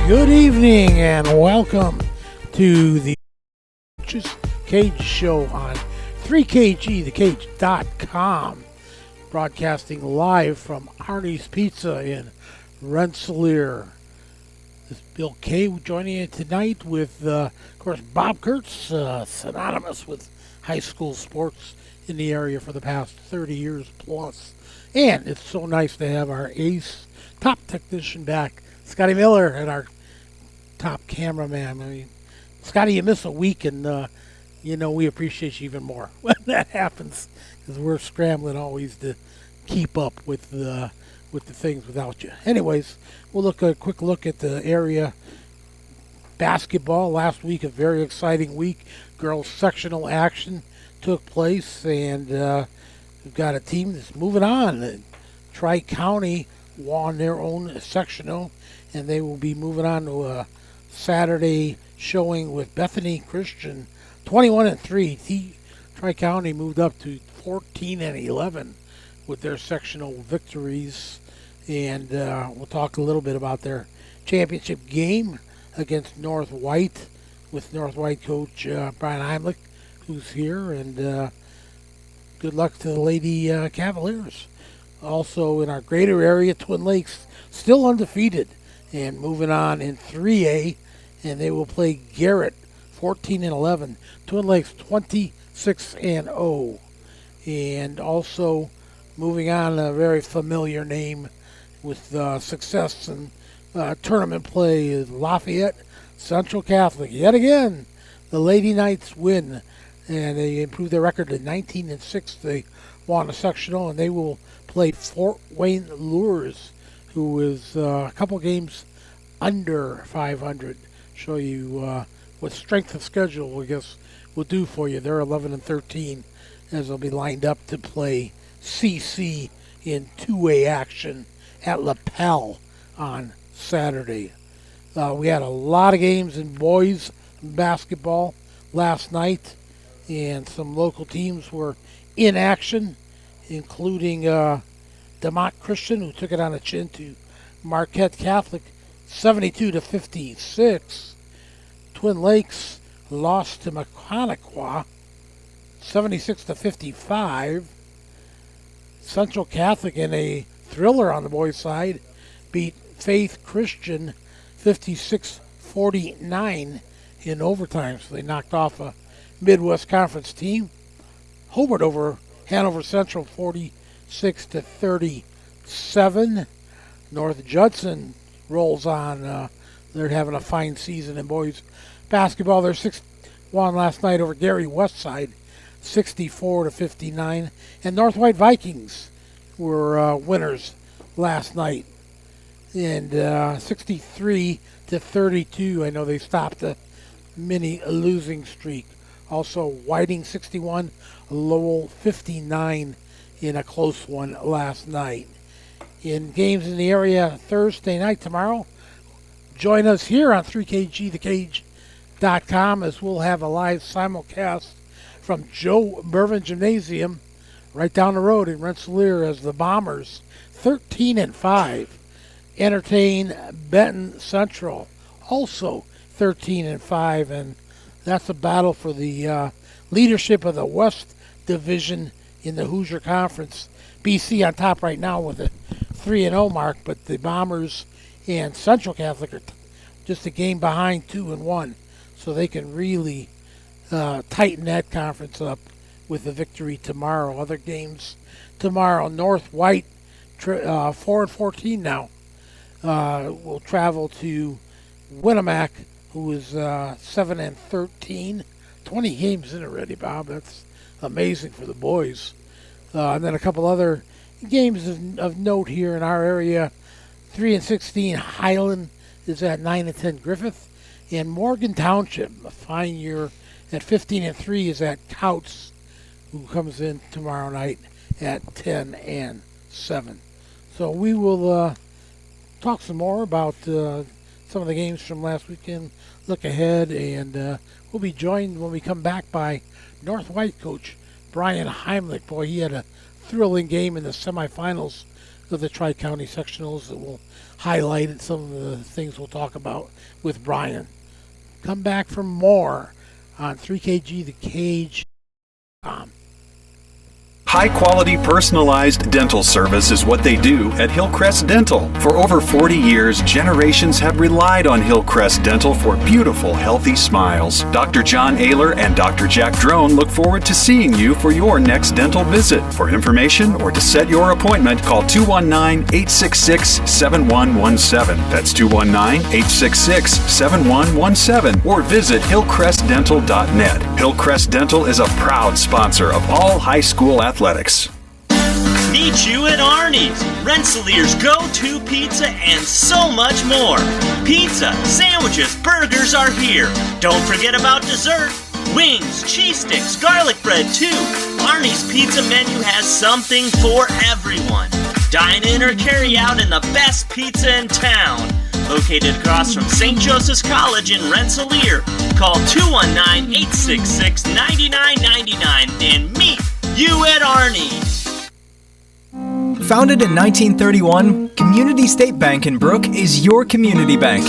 Good evening and welcome to the Kage Show on 3KG, broadcasting live from Arnie's Pizza in Rensselaer. This is Bill K. joining you tonight with, of course, Bob Kurtz, synonymous with high school sports in the area for the past 30 years plus. And it's so nice to have our ace top technician back, Scotty Miller, and our top cameraman. I mean, Scotty, you miss a week, and we appreciate you even more when that happens, because we're scrambling always to keep up with the things without you. Anyways, we'll look a quick look at the area basketball. Last week, a very exciting week. Girls sectional action took place, and we've got a team that's moving on. Tri-County won their own sectional, and they will be moving on to a Saturday showing with Bethany Christian, 21-3. Tri-County moved up to 14-11 with their sectional victories, and we'll talk a little bit about their championship game against North White with North White coach Brian Heimlich, who's here, and good luck to the Lady Cavaliers. Also in our greater area, Twin Lakes still undefeated and moving on in 3A, and they will play Garrett 14-11. Twin Lakes 26-0. And also moving on, a very familiar name with success in tournament play is Lafayette Central Catholic. Yet again, the Lady Knights win, and they improved their record to 19-6. They won a sectional, and they will play Fort Wayne Lures, who is a couple games under 500. Show you what strength of schedule, I guess, will do for you. They're 11-13, as they'll be lined up to play CC in 2A action at LaPel on Saturday. We had a lot of games in boys basketball last night, and some local teams were in action, including DeMont Christian, who took it on the chin to Marquette Catholic, 72-56. Twin Lakes lost to Maconaquah, 76-55. Central Catholic, in a thriller on the boys' side, beat Faith Christian 56-49 in overtime. So they knocked off a Midwest Conference team. Hobart over Hanover Central 46-37. North Judson rolls on. They're having a fine season in boys basketball. They're 6-1 last night over Gary Westside, 64-59. And North White Vikings were winners last night, and 63-32. I know they stopped a mini losing streak. Also, Whiting 61, Lowell 59 in a close one last night. In games in the area Thursday night tomorrow, join us here on 3KGthecage.com, as we'll have a live simulcast from Joe Mervin Gymnasium right down the road in Rensselaer, as the Bombers, 13-5, entertain Benton Central, also 13-5, and that's a battle for the leadership of the West Division in the Hoosier Conference. BC on top right now with a 3-0 mark, but the Bombers and Central Catholic are just a game behind, 2-1, so they can really tighten that conference up with the victory tomorrow. Other games tomorrow: North White, 4-14 now, will travel to Winnemac, who is 7-13. 20 games in already, Bob. That's amazing for the boys. And then a couple other games of note here in our area. 3-16, Highland is at 9-10 Griffith, and Morgan Township, a fine year, at 15-3 is at Couts, who comes in tomorrow night at 10-7. So we will talk some more about some of the games from last weekend, look ahead, and we'll be joined when we come back by North White coach Brian Heimlich. Boy, he had a thrilling game in the semifinals of the Tri-County sectionals that will highlight some of the things we'll talk about with Brian. Come back for more on 3KG The Cage. High-quality, personalized dental service is what they do at Hillcrest Dental. For over 40 years, generations have relied on Hillcrest Dental for beautiful, healthy smiles. Dr. John Ayler and Dr. Jack Drone look forward to seeing you for your next dental visit. For information or to set your appointment, call 219-866-7117. That's 219-866-7117. Or visit hillcrestdental.net. Hillcrest Dental is a proud sponsor of all high school athletics. Meet you at Arnie's, Rensselaer's go-to pizza and so much more. Pizza, sandwiches, burgers are here. Don't forget about dessert. Wings, cheese sticks, garlic bread too. Arnie's pizza menu has something for everyone. Dine in or carry out in the best pizza in town. Located across from St. Joseph's College in Rensselaer. Call 219-866-9999 and meet you at Arnie's. Founded in 1931, Community State Bank in Brook is your community bank.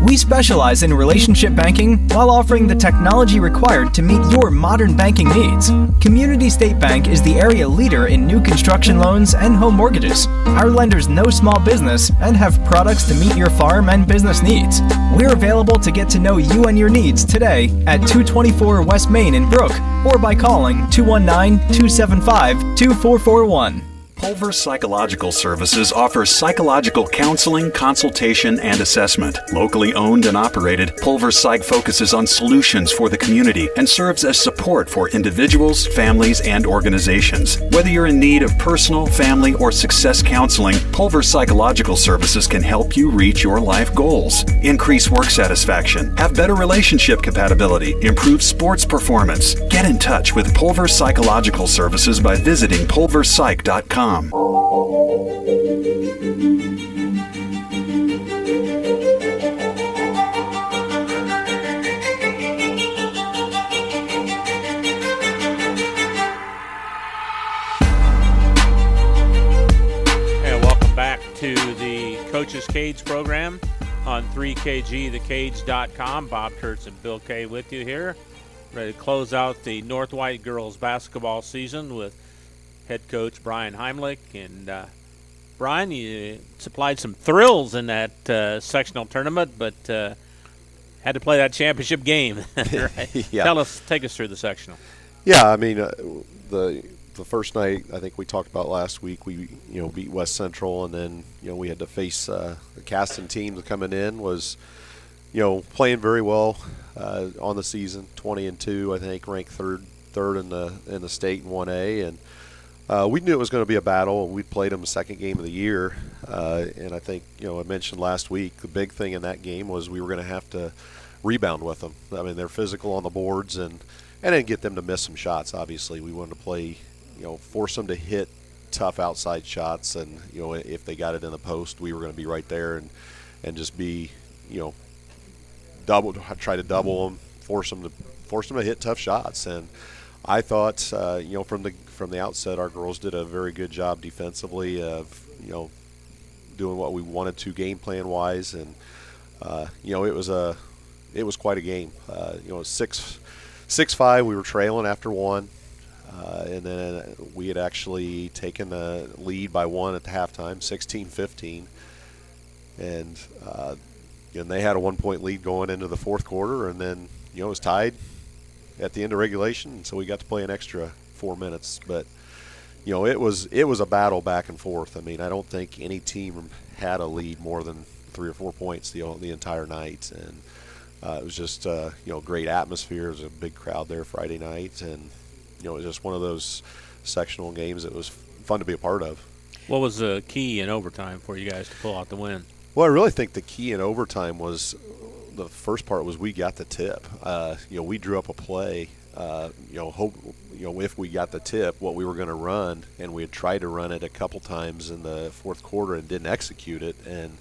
We specialize in relationship banking while offering the technology required to meet your modern banking needs. Community State Bank is the area leader in new construction loans and home mortgages. Our lenders know small business and have products to meet your farm and business needs. We're available to get to know you and your needs today at 224 West Main in Brook or by calling 219-275-2441. Pulver Psychological Services offers psychological counseling, consultation, and assessment. Locally owned and operated, Pulver Psych focuses on solutions for the community and serves as support for individuals, families, and organizations. Whether you're in need of personal, family, or success counseling, Pulver Psychological Services can help you reach your life goals. Increase work satisfaction, have better relationship compatibility, improve sports performance. Get in touch with Pulver Psychological Services by visiting pulverpsych.com. And welcome back to the Coach's Cage program on 3KGthecage.com. Bob Kurtz and Bill Kay with you here, ready to close out the North White girls basketball season with head coach Brian Heimlich. And Brian, you supplied some thrills in that sectional tournament, but had to play that championship game. Right? Yeah. Take us through the sectional. Yeah, I mean, the first night, I think we talked about last week, we beat West Central, and then we had to face the Caston team coming in was playing very well on the season, 20-2, I think, ranked third in the state in 1A, and we knew it was going to be a battle. We played them the second game of the year, and I think I mentioned last week the big thing in that game was we were going to have to rebound with them. I mean, they're physical on the boards, and then get them to miss some shots. Obviously, we wanted to play, force them to hit tough outside shots, and if they got it in the post, we were going to be right there and just be try to double them, force them to hit tough shots. And I thought, from the outset, our girls did a very good job defensively of, doing what we wanted to game plan wise, and it was quite a game. 6-5, we were trailing after one, and then we had actually taken the lead by one at the halftime, 16-15, and they had a 1-point lead going into the fourth quarter, and then it was tied at the end of regulation, so we got to play an extra 4 minutes. But it was a battle back and forth. I mean, I don't think any team had a lead more than 3 or 4 points the entire night, and it was just great atmosphere. There was a big crowd there Friday night, and it was just one of those sectional games that was fun to be a part of. What was the key in overtime for you guys to pull out the win? Well, I really think the key in overtime was the first part was we got the tip. We drew up a play. If we got the tip, what we were going to run, and we had tried to run it a couple times in the fourth quarter and didn't execute it. And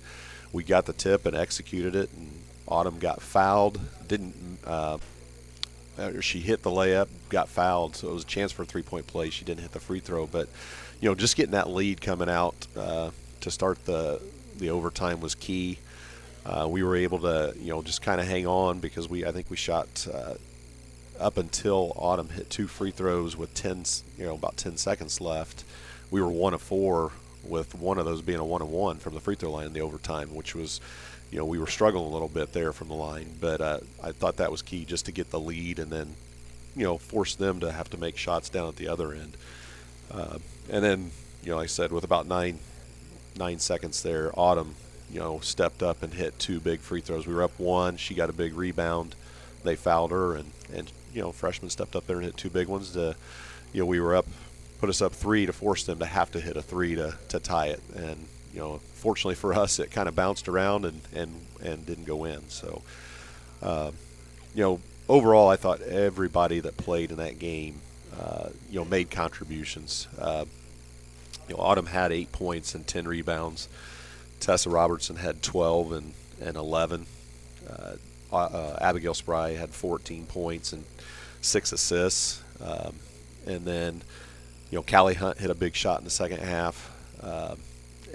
we got the tip and executed it. And Autumn got fouled. she hit the layup, got fouled, so it was a chance for a three-point play. She didn't hit the free throw, but just getting that lead coming out to start the overtime was key. We were able to just kind of hang on because I think we shot up until Autumn hit 2 free throws with about 10 seconds left. We were 1 of 4, with one of those being a 1-on-1 from the free throw line in the overtime, which was, we were struggling a little bit there from the line. But I thought that was key, just to get the lead and then, force them to have to make shots down at the other end. And then, like I said, with about 9 seconds there, Autumn, stepped up and hit 2 big free throws. We were up 1. She got a big rebound. They fouled her, and freshman stepped up there and hit 2 big ones. We were up, put us up 3 to force them to have to hit a 3 to tie it. And fortunately for us, it kind of bounced around and didn't go in. So, overall, I thought everybody that played in that game, made contributions. Autumn had 8 points and 10 rebounds. Tessa Robertson had 12 and 11. Abigail Spry had 14 points and 6 assists. And then, Callie Hunt hit a big shot in the second half.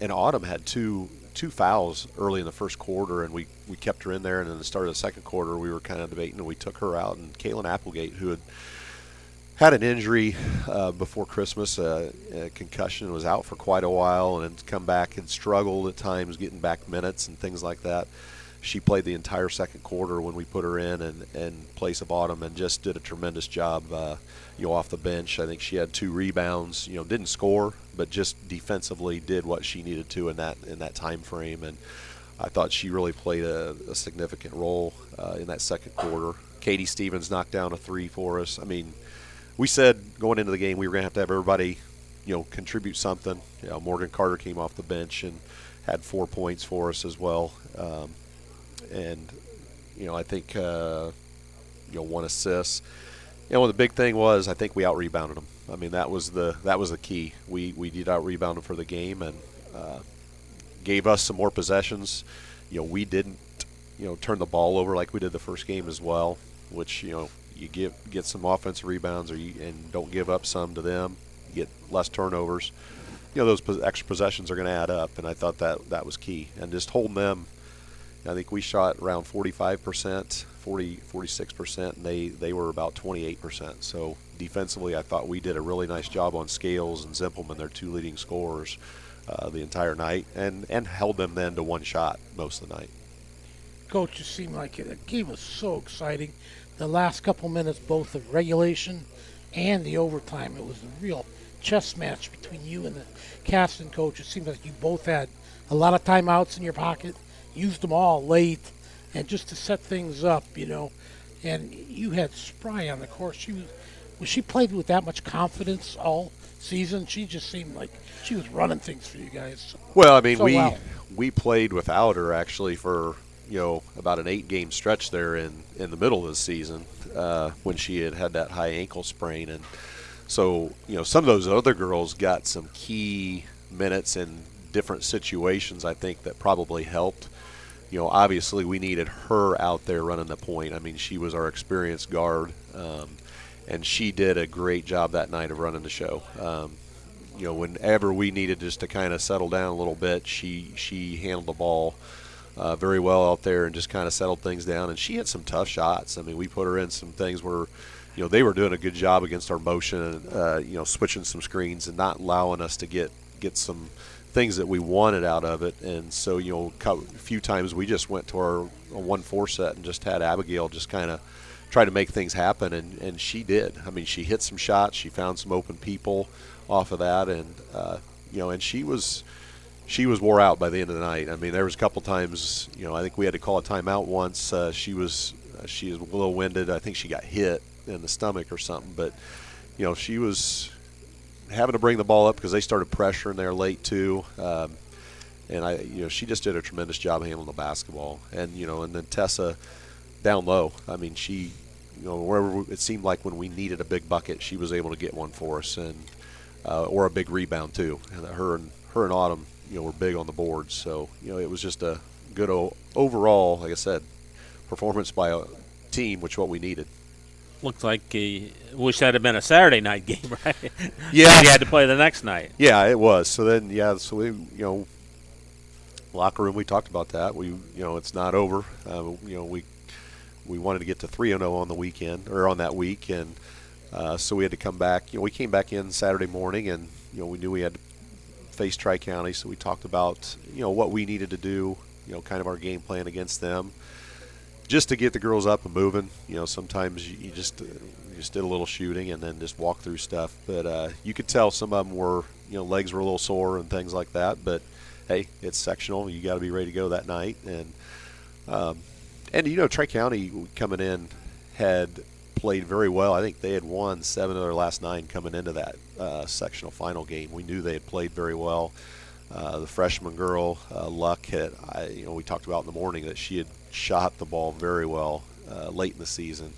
And Autumn had two fouls early in the first quarter, and we kept her in there. And in the start of the second quarter, we were kind of debating, and we took her out. And Kaylin Applegate, who had an injury before Christmas, a concussion, was out for quite a while, and come back and struggled at times getting back minutes and things like that. She played the entire second quarter when we put her in place of Autumn, and just did a tremendous job, off the bench. I think she had 2 rebounds. Didn't score, but just defensively did what she needed to in that time frame. And I thought she really played a significant role in that second quarter. Katie Stevens knocked down a 3 for us. I mean, we said going into the game we were going to have everybody, contribute something. Morgan Carter came off the bench and had 4 points for us as well. And I think 1 assist. The big thing was, I think we out-rebounded them. I mean, that was the key. We did out-rebound them for the game, and gave us some more possessions. We didn't turn the ball over like we did the first game as well, which you get some offensive rebounds, and don't give up some to them. You get less turnovers. Those extra possessions are going to add up, and I thought that was key. And just holding them. I think we shot around 45%, 46%, and they were about 28%. So defensively, I thought we did a really nice job on Scales and Zimpelman, their 2 leading scorers, the entire night, and held them then to 1 shot most of the night. Coach, it seemed like the game was so exciting. The last couple minutes, both of regulation and the overtime, it was a real chess match between you and the Caston coach. It seemed like you both had a lot of timeouts in your pocket, used them all late, and just to set things up, And you had Spry on the court. She played with that much confidence all season. She just seemed like she was running things for you guys. Well, I mean, we played without her actually for about an 8-game stretch there in the middle of the season when she had that high ankle sprain, and so some of those other girls got some key minutes in different situations. I think that probably helped. Obviously we needed her out there running the point. I mean, she was our experienced guard, and she did a great job that night of running the show. Whenever we needed just to kind of settle down a little bit, she handled the ball very well out there and just kind of settled things down. And she had some tough shots. I mean, we put her in some things where, they were doing a good job against our motion and, switching some screens and not allowing us to get some things that we wanted out of it. And so, a few times we just went to our 1-4 set and just had Abigail just kind of try to make things happen, and she did. I mean, she hit some shots, she found some open people off of that, and and she was wore out by the end of the night. I mean, there was a couple times, I think we had to call a timeout once. She was a little winded. I think she got hit in the stomach or something, but she was having to bring the ball up because they started pressuring there late too, and she just did a tremendous job handling the basketball. And and then Tessa down low. I mean, she wherever it seemed like when we needed a big bucket, she was able to get one for us, and or a big rebound too. And her and Autumn were big on the boards. So it was just a good overall, like I said, performance by a team, which is what we needed. Looks like he wish that had been a Saturday night game, right? Yeah. You had to play the next night. Yeah, it was. So then, so we, locker room, we talked about that. We, it's not over. We wanted to get to 3-0 on the weekend, or on that week, and so we had to come back. We came back in Saturday morning, and, we knew we had to face Tri-County, so we talked about, what we needed to do, kind of our game plan against them, just to get the girls up and moving. Sometimes you just did a little shooting and then just walk through stuff. But you could tell some of them were, legs were a little sore and things like that. But hey, it's sectional. You got to be ready to go that night. And Tri-County coming in had played very well. I think they had won 7 of their last 9 coming into that sectional final game. We knew they had played very well. The freshman girl, Luck, we talked about in the morning that she had shot the ball very well late in the season.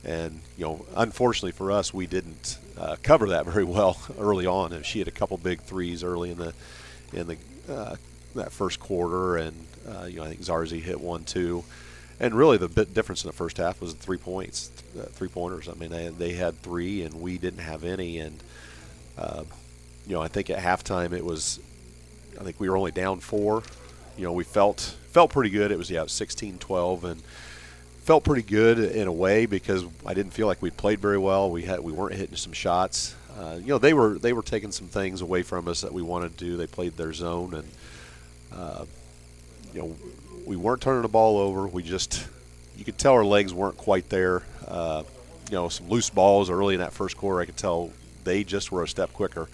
And, unfortunately for us, we didn't cover that very well early on. And she had a couple big threes early in that first quarter. And, I think Zarzi hit 1, 2. And really the bit difference in the first half was the 3 points, 3-pointers. I mean, they had 3 and we didn't have any. And, I think at halftime I think we were only down 4. We felt pretty good. It was 16-12 and felt pretty good in a way because I didn't feel like we'd played very well. We weren't hitting some shots. They were taking some things away from us that we wanted to do. They played their zone and we weren't turning the ball over. You could tell our legs weren't quite there. Some loose balls early in that first quarter, I could tell they just were a step quicker.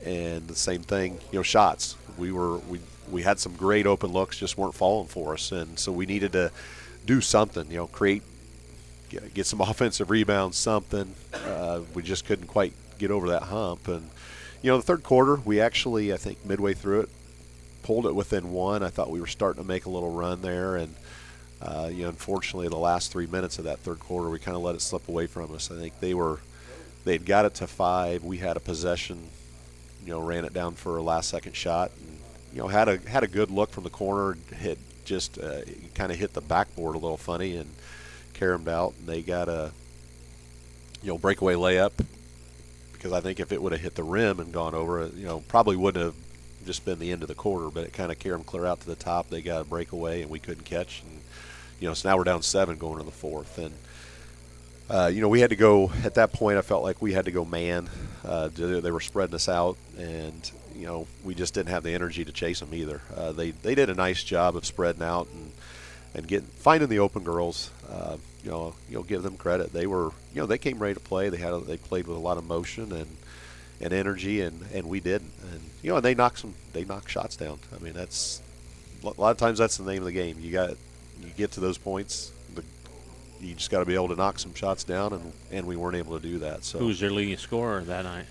And the same thing, shots. We had some great open looks, just weren't falling for us, and so we needed to do something. Get some offensive rebounds, something. We just couldn't quite get over that hump. And the third quarter, we actually, I think midway through it, pulled it within 1. I thought we were starting to make a little run there, and unfortunately, the last 3 minutes of that third quarter, we kind of let it slip away from us. I think they'd got it to 5. We had a possession. Ran it down for a last-second shot, and had a good look from the corner. Hit just kind of hit the backboard a little funny and caromed out. And they got a breakaway layup because I think if it would have hit the rim and gone over, probably wouldn't have just been the end of the quarter. But it kind of caromed clear out to the top. They got a breakaway and we couldn't catch. And so now we're down 7 going to the fourth. And we had to go at that point. I felt like we had to go man. They were spreading us out, and we just didn't have the energy to chase them either. They did a nice job of spreading out and finding the open girls. Give them credit. They were they came ready to play. They played with a lot of motion and energy, and we didn't. And they knocked shots down. I mean, that's a lot of times that's the name of the game. You get to those points. You just got to be able to knock some shots down, and we weren't able to do that. So, who was their leading scorer that night?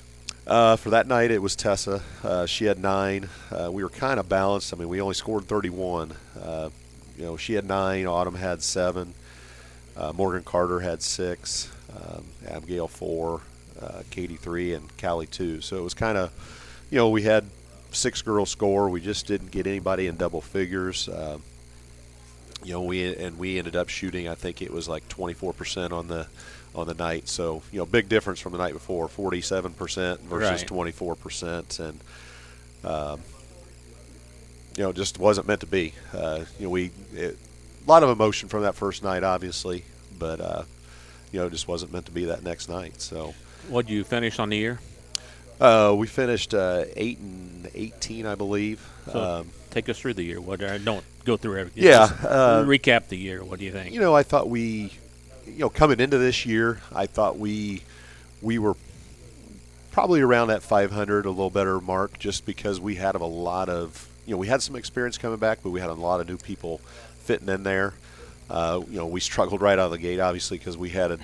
For that night, it was Tessa. She had 9. We were kind of balanced. I mean, we only scored 31. She had 9. Autumn had 7. Morgan Carter had 6. Abigail 4. Katie 3, and Callie 2. So it was kind of, we had 6 girls score. We just didn't get anybody in double figures. We ended up shooting, I think it was like 24% on the night. So, big difference from the night before, 47% versus 24%. And, it just wasn't meant to be. A lot of emotion from that first night, obviously, but, it just wasn't meant to be that next night. So, what did you finish on the year? We finished 8-18, I believe. So take us through the year. Don't go through everything. Yeah. Recap the year. What do you think? I thought coming into this year, I thought we were probably around that 500, a little better mark, just because we had a lot of, we had some experience coming back, but we had a lot of new people fitting in there. We struggled right out of the gate, obviously, because we had I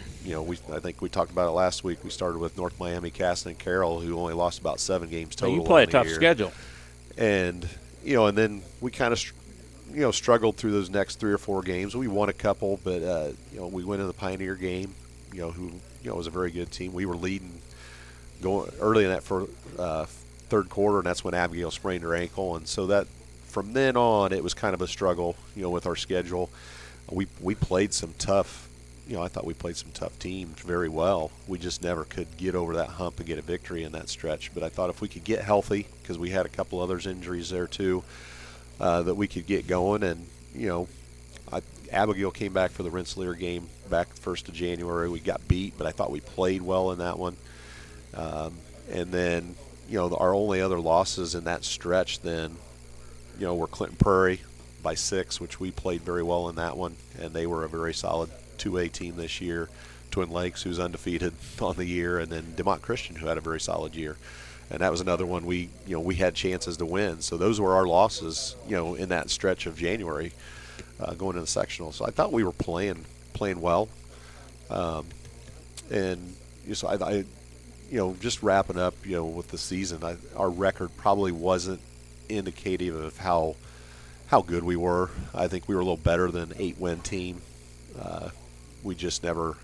think we talked about it last week. We started with North Miami, Caston, and Carroll, who only lost about 7 games total. You play a tough year. schedule. And, and then we kind of, struggled through those next 3 or 4 games. We won a couple, but, we went in the Pioneer game, who, was a very good team. We were leading going early in that third quarter, and that's when Abigail sprained her ankle. And so that from then on, it was kind of a struggle, with our schedule. We played some tough I thought we played some tough teams very well. We just never could get over that hump and get a victory in that stretch. But I thought if we could get healthy, because we had a couple others injuries there too, that we could get going. And, Abigail came back for the Rensselaer game back the 1st of January. We got beat, but I thought we played well in that one. And then, our only other losses in that stretch then, were Clinton Prairie by 6, which we played very well in that one. And they were a very solid 2A team this year. Twin Lakes, who's undefeated on the year, and then DeMont Christian, who had a very solid year. And that was another one we had chances to win. So those were our losses, in that stretch of January going into the sectional. So I thought we were playing well. And so I just wrapping up, with the season, our record probably wasn't indicative of how good we were. I think we were a little better than 8-win team. We just never,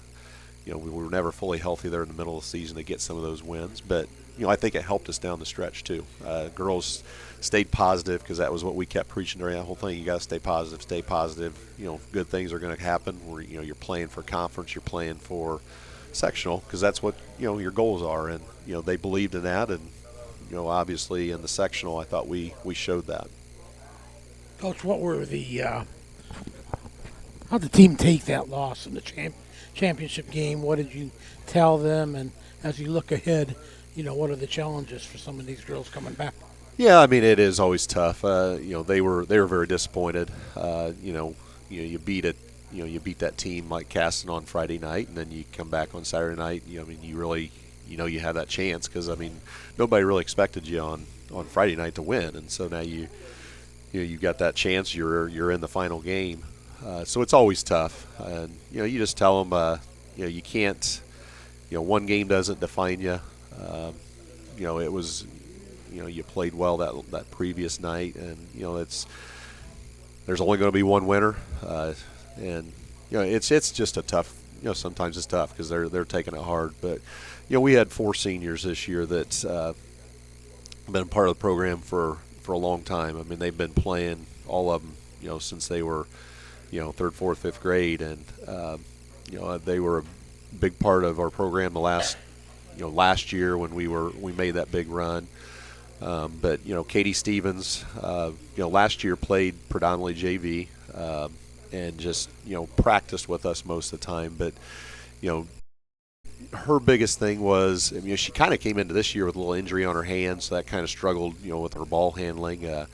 we were never fully healthy there in the middle of the season to get some of those wins. But, I think it helped us down the stretch too. Girls stayed positive, because that was what we kept preaching during that whole thing. You got to stay positive, stay positive. Good things are going to happen. Where, you're playing for conference, you're playing for sectional, because that's what, your goals are. And, they believed in that. And, obviously in the sectional, I thought we showed that. Coach, what were how'd the team take that loss in the championship game? What did you tell them? And as you look ahead, what are the challenges for some of these girls coming back? Yeah, I mean, it is always tough. They were very disappointed. You beat it. You beat that team like Caston on Friday night, and then you come back on Saturday night. You really, you have that chance, because nobody really expected you on Friday night to win, and so now you got that chance. You're in the final game, so it's always tough. And you just tell them, you can't. One game doesn't define you. It was. You played well that previous night, and there's only going to be one winner, and it's just a tough. Sometimes it's tough because they're taking it hard, but we had 4 seniors this year that been part of the program for a long time. I mean, they've been playing, all of them, since they were 3rd, 4th, 5th grade, and they were a big part of our program the last year when we made that big run. But Katie Stevens, last year played predominantly JV, and just practiced with us most of the time. But her biggest thing was, she kind of came into this year with a little injury on her hand, so that kind of struggled, with her ball handling.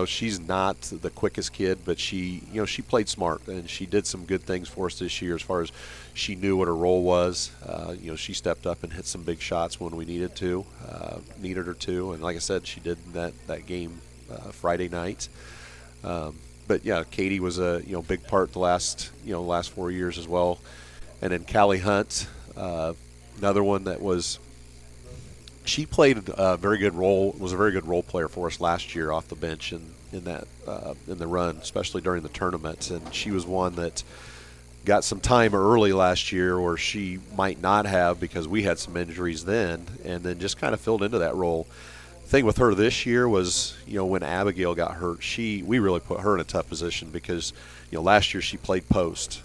She's not the quickest kid, but she played smart, and she did some good things for us this year as far as she knew what her role was. She stepped up and hit some big shots when we needed her to, and like I said, she did that game Friday night. But yeah, Katie was a big part the last 4 years as well, and then Callie Hunt, another one that was. She played a very good role. Was a very good role player for us last year off the bench in the run, especially during the tournament. And she was one that got some time early last year where she might not have, because we had some injuries then, and then just kind of filled into that role. The thing with her this year was, when Abigail got hurt, we really put her in a tough position, because last year she played post.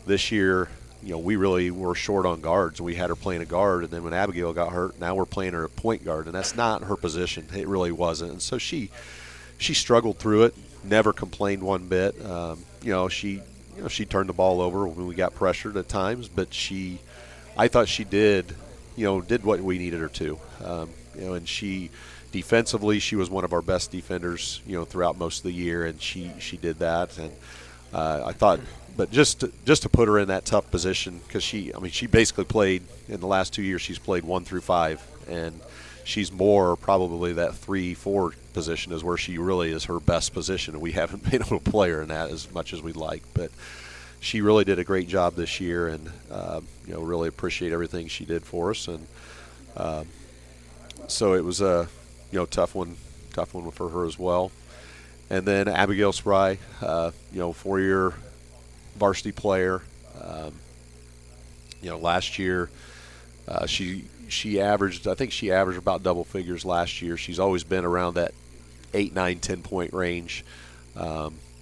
This year, we really were short on guards. We had her playing a guard, and then when Abigail got hurt, now we're playing her at point guard, and that's not her position. It really wasn't. And so she struggled through it, never complained one bit. She turned the ball over when we got pressured at times, but I thought she did what we needed her to. And she defensively, she was one of our best defenders, throughout most of the year, and she did that. And I thought. But just to put her in that tough position, because she basically played in the last 2 years. She's played 1 through 5, and she's more probably that 3-4 position is where she really is her best position. And we haven't been able to play her in that as much as we'd like. But she really did a great job this year, and really appreciate everything she did for us. And so it was a tough one for her as well. And then Abigail Spry, 4-year. Varsity player. Last year she averaged, I think she averaged about double figures last year. She's always been around that 8, 9, 10 point range.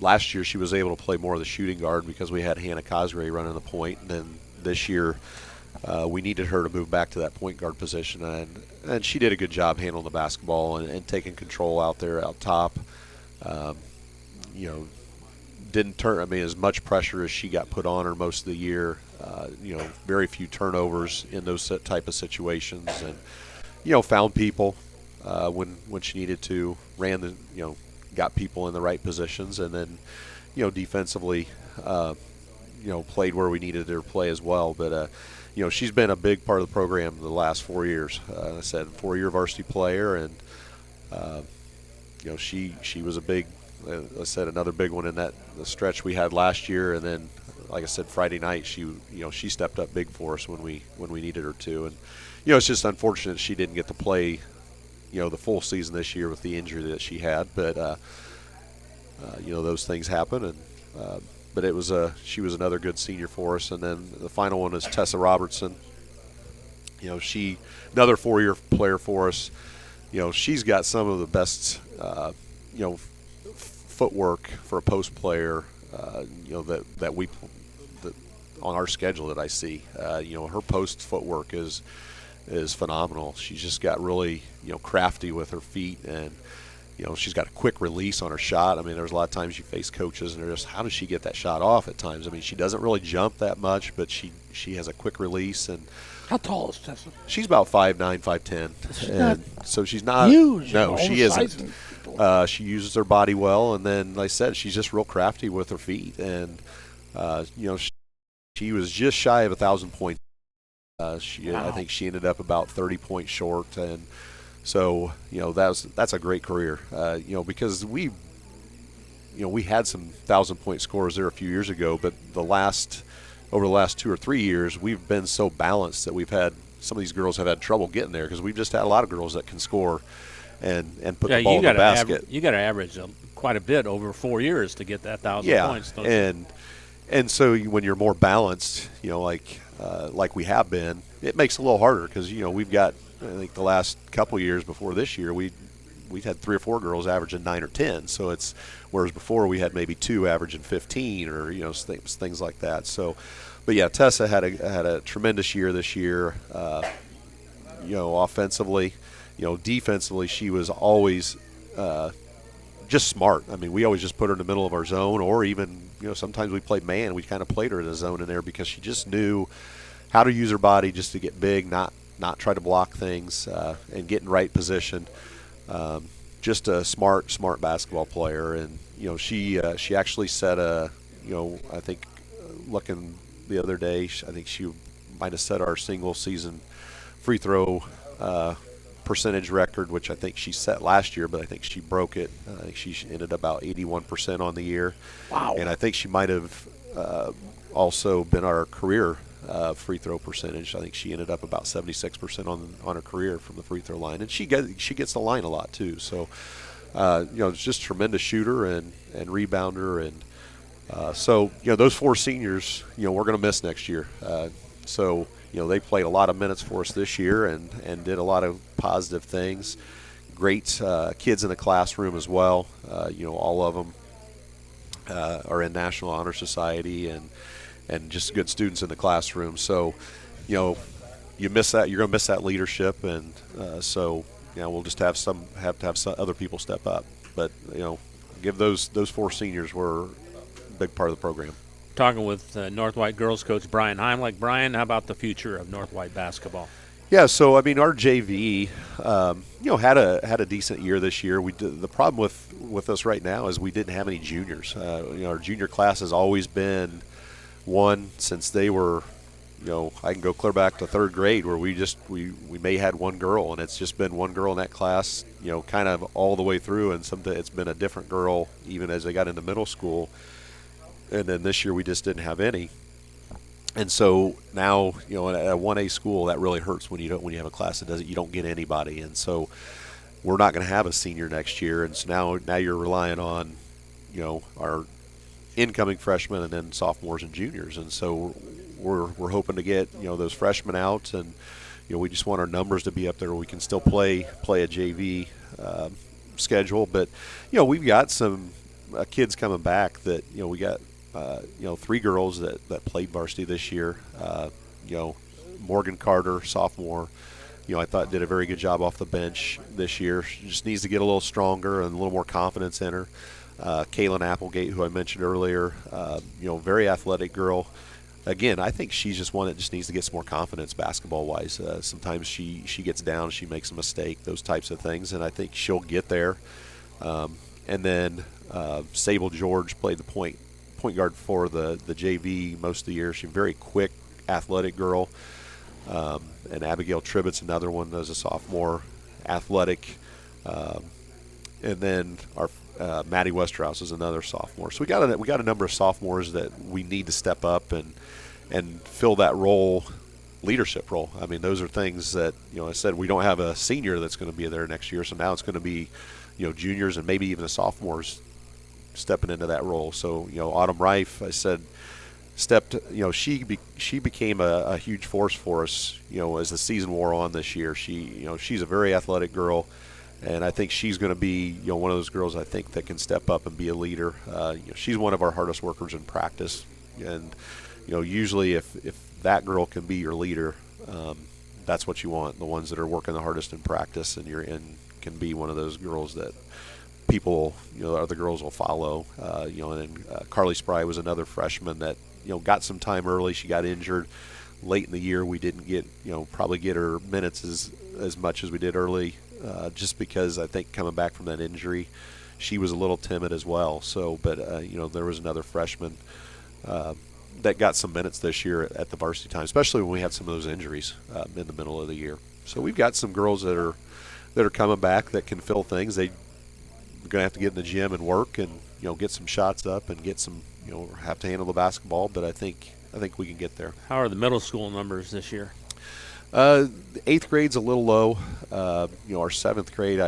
last year she was able to play more of the shooting guard because we had Hannah Kage running the point, and then this year we needed her to move back to that point guard position, and she did a good job handling the basketball and taking control out there out top. Didn't turn. I mean, as much pressure as she got put on her most of the year. Very few turnovers in those type of situations, and found people when she needed to. Got people in the right positions, and then defensively, played where we needed her to play as well. But she's been a big part of the program the last 4 years. I said 4-year varsity player, and she was a big. I said another big one in the stretch we had last year, and then, like I said, Friday night she stepped up big for us when we needed her to, and it's just unfortunate she didn't get to play the full season this year with the injury that she had, but those things happen, and but she was another good senior for us. And then the final one is Tessa Robertson. She another 4-year player for us. She's got some of the best footwork for a post player, that on our schedule that I see. Her post footwork is phenomenal. She's just got really, crafty with her feet, and she's got a quick release on her shot. I mean, there's a lot of times you face coaches and they're just, how does she get that shot off at times? I mean, she doesn't really jump that much, but she has a quick release. And how tall is Tessa? She's about 5'9", 5'10", and so she's not huge. No, she isn't. She uses her body well, and then, like I said, she's just real crafty with her feet. And she was just shy of 1,000 points. Wow. I think she ended up about 30 points short, and so that's a great career. Because we had some 1,000-point scorers there a few years ago, but over the last 2 or 3 years, we've been so balanced that we've had some of these girls have had trouble getting there because we've just had a lot of girls that can score and put the ball in the basket. You got to average quite a bit over 4 years to get that 1,000 points. Don't you? And so when you're more balanced, like we have been, it makes it a little harder because we've got, I think the last couple years before this year we've had 3 or 4 girls averaging 9 or 10. So it's whereas before we had maybe 2 averaging 15 or things like that. So, but yeah, Tessa had a tremendous year this year. Offensively, defensively she was always just smart. I mean, we always just put her in the middle of our zone, or even sometimes we played man. We kind of played her in a zone in there because she just knew how to use her body just to get big, not try to block things, and get in right position. Just a smart basketball player, and she actually set I think looking the other day, I think she might have set our single season free throw percentage record, which I think she set last year, but I think she broke it. I think she ended about 81% on the year. Wow! And I think she might have also been our career free throw percentage. I think she ended up about 76% on her career from the free throw line, and she gets the line a lot too. So it's just a tremendous shooter and rebounder, and so those 4 seniors we're going to miss next year. So they played a lot of minutes for us this year and did a lot of positive things. Great kids in the classroom as well. All of them are in National Honor Society and just good students in the classroom. So, you miss that. You're going to miss that leadership, and so we'll just have to have some other people step up. But give those 4 seniors were a big part of the program. Talking with North White girls coach Brian Heimlich. Brian, how about the future of North White basketball? Yeah, so I mean, our JV, had a decent year this year. The problem with us right now is we didn't have any juniors. Our junior class has always been one since they were, I can go clear back to 3rd grade where we may had one girl, and it's just been one girl in that class, kind of all the way through, and sometimes it's been a different girl even as they got into middle school. And then this year we just didn't have any. And so now, at a 1A school, that really hurts when you have a class that you don't get anybody. And so we're not going to have a senior next year. And so now you're relying on, our incoming freshmen and then sophomores and juniors. And so we're hoping to get, those freshmen out, and we just want our numbers to be up there where we can still play a JV schedule. But we've got some kids coming back that, we got, 3 girls that played varsity this year. Morgan Carter, sophomore, I thought did a very good job off the bench this year. She just needs to get a little stronger and a little more confidence in her. Kaylin Applegate, who I mentioned earlier, very athletic girl. Again, I think she's just one that just needs to get some more confidence basketball-wise. Sometimes she gets down, she makes a mistake, those types of things, and I think she'll get there. And then Sable George played the point guard for the JV most of the year. She's a very quick, athletic girl. And Abigail Tribbett's another one as a sophomore, athletic. And then our Maddie Westerhouse is another sophomore. So we got a number of sophomores that we need to step up and fill that role, leadership role. I mean, those are things that, I said we don't have a senior that's going to be there next year, so now it's going to be, juniors and maybe even the sophomores stepping into that role. So, Autumn Reif, I said, she became a huge force for us, as the season wore on this year. She's a very athletic girl, and I think she's going to be, one of those girls I think that can step up and be a leader. She's one of our hardest workers in practice, and usually if that girl can be your leader, that's what you want. The ones that are working the hardest in practice, and can be one of those girls that people, other girls will follow. And then Carly Spry was another freshman that, got some time early. She got injured late in the year. We didn't get, probably get her minutes as much as we did early, just because I think coming back from that injury, she was a little timid as well. So, but, there was another freshman that got some minutes this year at the varsity time, especially when we had some of those injuries in the middle of the year. So we've got some girls that are coming back that can fill things. They're going to have to get in the gym and work and, get some shots up and get some, have to handle the basketball, but I think we can get there. How are the middle school numbers this year? The 8th grade's a little low. Our 7th grade,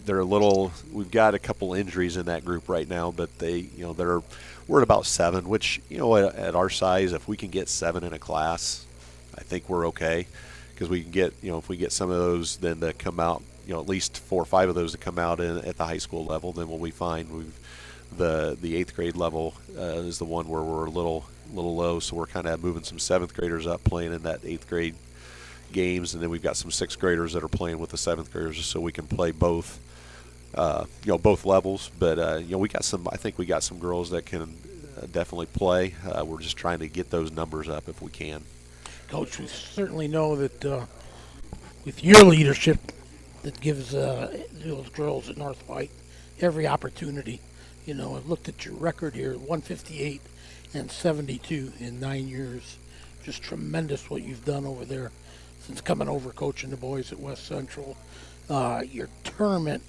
they're a little. We've got a couple injuries in that group right now, but we're at about 7. Which at our size, if we can get 7 in a class, I think we're okay, because we can get if we get some of those then to come out, at least 4 or 5 of those to come out at the high school level, then we'll be fine. The 8th grade level is the one where we're a little low, so we're kind of moving some 7th graders up playing in that 8th grade games, and then we've got some 6th graders that are playing with the 7th graders, so we can play both both levels. But I think we got some girls that can definitely play. We're just trying to get those numbers up if we can. Coach, we certainly know that with your leadership, that gives those girls at North White every opportunity. I've looked at your record here, 158 and 72 in 9 years. Just tremendous what you've done over there since coming over coaching the boys at West Central. Your tournament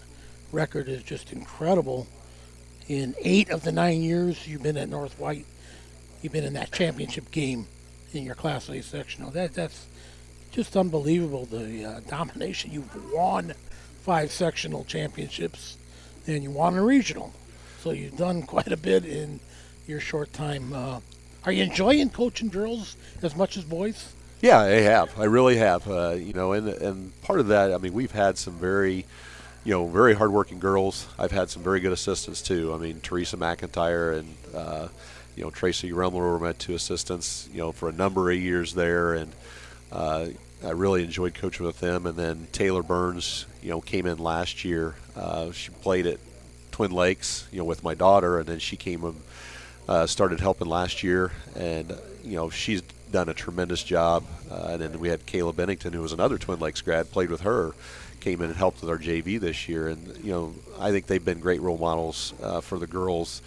record is just incredible. In 8 of the 9 years you've been at North White, you've been in that championship game in your Class A sectional. That's just unbelievable, the domination. You've won 5 sectional championships, and you won a regional. So you've done quite a bit in your short time. Are you enjoying coaching girls as much as boys? Yeah, I have. I really have. And part of that, I mean, we've had some very hardworking girls. I've had some very good assistants too. I mean, Teresa McIntyre and Tracy Rumler were my 2 assistants, for a number of years there, and I really enjoyed coaching with them. And then Taylor Burns, came in last year. She played at Twin Lakes, with my daughter, and then she came and started helping last year, and she's done a tremendous job. And then we had Kayla Bennington, who was another Twin Lakes grad, played with her, came in and helped with our JV this year, and I think they've been great role models for the girls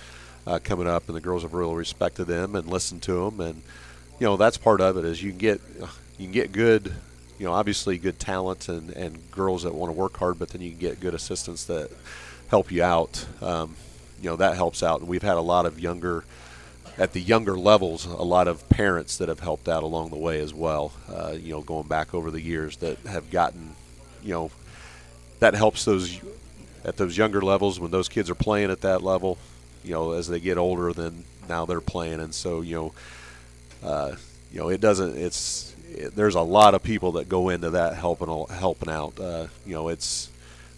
coming up, and the girls have really respected them and listened to them, and that's part of it. Is you can get good, obviously good talent and girls that want to work hard, but then you can get good assistants that help you out. That helps out, and we've had a lot of at the younger levels, a lot of parents that have helped out along the way as well, going back over the years that have gotten, that helps those at those younger levels when those kids are playing at that level, as they get older, then now they're playing. And so, there's a lot of people that go into that helping out. It's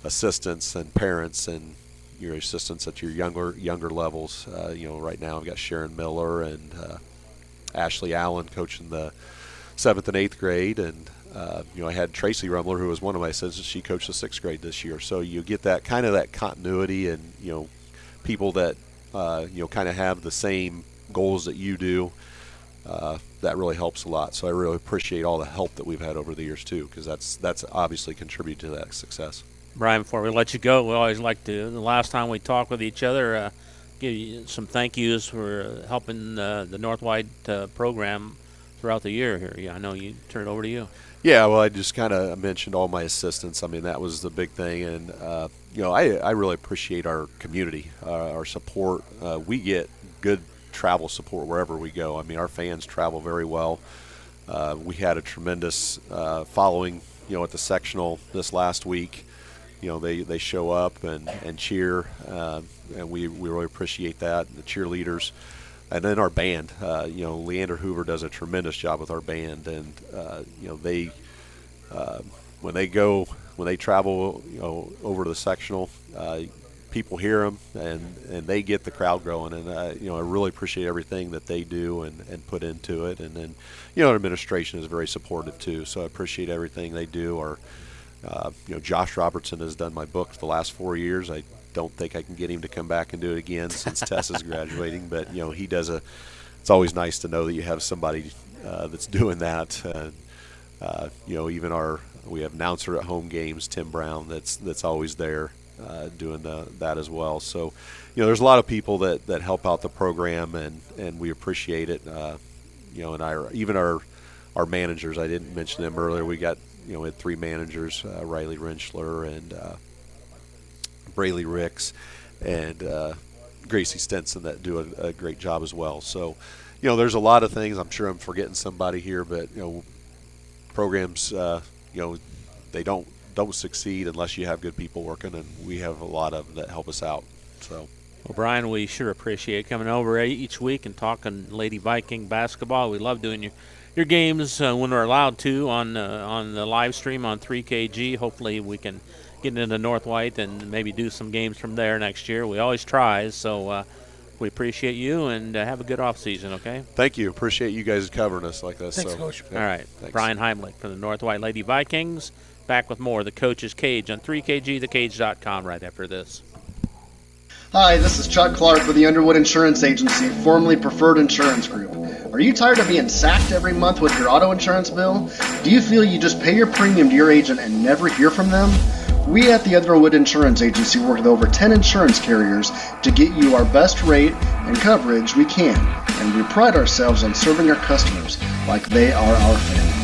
assistants and parents and, your assistants at your younger levels. Right now I've got Sharon Miller and Ashley Allen coaching the 7th and 8th grade, and I had Tracy Rumler, who was one of my assistants. She coached the 6th grade this year. So you get that kind of continuity, and people that kind of have the same goals that you do. That really helps a lot. So I really appreciate all the help that we've had over the years too, because that's obviously contributed to that success. Brian, before we let you go, we always like to, the last time we talked with each other, give you some thank yous for helping the Northwide program throughout the year here. Yeah, I know you turn it over to you. Yeah, well, I just kind of mentioned all my assistants. I mean, that was the big thing. And, I really appreciate our community, our support. We get good travel support wherever we go. I mean, our fans travel very well. We had a tremendous following, at the sectional this last week. They show up and cheer, and we really appreciate that, and the cheerleaders. And then our band, Leander Hoover does a tremendous job with our band, and they when they travel, over to the sectional, people hear them and they get the crowd growing, and I really appreciate everything that they do and put into it. And then our administration is very supportive too, so I appreciate everything they do. Or Josh Robertson has done my book the last 4 years. I don't think I can get him to come back and do it again since Tessa's graduating, but he does it's always nice to know that you have somebody that's doing that. Even we have announcer at home games, Tim Brown, that's always there doing that as well. So there's a lot of people that help out the program, and we appreciate it. And our managers, I didn't mention them earlier. We got we had 3 managers, Riley Rentschler and Braylee Ricks and Gracie Stenson, that do a great job as well. So there's a lot of things. I'm sure I'm forgetting somebody here, but programs they don't succeed unless you have good people working, and we have a lot of them that help us out. So, well, Brian, we sure appreciate coming over each week and talking Lady Viking basketball. We love doing your games when we're allowed to on the live stream on 3KG. Hopefully we can get into North White and maybe do some games from there next year. We always try, so we appreciate you, and have a good off season, okay? Thank you. Appreciate you guys covering us like this. Thanks, Coach. All right. Thanks. Brian Heimlich from the North White Lady Vikings. Back with more of the Coach's Cage on 3KGthecage.com right after this. Hi, this is Chuck Clark with the Underwood Insurance Agency, formerly Preferred Insurance Group. Are you tired of being sacked every month with your auto insurance bill? Do you feel you just pay your premium to your agent and never hear from them? We at the Underwood Insurance Agency work with over 10 insurance carriers to get you our best rate and coverage we can, and we pride ourselves on serving our customers like they are our family.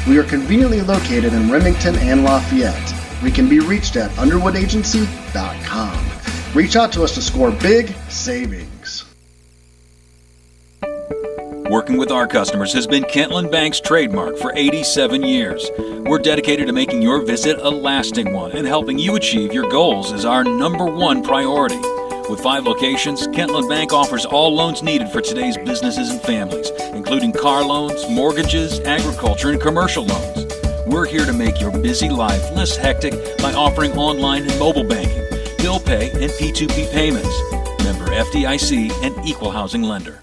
We are conveniently located in Remington and Lafayette. We can be reached at underwoodagency.com. Reach out to us to score big savings. Working with our customers has been Kentland Bank's trademark for 87 years. We're dedicated to making your visit a lasting one, and helping you achieve your goals is our #1 priority. With 5 locations, Kentland Bank offers all loans needed for today's businesses and families, including car loans, mortgages, agriculture, and commercial loans. We're here to make your busy life less hectic by offering online and mobile banking, bill pay, and P2P payments. Member FDIC and equal housing lender.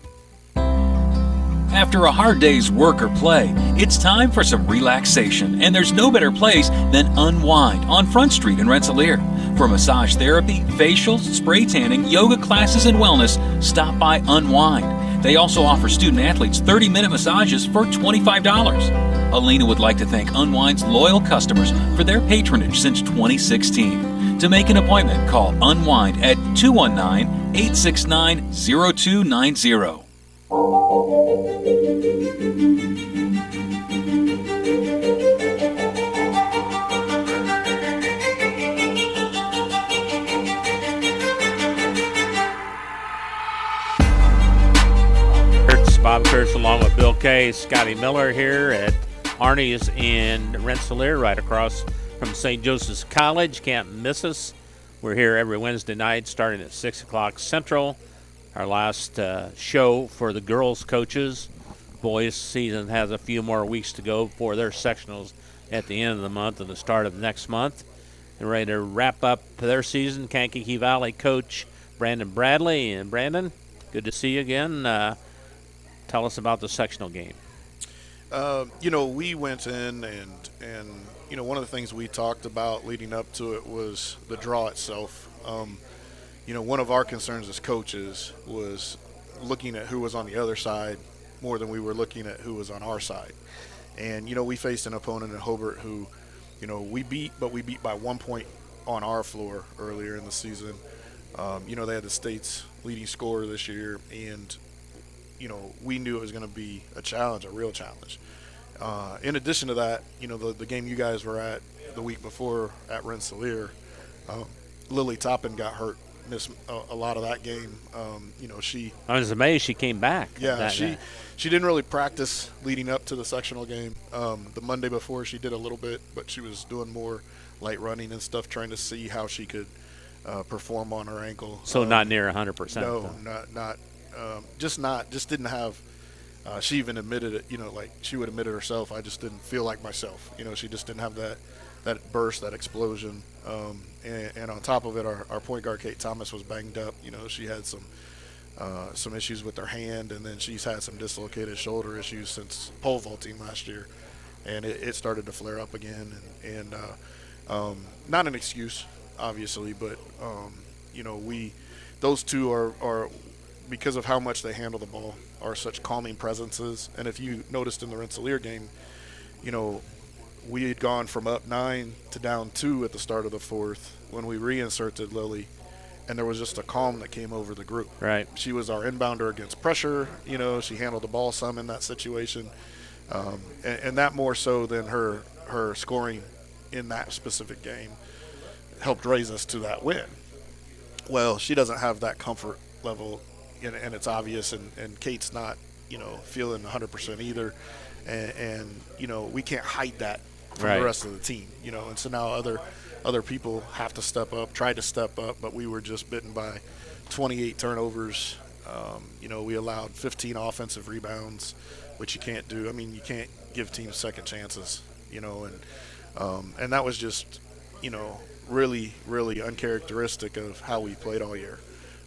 After a hard day's work or play, it's time for some relaxation, and there's no better place than Unwind on Front Street in Rensselaer. For massage therapy, facials, spray tanning, yoga classes, and wellness, stop by Unwind. They also offer student athletes 30-minute massages for $25. Alina would like to thank Unwind's loyal customers for their patronage since 2016. To make an appointment, call Unwind at 219-869-0290. Bob Kurtz along with Bill Kay, Scotty Miller here at Arnie's in Rensselaer, right across from St. Joseph's College. Can't miss us. We're here every Wednesday night starting at 6 o'clock Central. Our last show for the girls' coaches. Boys' season has a few more weeks to go before their sectionals at the end of the month and the start of next month. They're ready to wrap up their season. Kankakee Valley coach Brandon Bradley. And Brandon, good to see you again. Tell us about the sectional game. We went in and one of the things we talked about leading up to it was the draw itself. One of our concerns as coaches was looking at who was on the other side more than we were looking at who was on our side. And, we faced an opponent in Hobart who, we beat by 1 point on our floor earlier in the season. They had the state's leading scorer this year, and, we knew it was going to be a challenge, a real challenge. In addition to that, the game you guys were at the week before at Rensselaer, Lily Toppin got hurt, missed a lot of that game. I was amazed she came back. Yeah, she didn't really practice leading up to the sectional game. The Monday before she did a little bit, but she was doing more light running and stuff, trying to see how she could perform on her ankle. So not near 100%. No, just didn't have. She even admitted it, like she would admit it herself. I just didn't feel like myself. She just didn't have that burst, that explosion. And on top of it, our point guard, Kate Thomas, was banged up. She had some issues with her hand, and then she's had some dislocated shoulder issues since pole vaulting last year. And it started to flare up again. And not an excuse, obviously, but, those two are because of how much they handle the ball, are such calming presences. And if you noticed in the Rensselaer game, we had gone from up 9 to down 2 at the start of the fourth when we reinserted Lily, and there was just a calm that came over the group. Right. She was our inbounder against pressure. She handled the ball some in that situation, and that more so than her scoring in that specific game helped raise us to that win. Well, she doesn't have that comfort level, and it's obvious, and Kate's not, feeling 100% either, and we can't hide that from the rest of the team, and so now other people have to step up, try to step up, but we were just bitten by 28 turnovers. We allowed 15 offensive rebounds, which you can't do. I mean, you can't give teams second chances, and that was just, really, really uncharacteristic of how we played all year.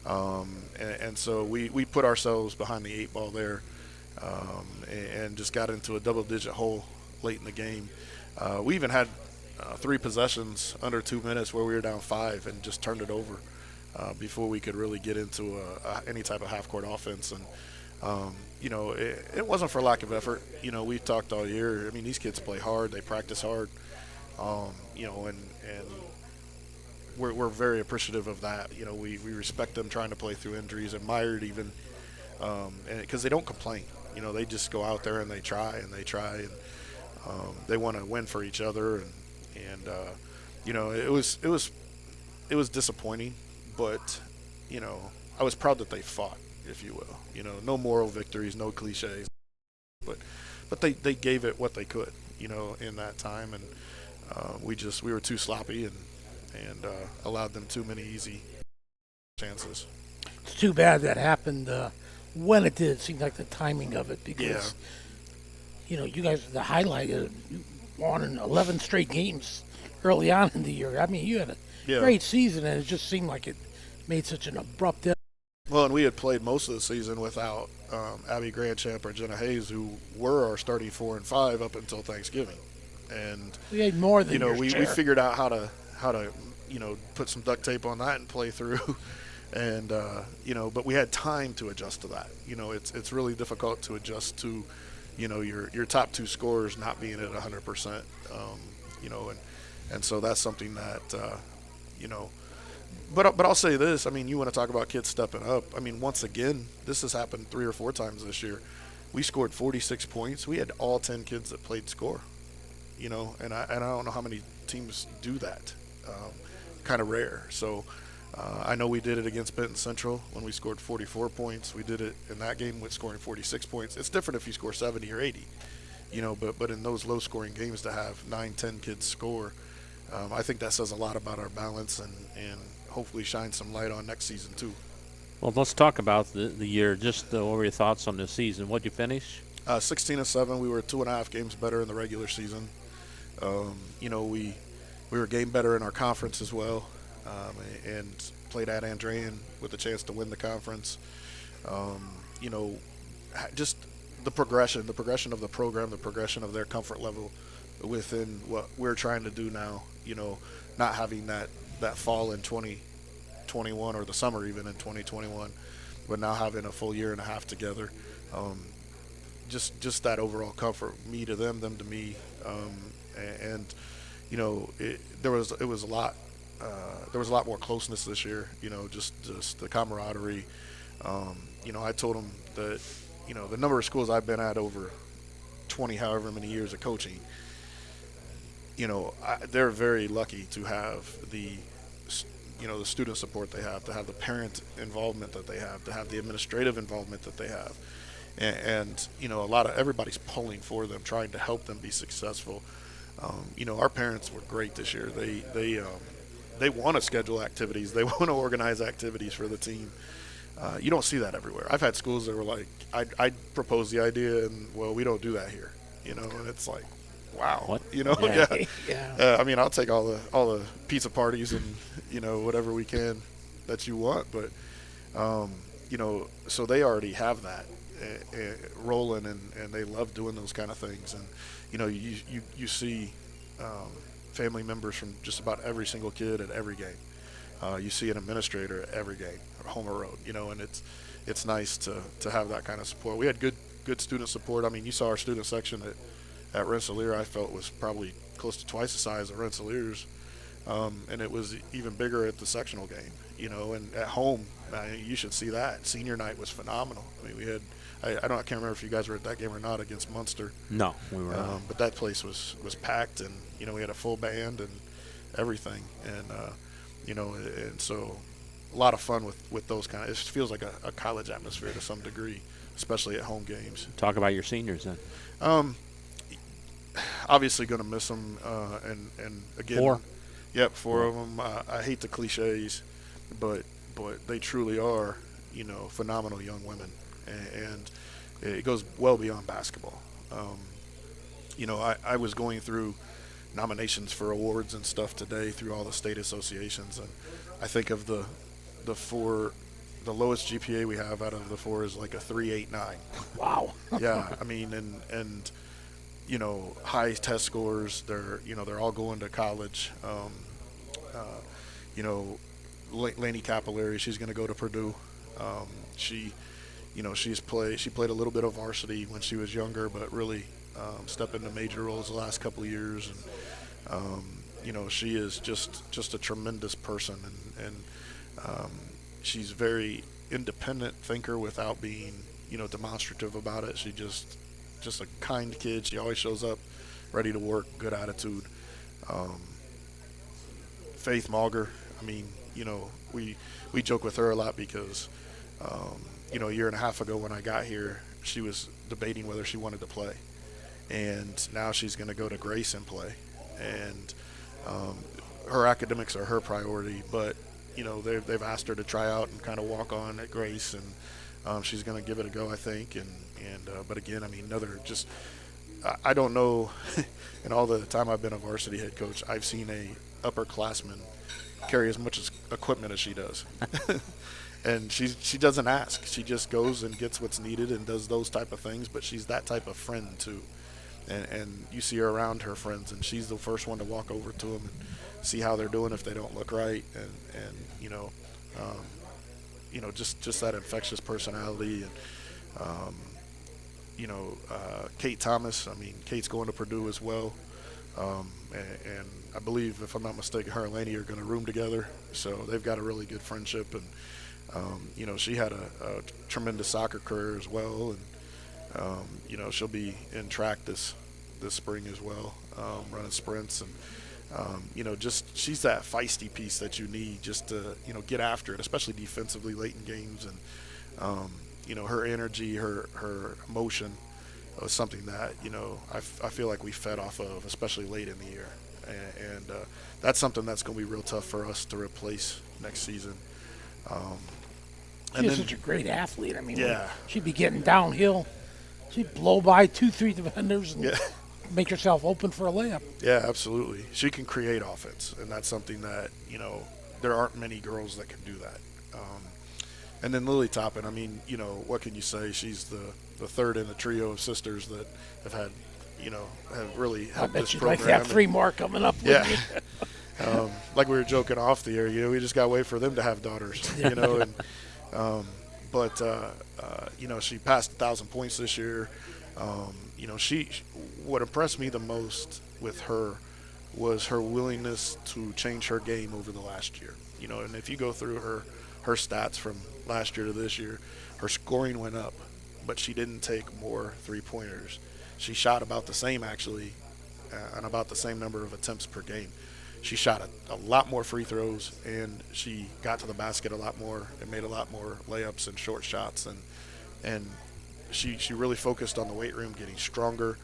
And so we put ourselves behind the 8 ball there, and just got into a double-digit hole late in the game. We even had 3 possessions under 2 minutes where we were down 5 and just turned it over before we could really get into any type of half-court offense. And, it wasn't for lack of effort. We've talked all year. I mean, these kids play hard. They practice hard, and we're very appreciative of that. We respect them trying to play through injuries, admired even, because they don't complain. They just go out there and they try, and they want to win for each other, and it was disappointing, but I was proud that they fought, if you will. No moral victories, no cliches, but they gave it what they could, in that time, and we were too sloppy and allowed them too many easy chances. It's too bad that happened when it did. It seemed like the timing of it, because you guys, the highlight is you won in 11 straight games early on in the year. I mean, you had a great season, and it just seemed like it made such an abrupt end. Well, and we had played most of the season without Abby Grandchamp or Jenna Hayes, who were our starting 4 and 5 up until Thanksgiving. And we had more than we figured out how to put some duct tape on that and play through, and but we had time to adjust to that. It's really difficult to adjust to, your top 2 scorers not being at 100%. And so that's something that But I'll say this. I mean, you want to talk about kids stepping up. I mean, once again, this has happened 3 or 4 times this year. We scored 46 points. We had all 10 kids that played score. And I don't know how many teams do that. Kind of rare. So I know we did it against Benton Central when we scored 44 points. We did it in that game with scoring 46 points. It's different if you score 70 or 80. But in those low-scoring games to have 9, 10 kids score, I think that says a lot about our balance and hopefully shine some light on next season too. Well, let's talk about the year. Just what were your thoughts on this season? What'd you finish? 16-7. We were 2.5 games better in the regular season. we were game better in our conference as well, and played at Andrean with a chance to win the conference. Just the progression of the program, the progression of their comfort level within what we're trying to do now, not having that fall in 2021 or the summer even in 2021, but now having a full year and a half together. Just that overall comfort, me to them to me, there was a lot more closeness this year. Just the camaraderie. I told them that the number of schools I've been at over 20 however many years of coaching, they're very lucky to have the student support they have, to have the parent involvement that they have, to have the administrative involvement that they have. And everybody's pulling for them, trying to help them be successful. Our parents were great this year. They want to schedule activities. They want to organize activities for the team. You don't see that everywhere. I've had schools that were like, I proposed the idea, and well, we don't do that here. And it's like, wow. What? Yeah. I'll take all the pizza parties and whatever we can that you want, but so they already have that rolling, and they love doing those kind of things. And you see family members from just about every single kid at every game. You see an administrator at every game, home or road, and it's nice to have that kind of support. We had good student support. You saw our student section at Rensselaer. I felt was probably close to twice the size of Rensselaer's, and it was even bigger at the sectional game, and at home, you should see that. Senior night was phenomenal. We had, I can't remember if you guys were at that game or not against Munster. No, we were not. But that place was packed, and we had a full band and everything, and and so a lot of fun with those kind of. It feels like a college atmosphere to some degree, especially at home games. Talk about your seniors then. Obviously going to miss them, and again, 4. Yep, 4 of them. I hate the cliches, but they truly are, phenomenal young women, and it goes well beyond basketball. I was going through nominations for awards and stuff today through all the state associations, and I think of the 4, the lowest GPA we have out of the 4 is like a 3.89. Wow. Yeah, and high test scores. They're all going to college. Lainey Capillary, she's going to go to Purdue. She played a little bit of varsity when she was younger, but really stepped into major roles the last couple of years. And she is just a tremendous person, and she's very independent thinker without being demonstrative about it. She just a kind kid. She always shows up ready to work, good attitude. Faith Mauger, we joke with her a lot because a year and a half ago when I got here, she was debating whether she wanted to play, and now she's going to go to Grace and play. And her academics are her priority, but they've asked her to try out and kind of walk on at Grace, and she's going to give it a go, I think. But again, I don't know. In all the time I've been a varsity head coach, I've seen a upperclassman carry as much equipment as she does. And she doesn't ask. She just goes and gets what's needed and does those type of things. But she's that type of friend too. And you see her around her friends, and she's the first one to walk over to them and see how they're doing if they don't look right. And just that infectious personality. And Kate Thomas. Kate's going to Purdue as well. And I believe, if I'm not mistaken, her and Lainey are going to room together. So they've got a really good friendship. And she had a tremendous soccer career as well. And she'll be in track this spring as well, running sprints. And she's that feisty piece that you need just to get after it, especially defensively late in games. And her energy, her emotion was something that I feel like we fed off of, especially late in the year. And that's something that's going to be real tough for us to replace next season. She's such a great athlete. Yeah. She'd be getting downhill. She'd blow by 2-3 defenders and make yourself open for a layup. Yeah, absolutely. She can create offense, and that's something that, there aren't many girls that can do that. And then Lily Toppin, I mean, what can you say? She's the third in a trio of sisters that have had, have really helped this program. I bet you'd like to have 3 more coming up with you. Like we were joking off the air, we just got to wait for them to have daughters, and she passed 1,000 points this year. What impressed me the most with her was her willingness to change her game over the last year. And if you go through her stats from last year to this year, her scoring went up, but she didn't take more 3-pointers. She shot about the same, actually, and about the same number of attempts per game. She shot a lot more free throws, and she got to the basket a lot more and made a lot more layups and short shots. And she really focused on the weight room, getting stronger,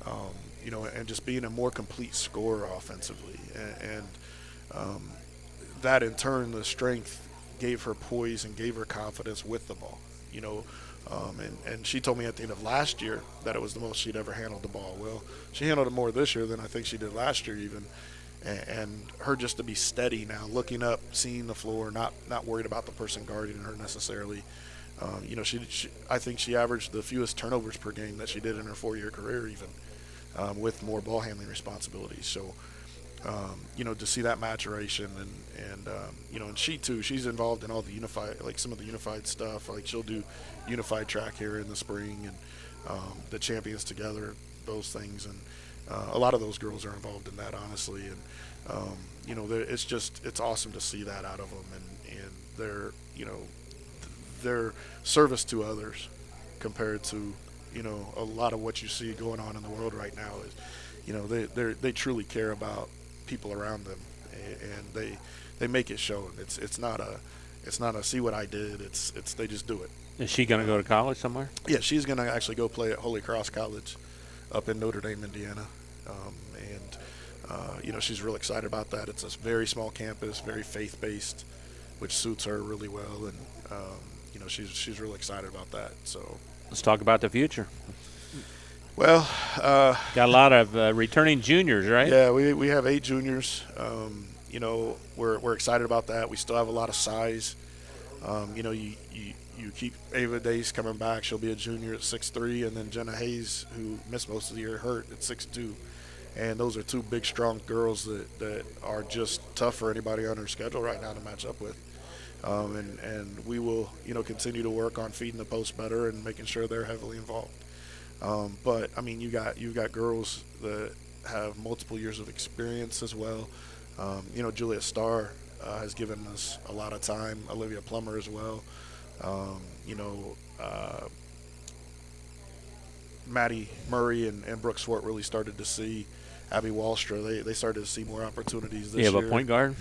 and just being a more complete scorer offensively. And that, in turn, the strength gave her poise and gave her confidence with the ball, and she told me at the end of last year that it was the most she'd ever handled the ball. Well, she handled it more this year than I think she did last year even. And her just to be steady now, looking up, seeing the floor, not worried about the person guarding her necessarily. I think she averaged the fewest turnovers per game that she did in her 4-year career even, with more ball handling responsibilities. So, to see that maturation and she too, she's involved in all the unified, like some of the unified stuff. Like she'll do unified track here in the spring and the champions together, those things. And a lot of those girls are involved in that, honestly. And, it's awesome to see that out of them and their service to others compared to, a lot of what you see going on in the world right now is, they truly care about people around them, and they make it show. It's not a see what I did. It's they just do it. Is she going to go to college somewhere? Yeah, she's going to actually go play at Holy Cross College up in Notre Dame, Indiana. She's real excited about that. It's a very small campus, very faith-based, which suits her really well. And, she's really excited about that. So let's talk about the future. Well, got a lot of returning juniors, right? Yeah, we have 8 juniors. We're excited about that. We still have a lot of size. You keep Ava Days coming back. She'll be a junior at 6'3", and then Jenna Hayes, who missed most of the year, hurt at 6'2". And those are 2 big, strong girls that are just tough for anybody on her schedule right now to match up with. And we will, continue to work on feeding the post better and making sure they're heavily involved. But I mean, you've got girls that have multiple years of experience as well. Julia Starr has given us a lot of time. Olivia Plummer as well. Maddie Murray and Brooke Swart really started to see. Abby Wallstra, they started to see more opportunities this year. You have a point guard?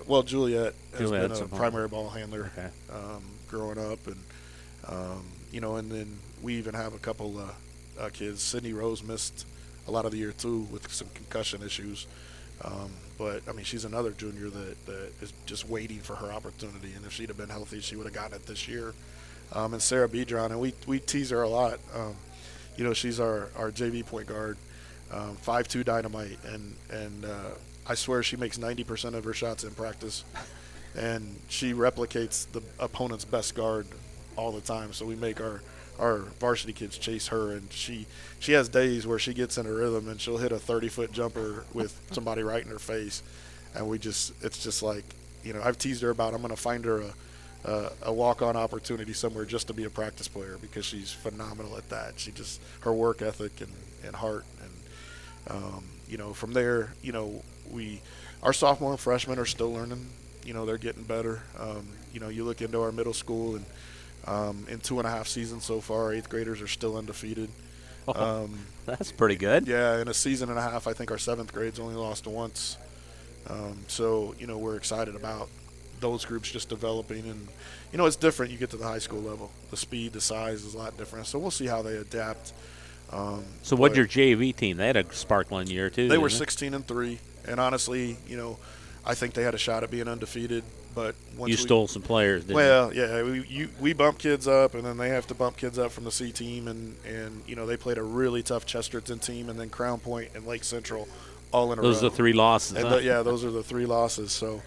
Well, Juliet has been a primary ball handler growing up, and and then we even have a couple kids. Sydney Rose missed a lot of the year too with some concussion issues, but I mean she's another junior that is just waiting for her opportunity. And if she'd have been healthy, she would have gotten it this year. And Sarah Bedron, and we tease her a lot. She's our JV point guard. 5'2" dynamite, and I swear she makes 90% of her shots in practice, and she replicates the opponent's best guard all the time. So we make our varsity kids chase her, and she has days where she gets in a rhythm and she'll hit a 30-foot jumper with somebody right in her face, and it's just like, I've teased her about I'm going to find her a walk-on opportunity somewhere just to be a practice player because she's phenomenal at that. Her work ethic and heart. From there, our sophomore and freshmen are still learning. They're getting better. You look into our middle school, and in 2.5 seasons so far, 8th graders are still undefeated. That's pretty good. Yeah, in a season and a half, I think our 7th grade's only lost once. So we're excited about those groups just developing. And, it's different. You get to the high school level. The speed, the size is a lot different. So we'll see how they adapt. So what's your JV team? They had a sparkling year too. They were 16-3, and honestly, I think they had a shot at being undefeated. But once you stole some players, didn't well, yeah, we bump kids up, and then they have to bump kids up from the C team, and they played a really tough Chesterton team, and then Crown Point and Lake Central, all in a row. Those are the 3 losses. And Huh? yeah, those are the 3 losses. So,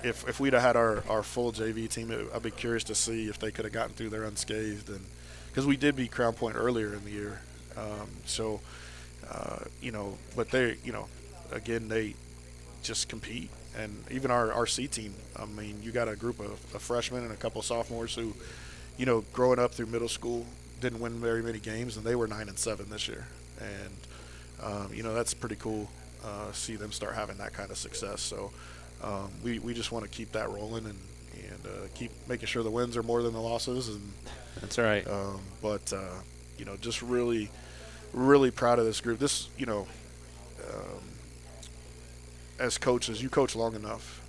if we'd have had our full JV team, I'd be curious to see if they could have gotten through there unscathed, and because we did beat Crown Point earlier in the year. But they, again, they just compete. And even our C team, I mean, you got a group of freshmen and a couple of sophomores who, growing up through middle school, didn't win very many games, and they were 9-7 this year. And, that's pretty cool to see them start having that kind of success. So we just want to keep that rolling and keep making sure the wins are more than the losses. And that's right. Just really, really proud of this group. This, as coaches, you coach long enough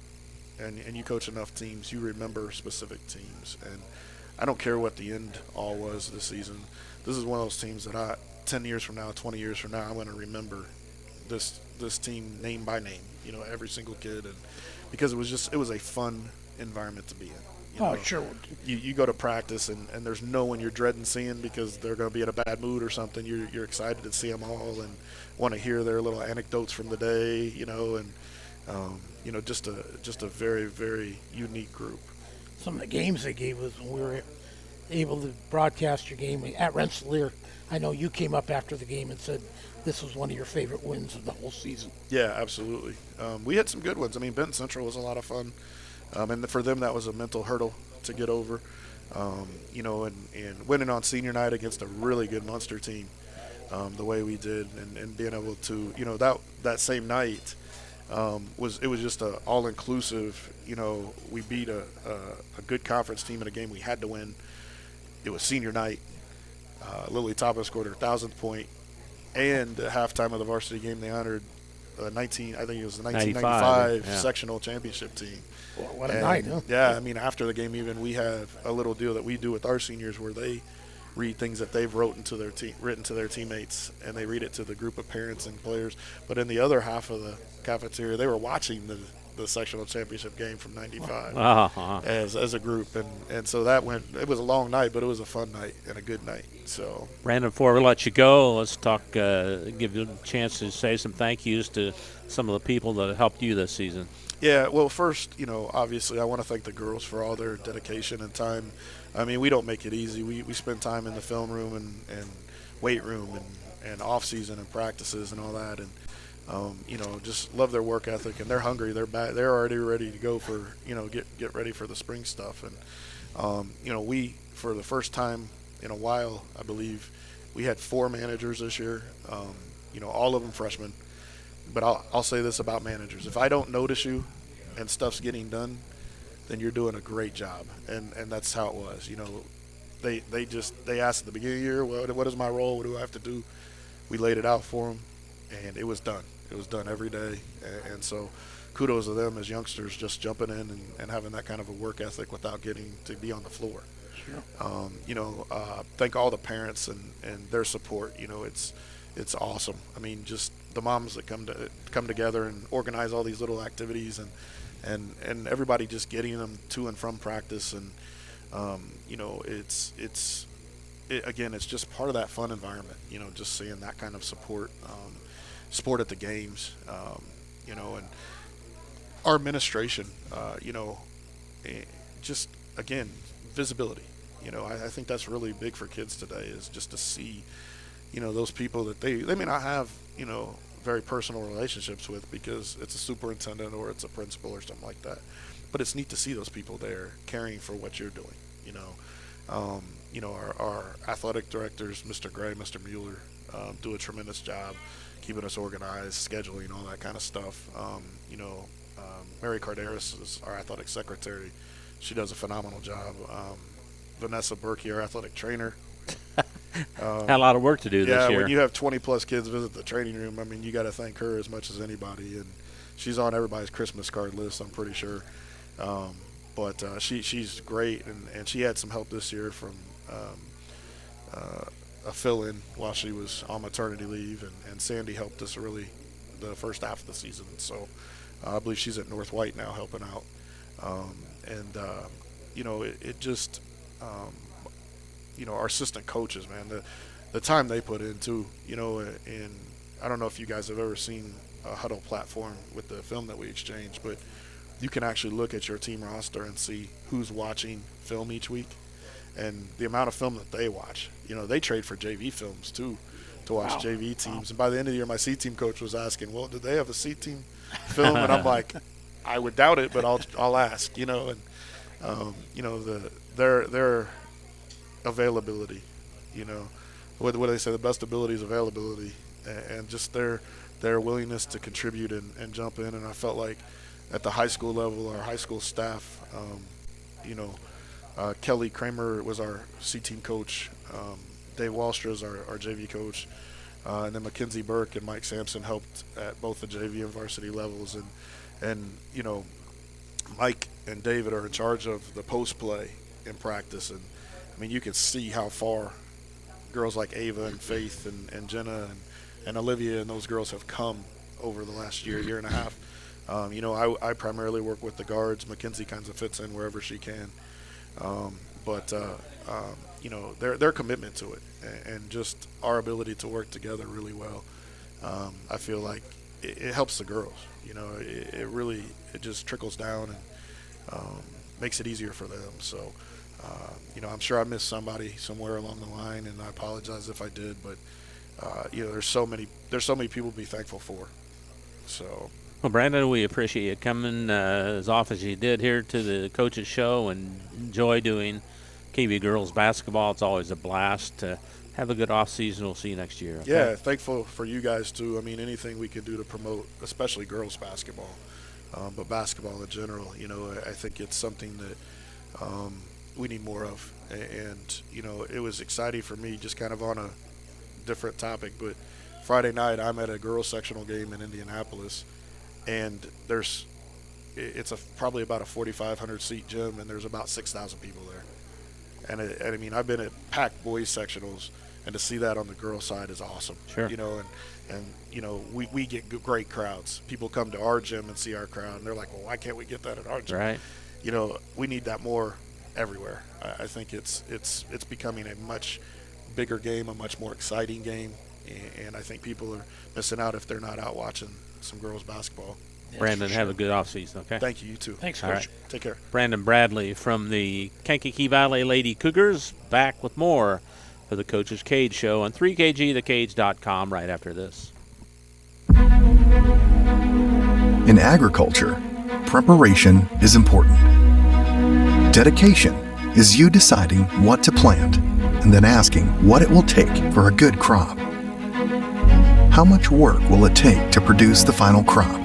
and you coach enough teams, you remember specific teams. And I don't care what the end all was this season. This is one of those teams that 10 years from now, 20 years from now, I'm going to remember this team name by name, every single kid. And because it was a fun environment to be in. Sure. You go to practice and there's no one you're dreading seeing because they're going to be in a bad mood or something. You're excited to see them all and want to hear their little anecdotes from the day, just a very, very unique group. Some of the games they gave us when we were able to broadcast your game at Rensselaer, I know you came up after the game and said this was one of your favorite wins of the whole season. Yeah, absolutely. We had some good ones. I mean, Benton Central was a lot of fun. And for them, that was a mental hurdle to get over, and winning on senior night against a really good Munster team, the way we did, and being able to, that same night was just a all-inclusive. We beat a good conference team in a game we had to win. It was senior night. Lily Tapa scored her 1,000th point, and at halftime of the varsity game, they honored the 1995 sectional championship team. What a night, huh? Yeah, I mean, after the game, even we have a little deal that we do with our seniors where they read things that they've written to their teammates, and they read it to the group of parents and players. But in the other half of the cafeteria, they were watching the sectional championship game from '95 as a group, and so it was a long night, but it was a fun night and a good night. So, Brandon, before we let you go, let's talk. Give you a chance to say some thank yous to some of the people that helped you this season. Yeah, well, first, obviously I want to thank the girls for all their dedication and time. I mean, we don't make it easy. We spend time in the film room and weight room and off-season and practices and all that. And, just love their work ethic. And they're hungry. They're already ready to go for, get ready for the spring stuff. And, we, for the first time in a while, I believe, we had 4 managers this year, all of them freshmen. But I'll say this about managers. If I don't notice you and stuff's getting done, then you're doing a great job. And that's how it was. They asked at the beginning of the year, what is my role? What do I have to do? We laid it out for them, and it was done. It was done every day. And so kudos to them as youngsters just jumping in and having that kind of a work ethic without getting to be on the floor. Sure. Thank all the parents and their support. It's awesome. I mean, just the moms that come together and organize all these little activities and everybody just getting them to and from practice. And, it's just part of that fun environment, just seeing that kind of support at the games, and our administration, just, again, visibility. I think that's really big for kids today is just to see, those people that they may not have, very personal relationships with because it's a superintendent or it's a principal or something like that. But it's neat to see those people there caring for what you're doing, Our athletic directors, Mr. Gray, Mr. Mueller, do a tremendous job keeping us organized, scheduling, all that kind of stuff. Mary Carderas is our athletic secretary. She does a phenomenal job. Vanessa Berkey, our athletic trainer. Had a lot of work to do this year. Yeah, when you have 20-plus kids visit the training room, I mean, you got to thank her as much as anybody. And she's on everybody's Christmas card list, I'm pretty sure. But she's great, and she had some help this year from a fill-in while she was on maternity leave, and Sandy helped us really the first half of the season. So I believe she's at North White now helping out. It just, our assistant coaches, man, the time they put into, and I don't know if you guys have ever seen a huddle platform with the film that we exchange, but you can actually look at your team roster and see who's watching film each week and the amount of film that they watch. They trade for JV films too to watch JV teams. And by the end of the year, my C team coach was asking, well, did they have a C team film? And I'm like, I would doubt it, but I'll ask, their availability, what do they say? The best ability is availability, and just their willingness to contribute and jump in. And I felt like at the high school level, our high school staff, Kelly Kramer was our C-team coach. Dave Wallstra is our JV coach. And then Mackenzie Burke and Mike Sampson helped at both the JV and varsity levels. And Mike and David are in charge of the post play in practice. And, you can see how far girls like Ava and Faith and Jenna and Olivia and those girls have come over the last year and a half. I primarily work with the guards. Mackenzie kind of fits in wherever she can. Their commitment to it and just our ability to work together really well. I feel like it helps the girls. It just trickles down and makes it easier for them. So, I'm sure I missed somebody somewhere along the line, and I apologize if I did. But there's so many people to be thankful for. So. Well, Brandon, we appreciate you coming as often as you did here to the Coaches Show, and enjoy doing KV girls basketball. It's always a blast. Have a good off season. We'll see you next year. Okay? Yeah, thankful for you guys too. Anything we can do to promote, especially girls basketball, but basketball in general. I think it's something that we need more of. And it was exciting for me, just kind of on a different topic. But Friday night, I'm at a girls sectional game in Indianapolis. And it's probably about a 4,500 seat gym, and there's about 6,000 people there. And I've been at packed boys sectionals, and to see that on the girls side is awesome. Sure. We get great crowds. People come to our gym and see our crowd, and they're like, well, why can't we get that at our gym? Right. We need that more everywhere. I think it's becoming a much bigger game, a much more exciting game, and I think people are missing out if they're not out watching some girls basketball. Brandon, have a good offseason, okay? Thank you. You too. Thanks, Coach. Coach. Take care. Brandon Bradley from the Kankakee Valley Lady Cougars, back with more for the Coach's Cage Show on 3kgthecage.com right after this. In agriculture, preparation is important. Dedication is you deciding what to plant and then asking what it will take for a good crop. How much work will it take to produce the final crop?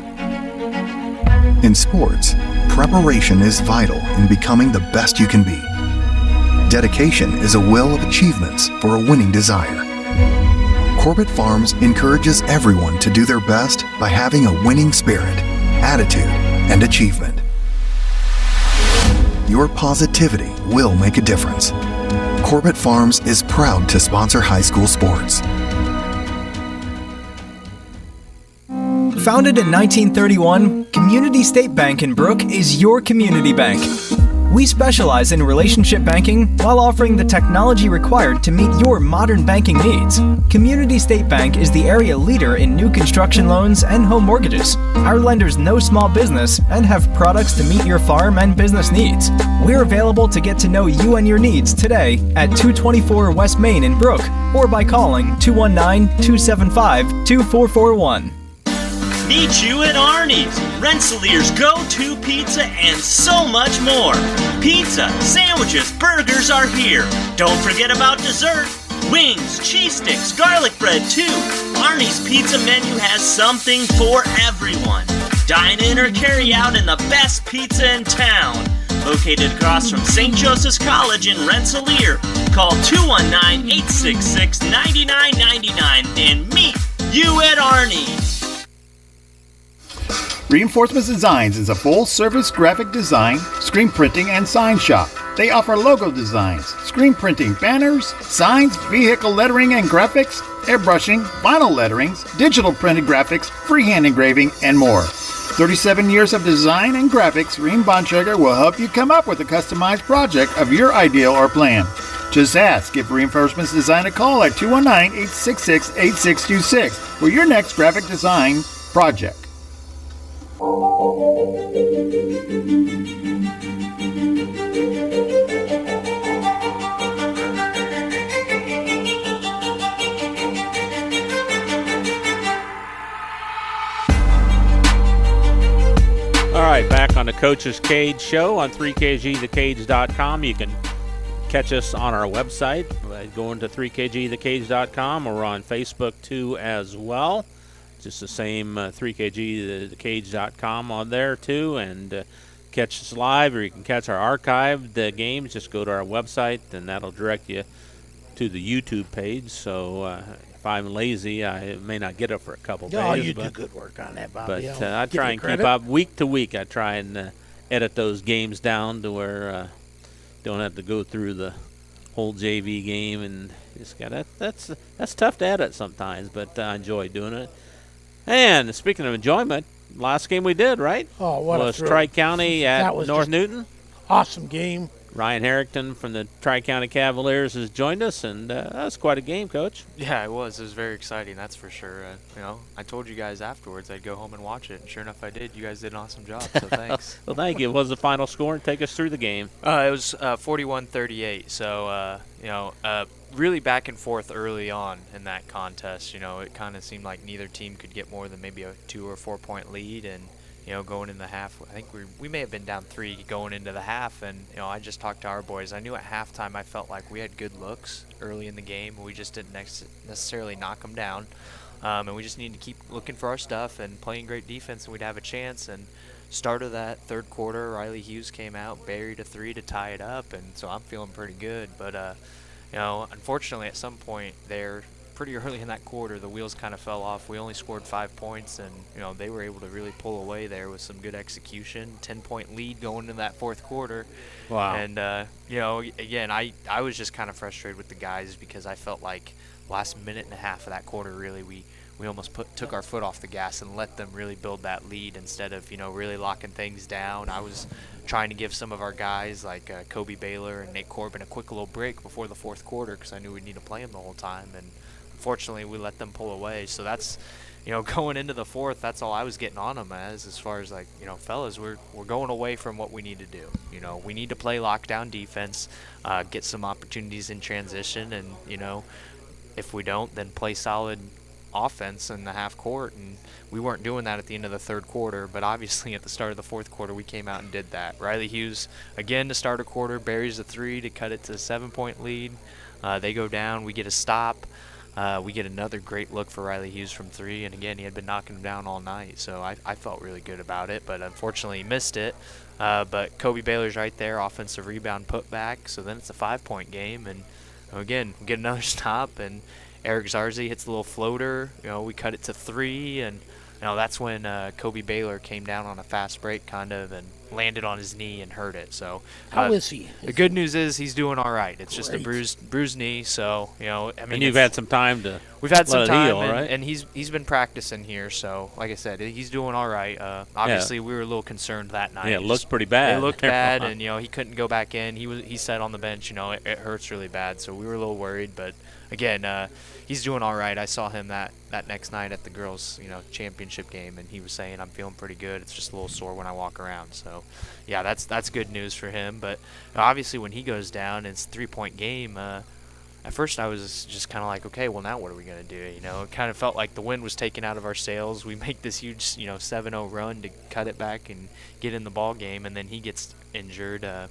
In sports, preparation is vital in becoming the best you can be. Dedication is a well of achievements for a winning desire. Corbett Farms encourages everyone to do their best by having a winning spirit, attitude, and achievement. Your positivity will make a difference. Corbett Farms is proud to sponsor high school sports. Founded in 1931, Community State Bank in Brook is your community bank. We specialize in relationship banking while offering the technology required to meet your modern banking needs. Community State Bank is the area leader in new construction loans and home mortgages. Our lenders know small business and have products to meet your farm and business needs. We're available to get to know you and your needs today at 224 West Main in Brook or by calling 219-275-2441. Meet you at Arnie's, Rensselaer's go-to pizza and so much more. Pizza, sandwiches, burgers are here. Don't forget about dessert. Wings, cheese sticks, garlic bread too. Arnie's pizza menu has something for everyone. Dine in or carry out in the best pizza in town. Located across from St. Joseph's College in Rensselaer. Call 219-866-9999 and meet you at Arnie's. Reinforcements Designs is a full-service graphic design, screen printing, and sign shop. They offer logo designs, screen printing, banners, signs, vehicle lettering and graphics, airbrushing, vinyl letterings, digital printed graphics, freehand engraving, and more. 37 years of design and graphics, Ream Bontrager will help you come up with a customized project of your ideal or plan. Just ask. Give Reinforcements Design a call at 219-866-8626 for your next graphic design project. All right, back on the Coach's Cage show on 3kgthecage.com. You can catch us on our website by going to 3kgthecage.com, or on Facebook too as well. Just the same 3kgthecage.com on there too, and catch us live, or you can catch our archived games. Just go to our website, and that'll direct you to the YouTube page. So if I'm lazy, I may not get up for a couple days. Oh, you do good work on that, Bobby. But I try and keep up week to week. I try and edit those games down to where don't have to go through the whole JV game, and just got that's tough to edit sometimes, but I enjoy doing it. And speaking of enjoyment, last game we did, right? Oh, what was a Tri-County at North Newton. Awesome game. Ryan Harrington from the Tri-County Cavaliers has joined us, and that was quite a game, Coach. Yeah, it was. It was very exciting, that's for sure. I told you guys afterwards I'd go home and watch it, and sure enough I did. You guys did an awesome job, so thanks. Well, thank you. What was the final score? And take us through the game. It was 41-38, so, really back and forth early on in that contest. It kind of seemed like neither team could get more than maybe a 2 or 4 point lead, and going in the half, I think we may have been down 3 going into the half, and I just talked to our boys. I knew at halftime I felt like we had good looks early in the game. We just didn't necessarily knock them down, and we just needed to keep looking for our stuff and playing great defense, and we'd have a chance. And start of that third quarter, Riley Hughes came out, buried a 3 to tie it up, and so I'm feeling pretty good. But unfortunately, at some point there, pretty early in that quarter, the wheels kind of fell off. We only scored 5 points, and they were able to really pull away there with some good execution. 10-point lead going into that fourth quarter. Wow. And again, I was just kind of frustrated with the guys because I felt like last minute and a half of that quarter, really, we almost took our foot off the gas and let them really build that lead instead of really locking things down. I was trying to give some of our guys like Kobe Baylor and Nate Corbin a quick little break before the fourth quarter because I knew we'd need to play them the whole time, and unfortunately we let them pull away. So that's going into the fourth, that's all I was getting on them as far as fellas, we're going away from what we need to do. We need to play lockdown defense, get some opportunities in transition, and if we don't, then play solid offense in the half court. And we weren't doing that at the end of the third quarter, but obviously at the start of the fourth quarter we came out and did that. Riley Hughes again to start a quarter buries a 3 to cut it to a 7-point lead. They go down, we get a stop. We get another great look for Riley Hughes from 3, and again, he had been knocking him down all night, so I felt really good about it, but unfortunately he missed it. But Kobe Baylor's right there, offensive rebound putback, so then it's a 5-point game, and again, we get another stop, and Eric Zarzi hits a little floater. We cut it to 3, and that's when Kobe Baylor came down on a fast break kind of and landed on his knee and hurt it. So how is he? The good news is he's doing all right. It's just a bruised knee. So and you've had some time to we've had some time, heal, right? and he's been practicing here. So like I said, he's doing all right. Obviously, we were a little concerned that night. Yeah, it looked pretty bad. It looked bad, and he couldn't go back in. He sat on the bench. It hurts really bad. So we were a little worried, but again, he's doing all right. I saw him that next night at the girls' championship game, and he was saying, "I'm feeling pretty good. It's just a little sore when I walk around." So, yeah, that's good news for him. But obviously, when he goes down, it's a 3-point game. At first, I was just kind of like, okay, well, now what are we gonna do? It kind of felt like the wind was taken out of our sails. We make this huge 7-0 run to cut it back and get in the ball game, and then he gets injured. And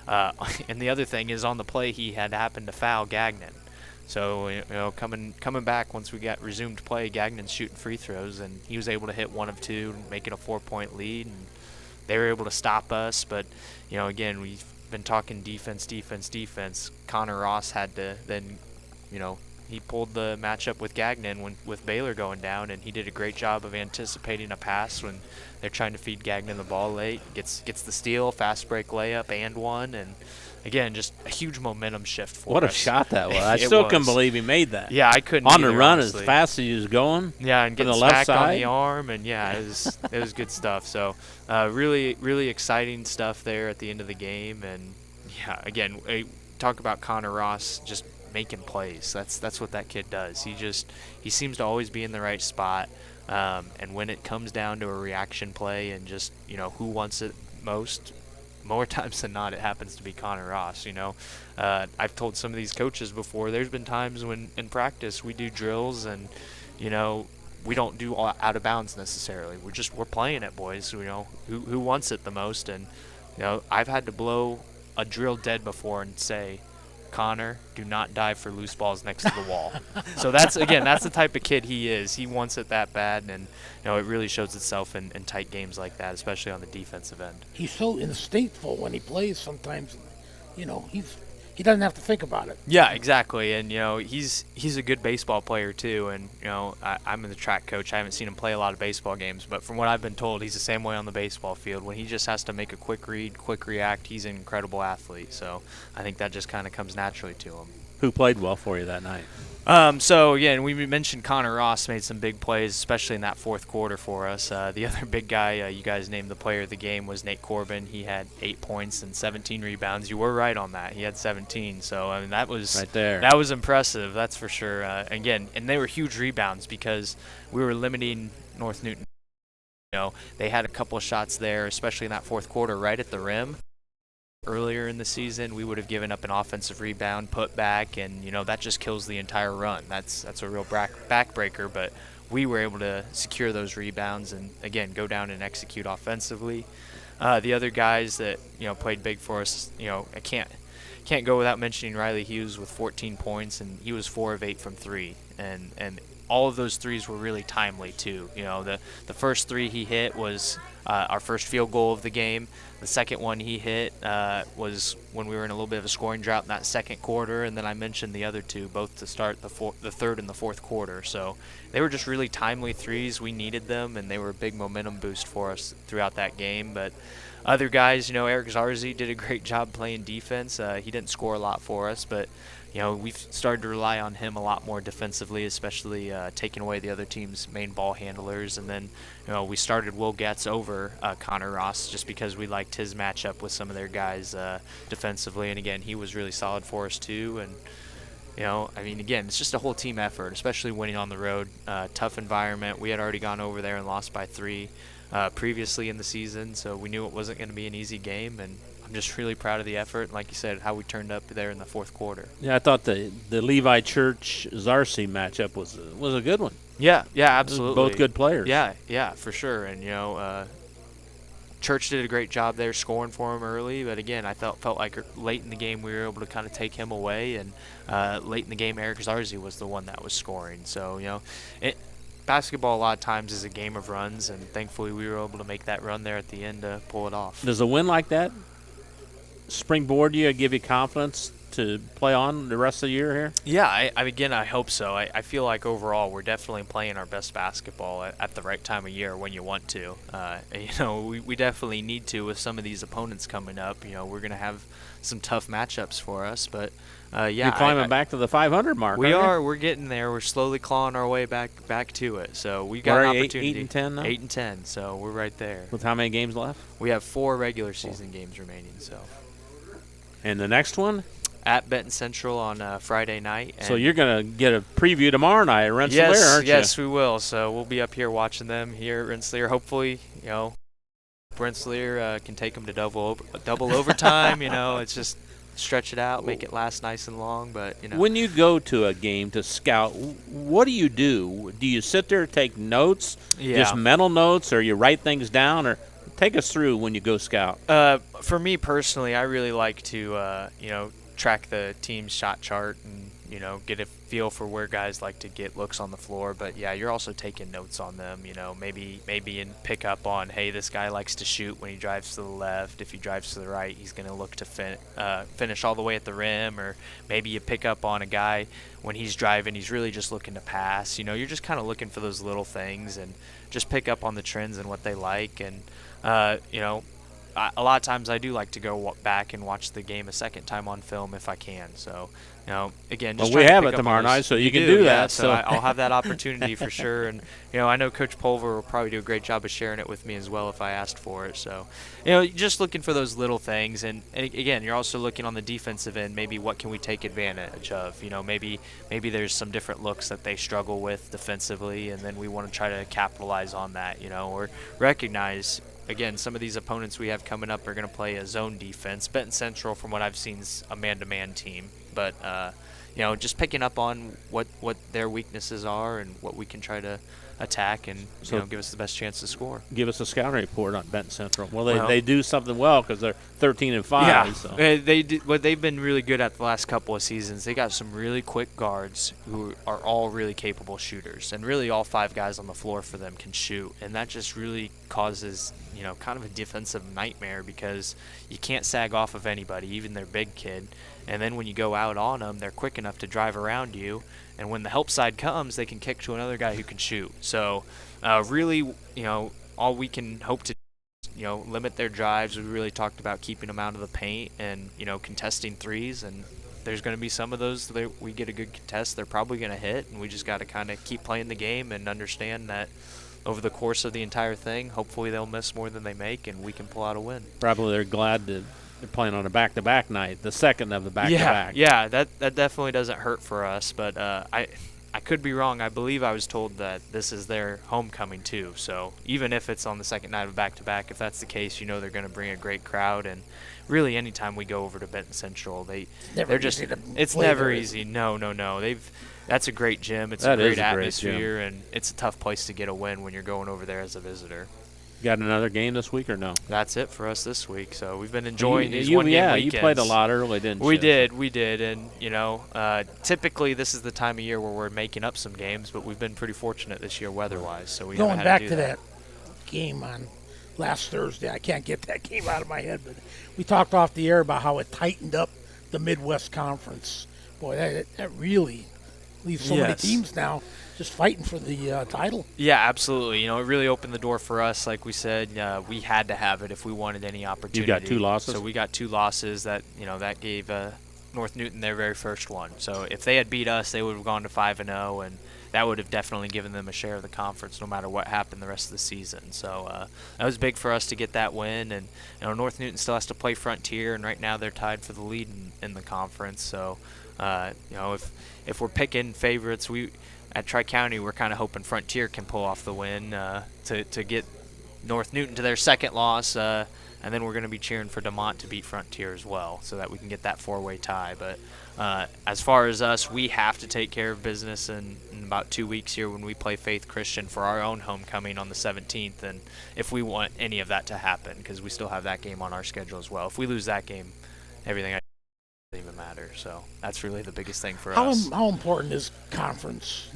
the other thing is, on the play, he had happened to foul Gagnon. So, coming back once we got resumed play, Gagnon's shooting free throws, and he was able to hit 1 of 2, making a 4-point lead, and they were able to stop us. But, again, we've been talking defense. Connor Ross had to then, he pulled the matchup with Gagnon with Baylor going down, and he did a great job of anticipating a pass when they're trying to feed Gagnon the ball late. Gets the steal, fast break layup, and one, and again, just a huge momentum shift for us. What a shot that was. I It still was. couldn't believe he made that. Yeah, I couldn't on either, the run honestly. as fast as he was going. Yeah, and from getting the left smacked on side. the arm, and yeah, it was good stuff. So really, really exciting stuff there at the end of the game. And yeah, again, talk about Connor Ross just making plays. That's what that kid does. He seems to always be in the right spot. And when it comes down to a reaction play and just, who wants it most, more times than not, it happens to be Connor Ross. I've told some of these coaches before, there's been times when in practice we do drills and, we don't do all out of bounds necessarily. We're playing it, boys. Who wants it the most? And, I've had to blow a drill dead before and say, Connor, do not dive for loose balls next to the wall. So that's the type of kid he is. He wants it that bad, and it really shows itself in tight games like that, especially on the defensive end. He's so instinctful when he plays sometimes. He doesn't have to think about it. Yeah, exactly. And he's a good baseball player too. And I'm the track coach. I haven't seen him play a lot of baseball games, but from what I've been told, he's the same way on the baseball field. When he just has to make a quick read, quick react, he's an incredible athlete. So I think that just kind of comes naturally to him. Who played well for you that night? So, yeah, and we mentioned Connor Ross made some big plays, especially in that fourth quarter for us. The other big guy you guys named the player of the game was Nate Corbin. He had 8 points and 17 rebounds. You were right on that. He had 17. So, I mean, that was right there. That was impressive, that's for sure. Again, and they were huge rebounds because we were limiting North Newton. They had a couple of shots there, especially in that fourth quarter, right at the rim. Earlier in the season, we would have given up an offensive rebound, put back, and that just kills the entire run. That's a real backbreaker, but we were able to secure those rebounds and again go down and execute offensively. The other guys that played big for us, I can't go without mentioning Riley Hughes with 14 points, and he was 4 of 8 from 3, and all of those threes were really timely too. The first 3 he hit was our first field goal of the game. The second one he hit was when we were in a little bit of a scoring drought in that second quarter, and then I mentioned the other 2, both to start the third and the fourth quarter. So they were just really timely threes. We needed them, and they were a big momentum boost for us throughout that game. But other guys, Eric Zarzi did a great job playing defense. He didn't score a lot for us, but we've started to rely on him a lot more defensively, especially taking away the other team's main ball handlers. And then, we started Will Getz over Connor Ross just because we liked his matchup with some of their guys defensively. And again, he was really solid for us too. And again, it's just a whole team effort, especially winning on the road. Tough environment. We had already gone over there and lost by 3 previously in the season, so we knew it wasn't going to be an easy game. And I'm just really proud of the effort, and like you said, how we turned up there in the fourth quarter. Yeah, I thought the Levi Church-Zarcy matchup was a good one. Yeah, absolutely. Both good players. Yeah, for sure. And, Church did a great job there scoring for him early, but again, I felt like late in the game we were able to kind of take him away, and late in the game Eric Zarzi was the one that was scoring. So, basketball a lot of times is a game of runs, and thankfully we were able to make that run there at the end to pull it off. Does a win like that springboard you, give you confidence to play on the rest of the year here? Yeah, I hope so. I feel like overall we're definitely playing our best basketball at the right time of year when you want to. We definitely need to with some of these opponents coming up. We're going to have some tough matchups for us, but you're climbing back to the 500 mark. We are. We're getting there. We're slowly clawing our way back to it. So we got an opportunity. 8-10 now? 8-10. So we're right there. With how many games left? We have 4 regular season games remaining. So. And the next one? At Benton Central on Friday night. So you're going to get a preview tomorrow night at Rensselaer, aren't you? Yes, we will. So we'll be up here watching them here at Rensselaer. Hopefully, Rensselaer can take them to double overtime. It's just stretch it out, make it last nice and long. But when you go to a game to scout, what do you do? Do you sit there, take notes, just mental notes, or you write things down, or take us through when you go scout? For me personally, I really like to track the team's shot chart and get a feel for where guys like to get looks on the floor. But yeah, you're also taking notes on them. Maybe and pick up on, hey, this guy likes to shoot when he drives to the left. If he drives to the right, he's going to look to finish all the way at the rim. Or maybe you pick up on a guy when he's driving, he's really just looking to pass. You're just kind of looking for those little things and just pick up on the trends and what they like. And a lot of times I do like to go back and watch the game a second time on film if I can. So, again, just we trying to have pick it up tomorrow on those- night, so you can do yeah, that. So I'll have that opportunity for sure. And I know Coach Pulver will probably do a great job of sharing it with me as well if I asked for it. So, just looking for those little things. And again, you're also looking on the defensive end. Maybe what can we take advantage of? Maybe there's some different looks that they struggle with defensively, and then we want to try to capitalize on that. Or recognize. Again, some of these opponents we have coming up are going to play a zone defense. Benton Central, from what I've seen, is a man-to-man team. But, just picking up on what their weaknesses are and what we can try to attack and give us the best chance to score. Give us a scouting report on Benton Central. Well, they do something well because they're 13-5. Yeah, so. they do, what they've been really good at the last couple of seasons. They got some really quick guards who are all really capable shooters, and really all 5 guys on the floor for them can shoot, and that just really causes kind of a defensive nightmare because you can't sag off of anybody, even their big kid. And then when you go out on them, they're quick enough to drive around you. And when the help side comes, they can kick to another guy who can shoot. So really, all we can hope to limit their drives. We really talked about keeping them out of the paint and, contesting threes. And there's going to be some of those that we get a good contest. They're probably going to hit. And we just got to kind of keep playing the game and understand that over the course of the entire thing, hopefully they'll miss more than they make and we can pull out a win. Probably they're glad they're playing on a back-to-back night, the second of the back-to-back. Yeah, that definitely doesn't hurt for us. But I could be wrong. I believe I was told that this is their homecoming too. So even if it's on the second night of back-to-back, if that's the case, they're going to bring a great crowd. And really, anytime we go over to Benton Central, it's never easy. No. That's a great gym. It's a great atmosphere, and it's a tough place to get a win when you're going over there as a visitor. Got another game this week or no? That's it for us this week. So we've been enjoying these one-game weekends. You played a lot early, didn't you? We did. And, typically this is the time of year where we're making up some games, but we've been pretty fortunate this year weather-wise. So we going haven't back had to do that game on last Thursday, I can't get that game out of my head, but we talked off the air about how it tightened up the Midwest Conference. Boy, that really leaves so many teams now just fighting for the title. Yeah, absolutely. It really opened the door for us. Like we said, we had to have it if we wanted any opportunity. You got 2 losses? So we got 2 losses that, that gave North Newton their very first one. So if they had beat us, they would have gone to 5-0, and that would have definitely given them a share of the conference no matter what happened the rest of the season. So that was big for us to get that win. And, North Newton still has to play Frontier, and right now they're tied for the lead in the conference. So, if we're picking favorites, at Tri-County, we're kind of hoping Frontier can pull off the win to get North Newton to their second loss, and then we're going to be cheering for DeMont to beat Frontier as well so that we can get that 4-way tie. But as far as us, we have to take care of business in about 2 weeks here when we play Faith Christian for our own homecoming on the 17th, and if we want any of that to happen, because we still have that game on our schedule as well. If we lose that game, everything doesn't even matter. So that's really the biggest thing for us. How important is conference,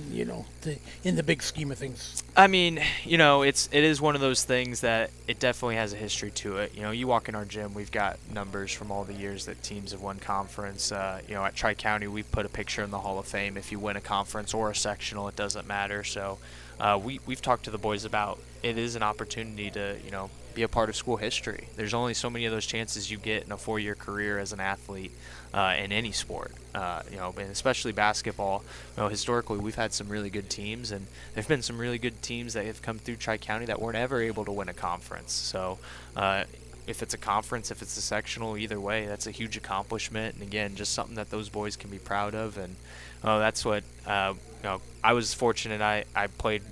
in the big scheme of things? I mean, it is one of those things that it definitely has a history to it. You walk in our gym, we've got numbers from all the years that teams have won conference. At Tri-County, we've put a picture in the Hall of Fame. If you win a conference or a sectional, it doesn't matter. So we've talked to the boys about it is an opportunity to, be a part of school history. There's only so many of those chances you get in a 4-year career as an athlete in any sport, and especially basketball. Historically, we've had some really good teams, and there've been some really good teams that have come through Tri-County that weren't ever able to win a conference. So if it's a conference, if it's a sectional, either way, that's a huge accomplishment. And again, just something that those boys can be proud of. And that's what I was fortunate. I played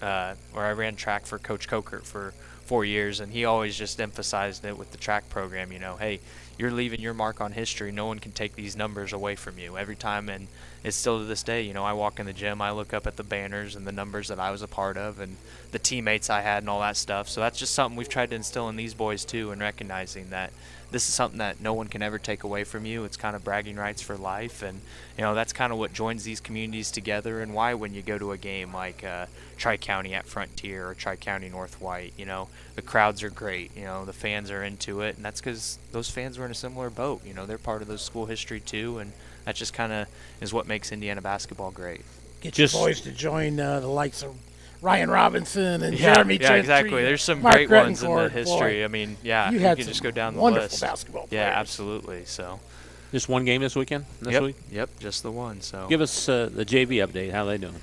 or I ran track for Coach Kokert for 4 years, and he always just emphasized it with the track program. Hey, you're leaving your mark on history. No one can take these numbers away from you every time. And it's still to this day, I walk in the gym, I look up at the banners and the numbers that I was a part of and the teammates I had and all that stuff. So that's just something we've tried to instill in these boys too, and recognizing that this is something that no one can ever take away from you. It's kind of bragging rights for life, and that's kind of what joins these communities together, and why when you go to a game like Tri-County at Frontier or Tri-County North White, the crowds are great, the fans are into it, and that's because those fans were in a similar boat. They're part of those school history too, and that just kind of is what makes Indiana basketball great. Get your boys to join the likes of Ryan Robinson and Yeah, Jeremy yeah, Gentry, exactly. There's some Mark great ones in the Grettencourt. history. Boy, I mean, yeah, you you had can some just go down the wonderful list. basketball Yeah, players. absolutely. So, Just one game this weekend? This yep, week? yep, just the one. So, Give us the JV update. How they doing?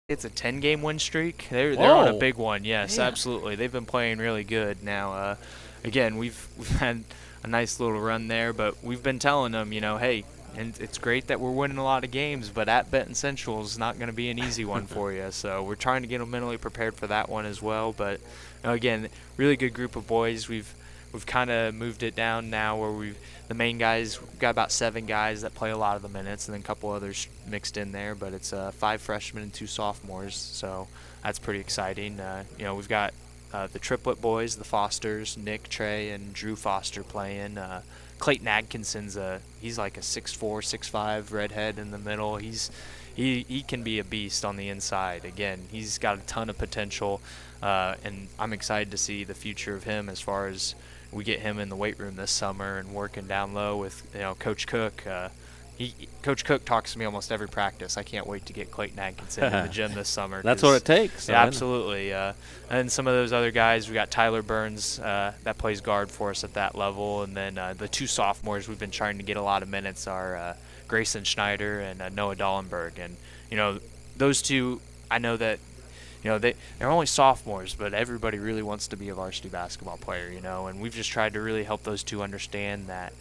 It's a 10-game win streak. They're on a Whoa. big one. Yes, Man. absolutely. They've been playing really good. Now, again, we've had a nice little run there, but we've been telling them, hey, and it's great that we're winning a lot of games, but at Benton Central is not going to be an easy one for you. So we're trying to get them mentally prepared for that one as well. But again, really good group of boys. We've kind of moved it down now where the main guys, we've got about 7 guys that play a lot of the minutes, and then a couple others mixed in there. But it's 5 freshmen and 2 sophomores, so that's pretty exciting. We've got the triplet boys, the Fosters, Nick, Trey, and Drew Foster playing. Clayton Atkinson's he's like a 6'4", 6'5" redhead in the middle. He can be a beast on the inside. Again, he's got a ton of potential, and I'm excited to see the future of him as far as we get him in the weight room this summer and working down low with Coach Cook. Coach Cook talks to me almost every practice. I can't wait to get Clayton Atkinson in the gym this summer. That's what it takes. Yeah, absolutely. And some of those other guys, we got Tyler Burns that plays guard for us at that level, and then the 2 sophomores we've been trying to get a lot of minutes are Grayson Schneider and Noah Dallenberg. And those two, I know that they're only sophomores, but everybody really wants to be a varsity basketball player. And we've just tried to really help those two understand that.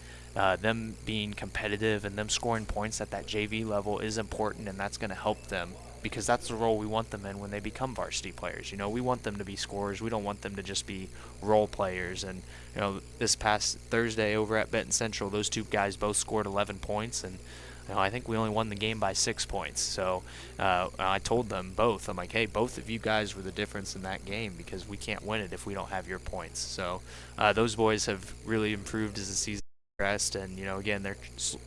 Them being competitive and them scoring points at that JV level is important, and that's going to help them because that's the role we want them in when they become varsity players. We want them to be scorers. We don't want them to just be role players. And this past Thursday over at Benton Central, those 2 guys both scored 11 points, and I think we only won the game by 6 points. So I told them both, I'm like, hey, both of you guys were the difference in that game because we can't win it if we don't have your points. So those boys have really improved as the season progressed, and again, they're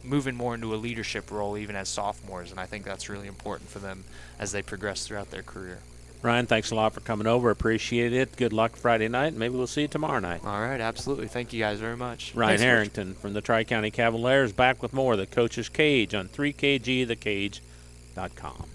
moving more into a leadership role even as sophomores, and I think that's really important for them as they progress throughout their career. Ryan, thanks a lot for coming over. Appreciate it. Good luck Friday night. Maybe we'll see you tomorrow night. All right, absolutely. Thank you guys very much. Ryan Thanks, Harrington from the Tri-County Cavaliers back with more of the Coach's Cage on 3kgthecage.com.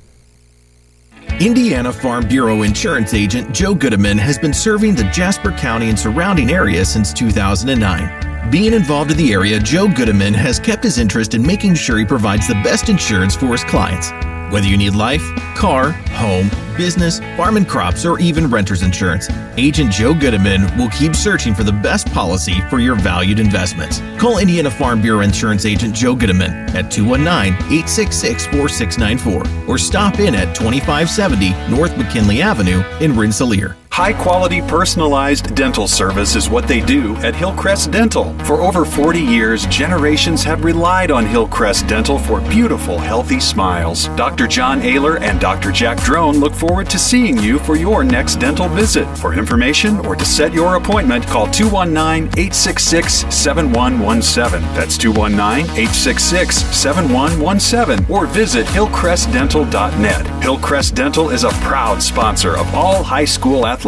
Indiana Farm Bureau Insurance Agent Joe Goodeman has been serving the Jasper County and surrounding area since 2009. Being involved in the area, Joe Goodeman has kept his interest in making sure he provides the best insurance for his clients. Whether you need life, car, home, business, farm and crops, or even renter's insurance, Agent Joe Goodeman will keep searching for the best policy for your valued investments. Call Indiana Farm Bureau Insurance Agent Joe Goodeman at 219-866-4694 or stop in at 2570 North McKinley Avenue in Rensselaer. High-quality personalized dental service is what they do at Hillcrest Dental. For over 40 years, generations have relied on Hillcrest Dental for beautiful, healthy smiles. Dr. John Ayler and Dr. Jack Drone look forward to seeing you for your next dental visit. For information or to set your appointment, call 219-866-7117. That's 219-866-7117 or visit hillcrestdental.net. Hillcrest Dental is a proud sponsor of all high school athletics.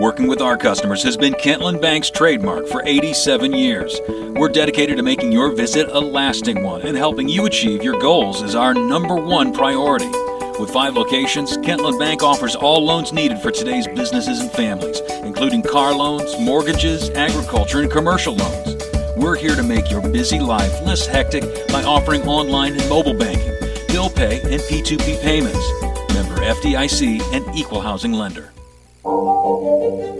Working with our customers has been Kentland Bank's trademark for 87 years. We're dedicated to making your visit a lasting one, and helping you achieve your goals is our #1 priority. With 5 locations, Kentland Bank offers all loans needed for today's businesses and families, including car loans, mortgages, agriculture, and commercial loans. We're here to make your busy life less hectic by offering online and mobile banking, bill pay, and P2P payments. Member FDIC and Equal Housing Lender. All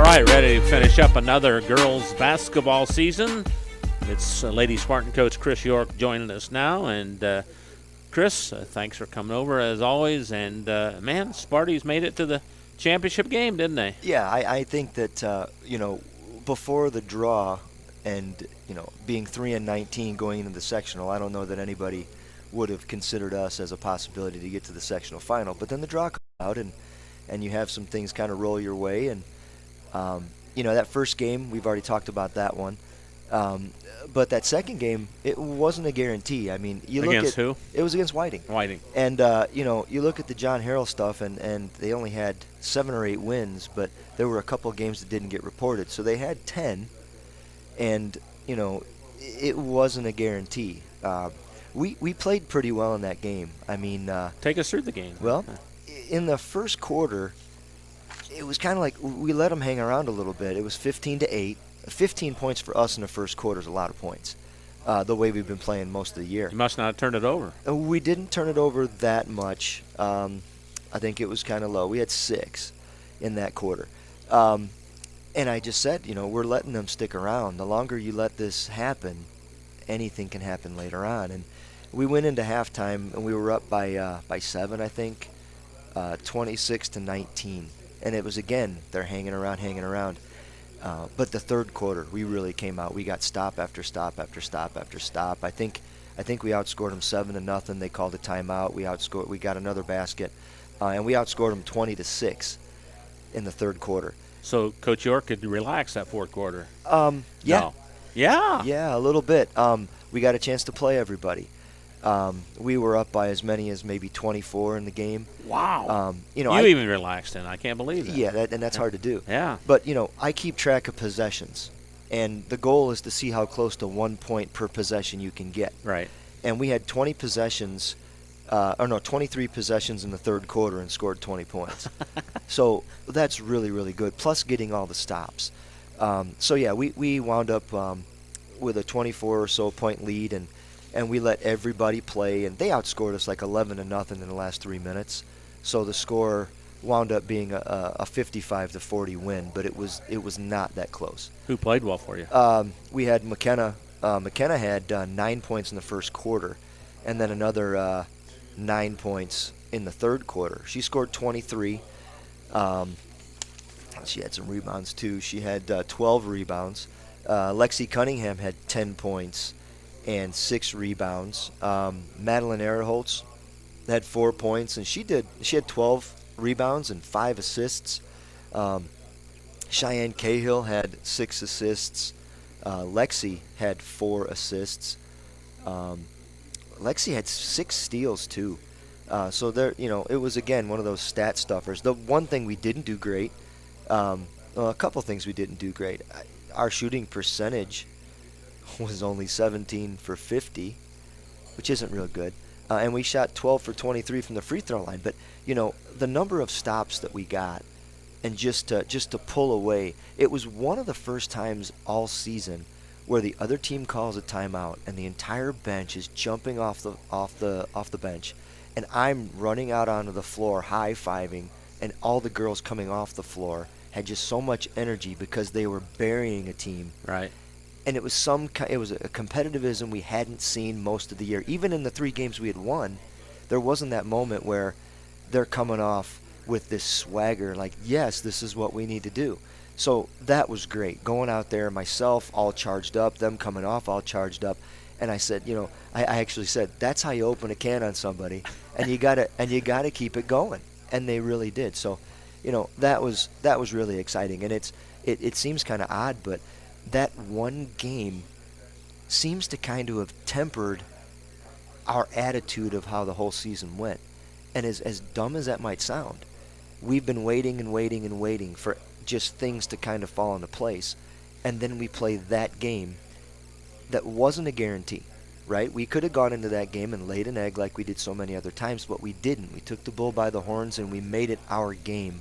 right, ready to finish up another girls basketball season. It's Lady Spartan coach Chris York joining us now, and Chris, thanks for coming over as always. And man, Sparty's made it to the championship game, didn't they? Yeah, I think that before the draw, and being 3-19 going into the sectional, I don't know that anybody would have considered us as a possibility to get to the sectional final. But then the draw comes out, and you have some things kind of roll your way, and that first game, we've already talked about that one. But that second game, it wasn't a guarantee. I mean, you look Against at who? It was against Whiting. Whiting. And you look at the John Harrell stuff, and they only had 7 or 8 wins, but there were a couple of games that didn't get reported. So they had 10, and it wasn't a guarantee. We played pretty well in that game. I mean, take us through the game. Well, in the first quarter, it was kind of like we let them hang around a little bit. It was 15-8. 15 points for us in the first quarter is a lot of points, the way we've been playing most of the year. You must not have turned it over. We didn't turn it over that much. I think it was kind of low. We had 6 in that quarter. And I just said, we're letting them stick around. The longer you let this happen, anything can happen later on. And we went into halftime, and we were up by 7, I think, 26-19. And it was, again, they're hanging around. But the third quarter, we really came out. We got stop after stop after stop after stop. I think we outscored them 7-0. They called a timeout. We got another basket, and we outscored them 20-6 in the third quarter. So Coach York could relax that fourth quarter. Yeah. No. Yeah. Yeah, a little bit. We got a chance to play everybody. We were up by as many as maybe 24 in the game. Wow. You I even relaxed in. I can't believe that. Yeah, and that's hard to do. Yeah. But, I keep track of possessions. And the goal is to see how close to 1 point per possession you can get. Right. And we had 23 possessions in the third quarter and scored 20 points. So that's really, really good, plus getting all the stops. We wound up with a 24 or so point lead, and we let everybody play, and they outscored us like 11-0 in the last 3 minutes. So the score wound up being a 55-40 win, but it was not that close. Who played well for you? We had McKenna. McKenna had 9 points in the first quarter, and then another 9 points in the third quarter. She scored 23. She had some rebounds too. She had 12 rebounds. Lexi Cunningham had 10 points and 6 rebounds. Madeline Erholtz had 4 points, and she had 12 rebounds and 5 assists. Cheyenne Cahill had 6 assists. Lexi had 4 assists. Lexi had 6 steals too. So there, it was again one of those stat stuffers. The one thing we didn't do great, a couple things we didn't do great. Our shooting percentage was only 17 for 50, which isn't real good. And we shot 12 for 23 from the free throw line. But the number of stops that we got, and just to pull away, it was one of the first times all season where the other team calls a timeout and the entire bench is jumping off the bench, and I'm running out onto the floor high-fiving, and all the girls coming off the floor had just so much energy because they were burying a team. Right. And it was a competitivism we hadn't seen most of the year. Even in the 3 games we had won, there wasn't that moment where they're coming off with this swagger, like, yes, this is what we need to do. So that was great. Going out there, myself all charged up, them coming off all charged up, and I said, I actually said, that's how you open a can on somebody, and you gotta keep it going, and they really did. So, that was really exciting, and it seems kind of odd, but that one game seems to kind of have tempered our attitude of how the whole season went. And as dumb as that might sound, we've been waiting and waiting and waiting for just things to kind of fall into place. And then we play that game that wasn't a guarantee, right? We could have gone into that game and laid an egg like we did so many other times, but we didn't. We took the bull by the horns and we made it our game.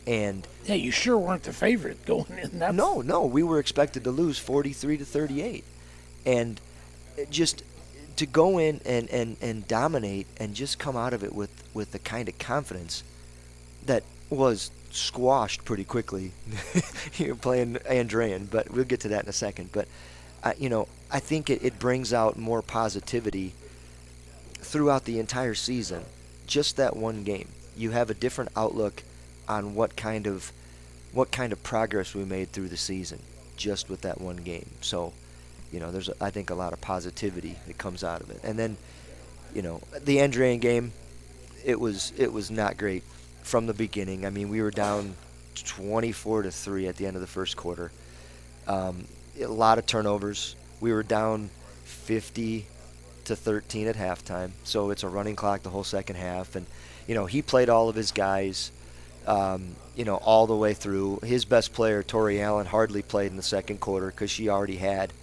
And yeah, you sure weren't the favorite going in. No, we were expected to lose 43-38. And just to go in and dominate and just come out of it with the kind of confidence that was squashed pretty quickly. You're playing Andrean, but we'll get to that in a second. But, I think it brings out more positivity throughout the entire season. Just that one game. You have a different outlook on what kind of progress we made through the season just with that one game. So, there's I think a lot of positivity that comes out of it. And then, the Andrean game, it was not great from the beginning. I mean, we were down 24-3 at the end of the first quarter. a lot of turnovers. We were down 50-13 at halftime, so it's a running clock the whole second half. And he played all of his guys, all the way through. His best player, Tori Allen, hardly played in the second quarter because she already had,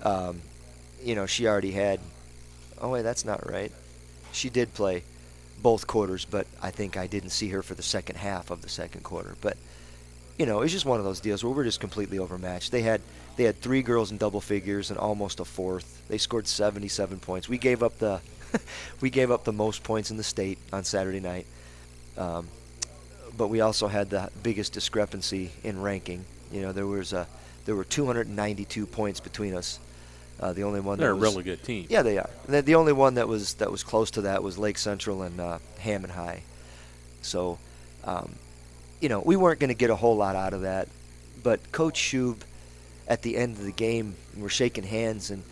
oh wait, that's not right. She did play both quarters, but I think I didn't see her for the second half of the second quarter. But it's just one of those deals where we're just completely overmatched. They had 3 girls in double figures and almost a fourth. They scored 77 points. We gave up the most points in the state on Saturday night. But we also had the biggest discrepancy in ranking. There were 292 points between us. The only one they're that was, a really good team. Yeah, they are. The only one that was close to that was Lake Central and Hammond High. So, we weren't going to get a whole lot out of that. But Coach Schub, at the end of the game, we're shaking hands, and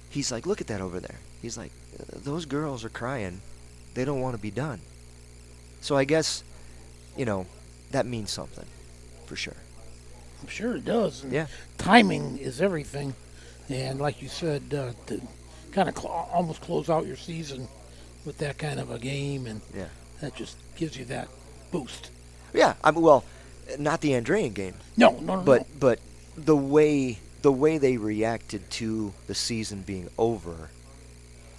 he's like, "Look at that over there." He's like, "Those girls are crying. They don't want to be done." So I guess, that means something, for sure. I'm sure it does. And yeah. Timing is everything. And like you said, to kind of almost close out your season with that kind of a game, and that just gives you that boost. Yeah, well, not the Andrean game. No. But the way they reacted to the season being over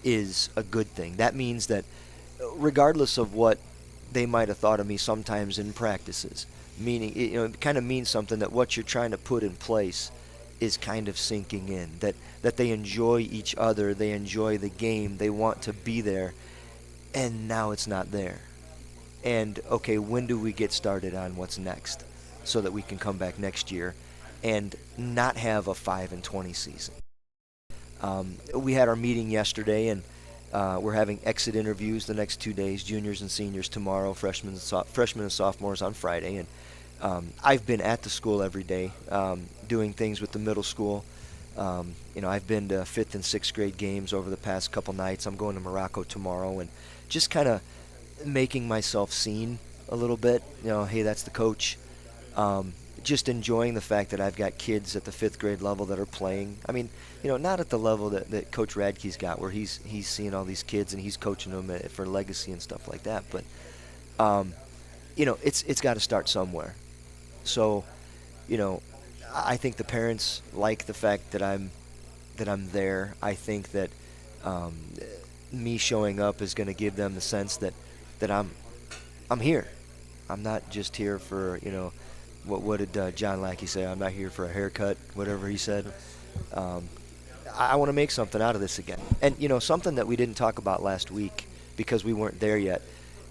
is a good thing. That means that regardless of what they might have thought of me sometimes in practices, meaning it kind of means something, that what you're trying to put in place is kind of sinking in, that they enjoy each other, they enjoy the game, they want to be there, and now it's not there. And okay, when do we get started on what's next so that we can come back next year and not have a 5-20 season? We had our meeting yesterday, and we're having exit interviews the next 2 days, juniors and seniors tomorrow, freshmen and sophomores on Friday. And I've been at the school every day, doing things with the middle school. I've been to 5th and 6th grade games over the past couple nights. I'm going to Morocco tomorrow, and just kind of making myself seen a little bit. Hey, that's the coach. Just enjoying the fact that I've got kids at the 5th grade level that are playing. I mean, not at the level that Coach Radke's got, where he's seeing all these kids and he's coaching them for legacy and stuff like that. But it's got to start somewhere. So, I think the parents like the fact that I'm there. I think that me showing up is going to give them the sense that I'm here. I'm not just here for, what did John Lackey say? I'm not here for a haircut, whatever he said. I want to make something out of this again. And, something that we didn't talk about last week because we weren't there yet,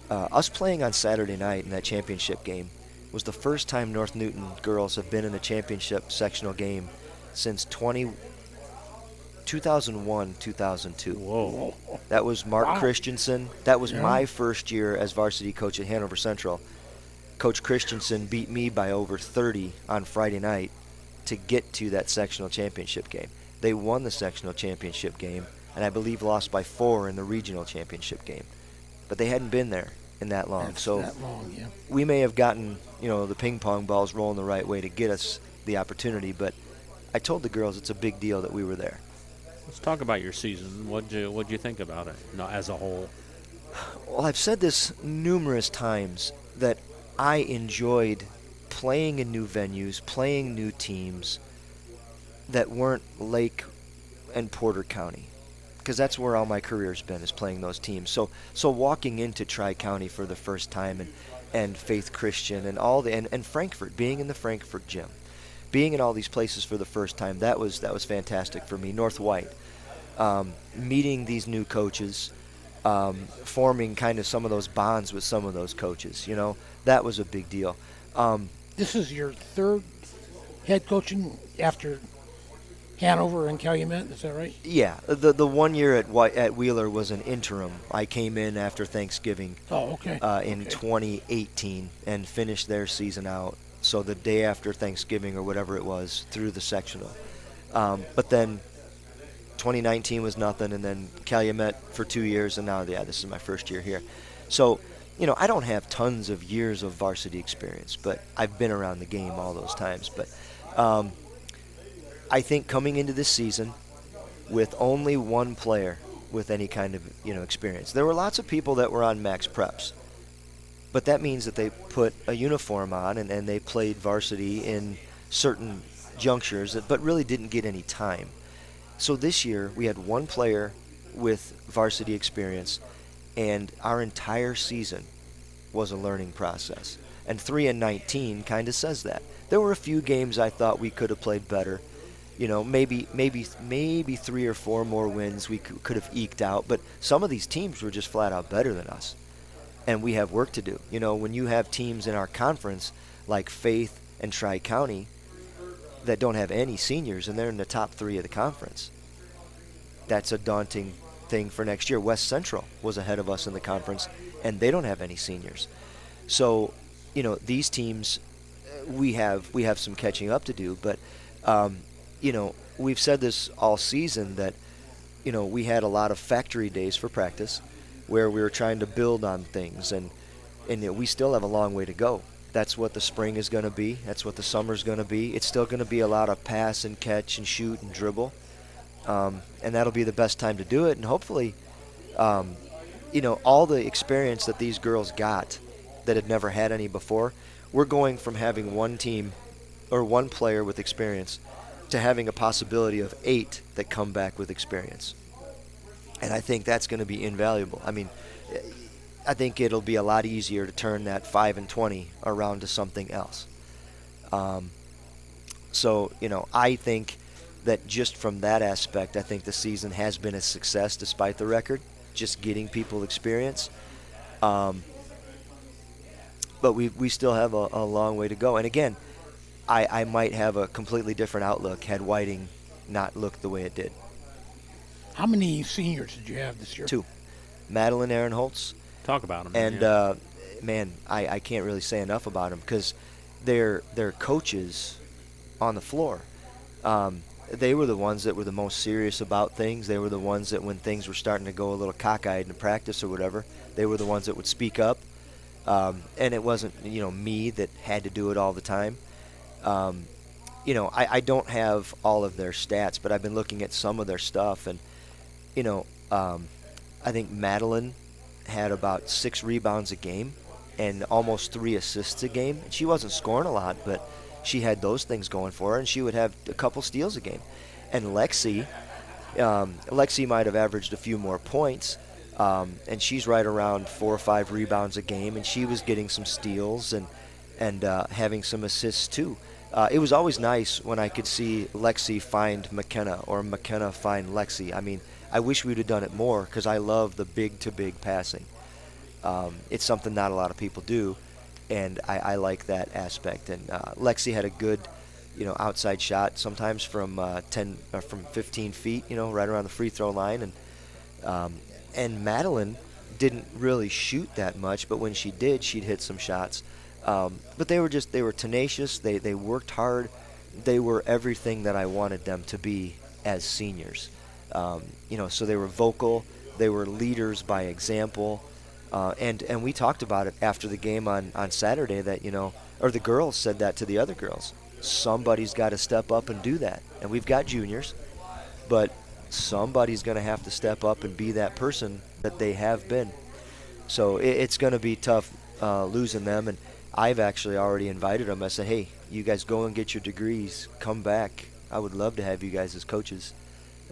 us playing on Saturday night in that championship game was the first time North Newton girls have been in a championship sectional game since 2001, 2002. Whoa. That was Mark Christensen. That was my first year as varsity coach at Hanover Central. Coach Christensen beat me by over 30 on Friday night to get to that sectional championship game. They won the sectional championship game, and I believe lost by 4 in the regional championship game. But they hadn't been there in that long. We may have gotten, the ping pong balls rolling the right way to get us the opportunity, but I told the girls it's a big deal that we were there. Let's talk about your season. What'd you think about it as a whole? Well, I've said this numerous times that I enjoyed playing in new venues, playing new teams that weren't Lake and Porter County, because that's where all my career's been, is playing those teams. So walking into Tri-County for the first time, and Faith Christian and and Frankfurt, being in the Frankfurt gym, being in all these places for the first time, that was fantastic for me. North White, meeting these new coaches, forming kind of some of those bonds with some of those coaches, that was a big deal. This is your third head coaching after Hanover and Calumet, is that right? Yeah, the 1 year at Wheeler was an interim. I came in after Thanksgiving. In 2018 and finished their season out. So the day after Thanksgiving or whatever it was, through the sectional. But then 2019 was nothing, and then Calumet for 2 years, and now this is my first year here. So, I don't have tons of years of varsity experience, but I've been around the game all those times. But I think coming into this season with only one player with any kind of experience, there were lots of people that were on max preps, but that means that they put a uniform on and they played varsity in certain junctures, but really didn't get any time. So this year we had one player with varsity experience, and our entire season was a learning process. And 3-19 kind of says that. There were a few games I thought we could have played better. Maybe 3 or 4 more wins we could have eked out. But some of these teams were just flat out better than us, and we have work to do. When you have teams in our conference like Faith and Tri-County that don't have any seniors, and they're in the top 3 of the conference, that's a daunting thing for next year. West Central was ahead of us in the conference, and they don't have any seniors. So, these teams, we have some catching up to do. But, we've said this all season that, we had a lot of factory days for practice where we were trying to build on things, and we still have a long way to go. That's what the spring is going to be. That's what the summer is going to be. It's still going to be a lot of pass and catch and shoot and dribble. And that'll be the best time to do it. And hopefully, all the experience that these girls got that had never had any before, we're going from having one team or one player with experience to having a possibility of 8 that come back with experience. And I think that's going to be invaluable. I mean, I think it'll be a lot easier to turn that 5-20 around to something else. So, I think that just from that aspect, I think the season has been a success despite the record, just getting people experience. But we still have a long way to go. And again, I might have a completely different outlook had Whiting not looked the way it did. How many seniors did you have this year? 2. Madeline Aaron-Holtz. Talk about them. And, man, I can't really say enough about them because they're coaches on the floor. They were the ones that were the most serious about things. They were the ones that when things were starting to go a little cockeyed in practice or whatever, they were the ones that would speak up. And it wasn't, me that had to do it all the time. I don't have all of their stats, but I've been looking at some of their stuff. And, I think Madeline had about 6 rebounds a game and almost 3 assists a game. And she wasn't scoring a lot, but she had those things going for her, and she would have a couple steals a game. And Lexi might have averaged a few more points, and she's right around 4 or 5 rebounds a game, and she was getting some steals and having some assists too. It was always nice when I could see Lexi find McKenna or McKenna find Lexi. I mean, I wish we would have done it more because I love the big-to-big passing. It's something not a lot of people do. And I like that aspect. And Lexi had a good, outside shot sometimes from 15 feet, right around the free throw line. And Madeline didn't really shoot that much, but when she did, she'd hit some shots. But they were tenacious. They worked hard. They were everything that I wanted them to be as seniors. So they were vocal. They were leaders by example. And we talked about it after the game on Saturday that, or the girls said that to the other girls. Somebody's got to step up and do that. And we've got juniors, but somebody's going to have to step up and be that person that they have been. So it's going to be tough losing them. And I've actually already invited them. I said, hey, you guys go and get your degrees. Come back. I would love to have you guys as coaches.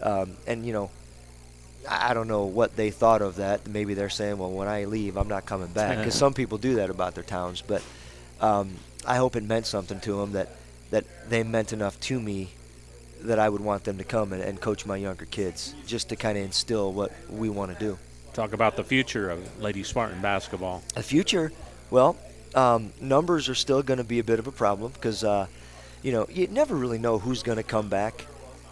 I don't know what they thought of that. Maybe they're saying, well, when I leave, I'm not coming back. Because some people do that about their towns. But I hope it meant something to them, that they meant enough to me that I would want them to come and coach my younger kids, just to kind of instill what we want to do. Talk about the future of Lady Spartan basketball. The future, well, numbers are still going to be a bit of a problem because, you never really know who's going to come back.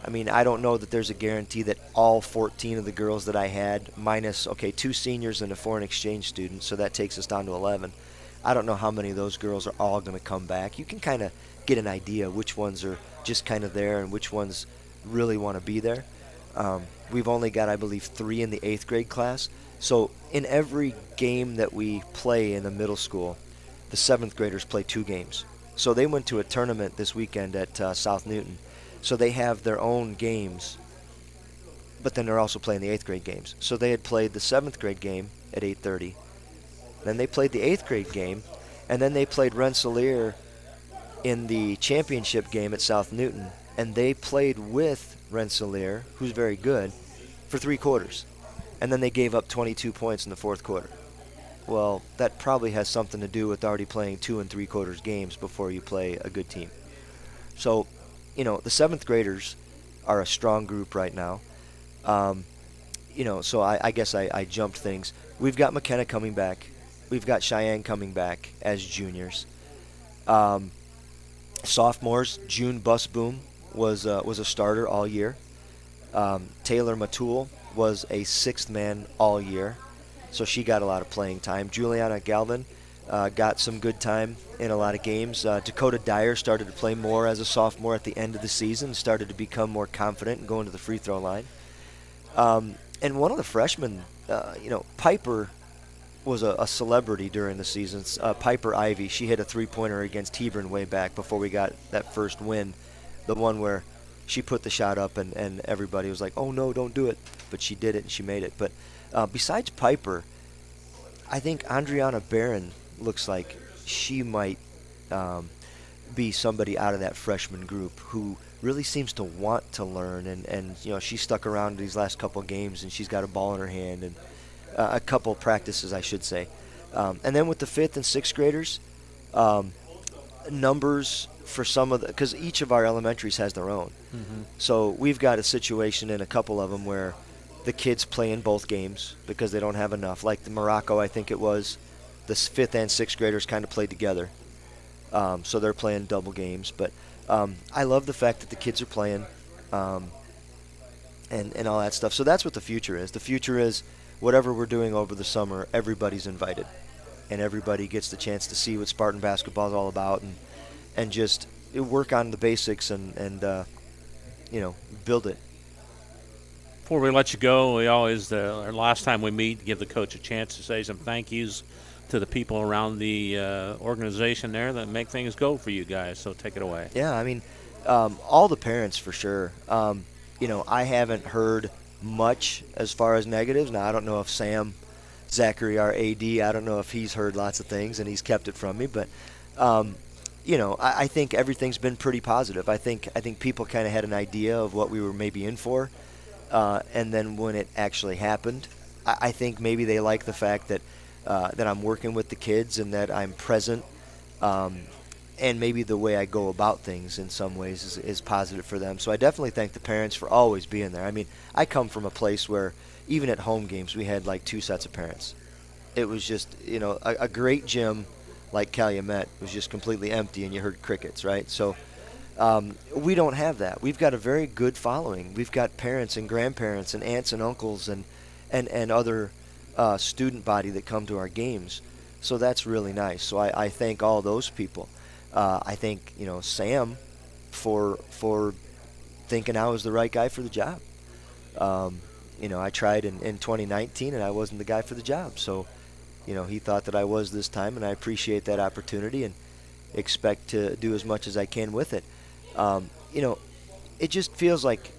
I mean, I don't know that there's a guarantee that all 14 of the girls that I had, minus, 2 seniors and a foreign exchange student, so that takes us down to 11. I don't know how many of those girls are all going to come back. You can kind of get an idea which ones are just kind of there and which ones really want to be there. We've only got, I believe, 3 in the 8th grade class. So in every game that we play in the middle school, the 7th graders play 2 games. So they went to a tournament this weekend at South Newton. So they have their own games, but then they're also playing the 8th grade games. So they had played the 7th grade game at 8:30. Then they played the 8th grade game, and then they played Rensselaer in the championship game at South Newton, and they played with Rensselaer, who's very good, for 3 quarters. And then they gave up 22 points in the 4th quarter. Well, that probably has something to do with already playing 2 and 3 quarters games before you play a good team. So, the 7th graders are a strong group right now. So I guess I jumped things. We've got McKenna coming back. We've got Cheyenne coming back as juniors. Sophomores, June Busboom was a starter all year. Taylor Matul was a 6th man all year, so she got a lot of playing time. Juliana Galvin got some good time in a lot of games. Dakota Dyer started to play more as a sophomore at the end of the season, started to become more confident and going to the free throw line. And one of the freshmen, Piper was a celebrity during the season. Piper Ivy, she hit a 3-pointer against Hebron way back before we got that first win, the one where she put the shot up and everybody was like, oh no, don't do it. But she did it and she made it. But besides Piper, I think Andriana Barron looks like she might be somebody out of that freshman group who really seems to want to learn. And she stuck around these last couple of games and she's got a ball in her hand and a couple practices, I should say. And then with the 5th and 6th graders, numbers for some of the, because each of our elementaries has their own. Mm-hmm. So we've got a situation in a couple of them where the kids play in both games because they don't have enough. Like the Morocco, I think it was, the 5th and 6th graders kind of played together. So they're playing double games. But I love the fact that the kids are playing and all that stuff. So that's what the future is. The future is whatever we're doing over the summer, everybody's invited. And everybody gets the chance to see what Spartan basketball is all about and just work on the basics and build it. Before we let you go, we always, our last time we meet, give the coach a chance to say some thank yous to the people around the organization there that make things go for you guys. So take it away. Yeah, I mean, all the parents for sure. I haven't heard much as far as negatives. Now, I don't know if Sam Zachary, our AD, I don't know if he's heard lots of things and he's kept it from me, but I think everything's been pretty positive. I think people kind of had an idea of what we were maybe in for, and then when it actually happened, I think maybe they like the fact that I'm working with the kids and that I'm present, and maybe the way I go about things in some ways is positive for them. So I definitely thank the parents for always being there. I mean, I come from a place where even at home games we had like 2 sets of parents. It was just, a great gym like Calumet was just completely empty and you heard crickets, right? So we don't have that. We've got a very good following. We've got parents and grandparents and aunts and uncles and other student body that come to our games. So that's really nice. So I thank all those people. I thank Sam for thinking I was the right guy for the job. I tried in 2019 and I wasn't the guy for the job. So he thought that I was this time, and I appreciate that opportunity and expect to do as much as I can with it. It just feels like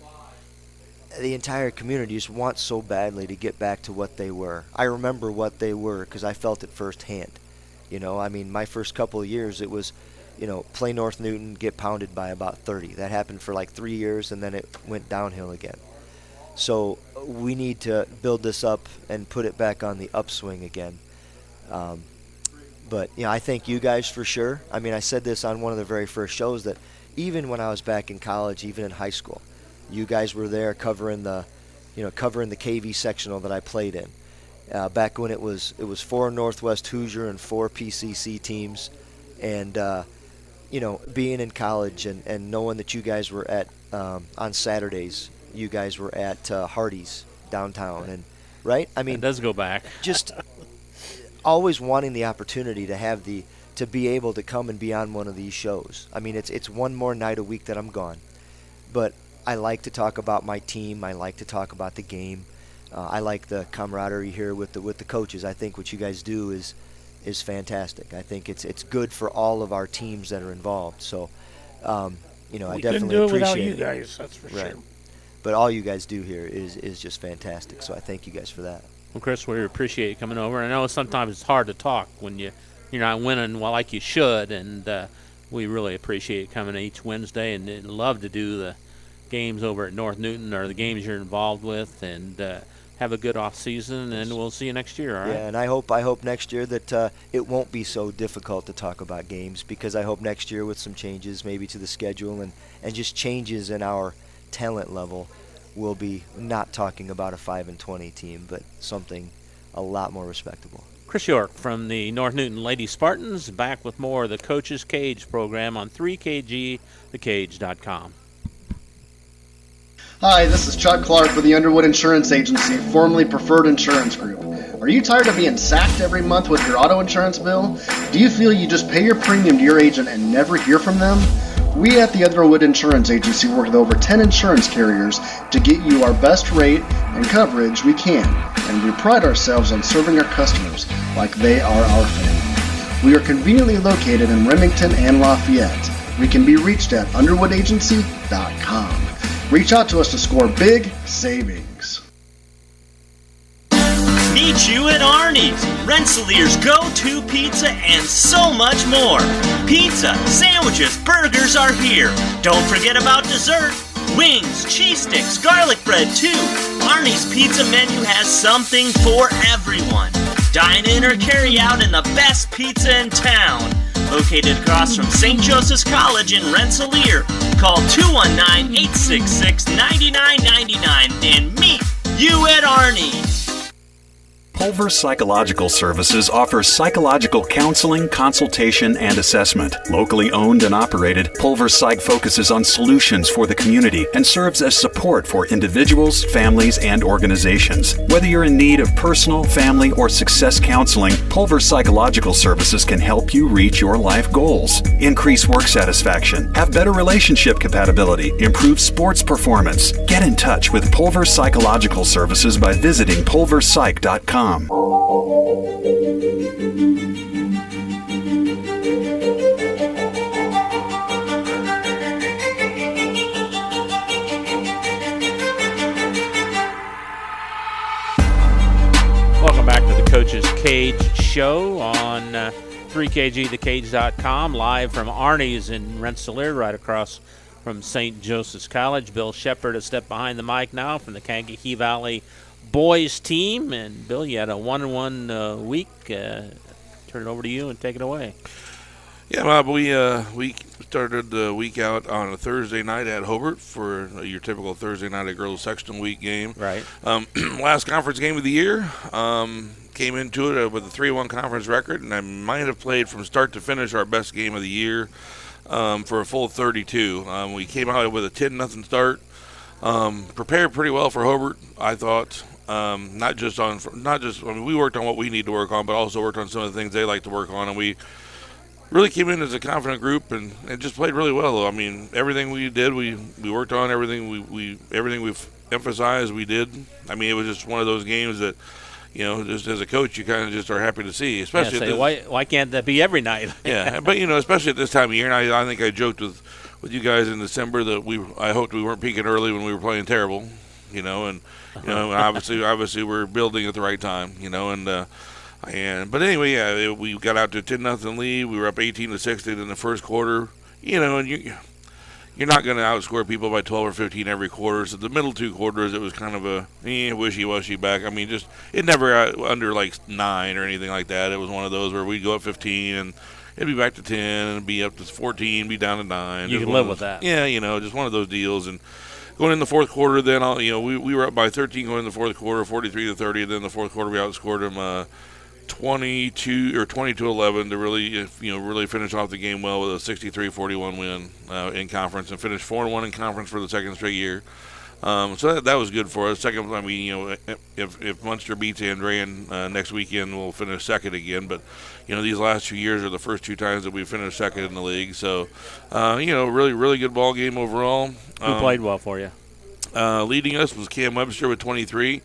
the entire community just wants so badly to get back to what they were. I remember what they were because I felt it firsthand. My first couple of years, it was, play North Newton, get pounded by about 30. That happened for like 3 years, and then it went downhill again. So we need to build this up and put it back on the upswing again. But I thank you guys for sure. I mean, I said this on one of the very first shows that even when I was back in college, even in high school, you guys were there covering the KV sectional that I played in. Back when it was 4 Northwest Hoosier and 4 PCC teams, and being in college and knowing that you guys were at on Saturdays, you guys were at Hardee's downtown, and right? I mean, it does go back. Just always wanting the opportunity to be able to come and be on one of these shows. I mean, it's one more night a week that I'm gone, but I like to talk about my team. I like to talk about the game. I like the camaraderie here with the coaches. I think what you guys do is fantastic. I think it's good for all of our teams that are involved. So, I We definitely couldn't do it without appreciate you it. guys, that's for Right. sure. But all you guys do here is just fantastic. So I thank you guys for that. Well, Chris, we appreciate you coming over. I know sometimes it's hard to talk when you're not winning well like you should, and we really appreciate coming each Wednesday and love to do the games over at North Newton or the games you're involved with, and have a good off season, and we'll see you next year. All right? Yeah, and I hope next year that it won't be so difficult to talk about games, because I hope next year with some changes maybe to the schedule and just changes in our talent level, we'll be not talking about a 5-20 team, but something a lot more respectable. Chris York from the North Newton Lady Spartans, back with more of the Coach's Cage program on 3KGthecage.com. Hi, this is Chuck Clark with the Underwood Insurance Agency, formerly Preferred Insurance Group. Are you tired of being sacked every month with your auto insurance bill? Do you feel you just pay your premium to your agent and never hear from them? We at the Underwood Insurance Agency work with over 10 insurance carriers to get you our best rate and coverage we can, and we pride ourselves on serving our customers like they are our family. We are conveniently located in Remington and Lafayette. We can be reached at underwoodagency.com. Reach out to us to score big savings. Meet you at Arnie's, Rensselaer's go-to pizza, and so much more. Pizza, sandwiches, burgers are here. Don't forget about dessert. Wings, cheese sticks, garlic bread too. Arnie's pizza menu has something for everyone. Dine in or carry out in the best pizza in town. Located across from St. Joseph's College in Rensselaer. Call 219-866-9999 and meet you at Arnie's. Pulver Psychological Services offers psychological counseling, consultation, and assessment. Locally owned and operated, Pulver Psych focuses on solutions for the community and serves as support for individuals, families, and organizations. Whether you're in need of personal, family, or success counseling, Pulver Psychological Services can help you reach your life goals. Increase work satisfaction, have better relationship compatibility, improve sports performance. Get in touch with Pulver Psychological Services by visiting pulverpsych.com. Welcome back to the Coach's Cage show on 3KGthecage.com, live from Arnie's in Rensselaer, right across from St. Joseph's College. Bill Shepard has stepped behind the mic now from the Kage Valley boys team. And Bill, you had a 1-1 week. Turn it over to you and take it away. Yeah, Bob, we started the week out on a Thursday night at Hobart for your typical Thursday night at girls sectional week game. Right. Last conference game of the year. Came into it with a 3-1 conference record, and I might have played from start to finish our best game of the year for a full 32. We came out with a 10-0 start. Prepared pretty well for Hobart, I thought. I mean, we worked on what we need to work on, but also worked on some of the things they like to work on, and we really came in as a confident group and just played really well. Though I mean, everything we did, we worked on. Everything we've emphasized, we did. I mean, it was just one of those games that, just as a coach, you kind of just are happy to see. Especially why can't that be every night? Yeah, but especially at this time of year, and I think I joked with you guys in December that I hoped we weren't peaking early when we were playing terrible, and obviously we're building at the right time, but anyway, yeah, we got out to a 10-0 lead. We were up 18-6 in the first quarter, and you're not going to outscore people by 12 or 15 every quarter. So the middle two quarters, it was kind of a wishy-washy back. I mean, it never got under like 9 or anything like that. It was one of those where we'd go up 15 and it'd be back to 10 and be up to 14, be down to 9. You can live with that. Yeah, just one of those deals. And going in the fourth quarter, then we were up by 13 going in the fourth quarter, 43-30. And then the fourth quarter we outscored them 22-11 to really finish off the game well with a 63-41 win in conference and finish 4-1 in conference for the second straight year. So that was good for us. Second, I mean, if Munster beats Andrean next weekend, we'll finish second again. But these last 2 years are the first 2 times that we finished second in the league. So really good ball game overall. Who played well for you? Leading us was Cam Webster with 23.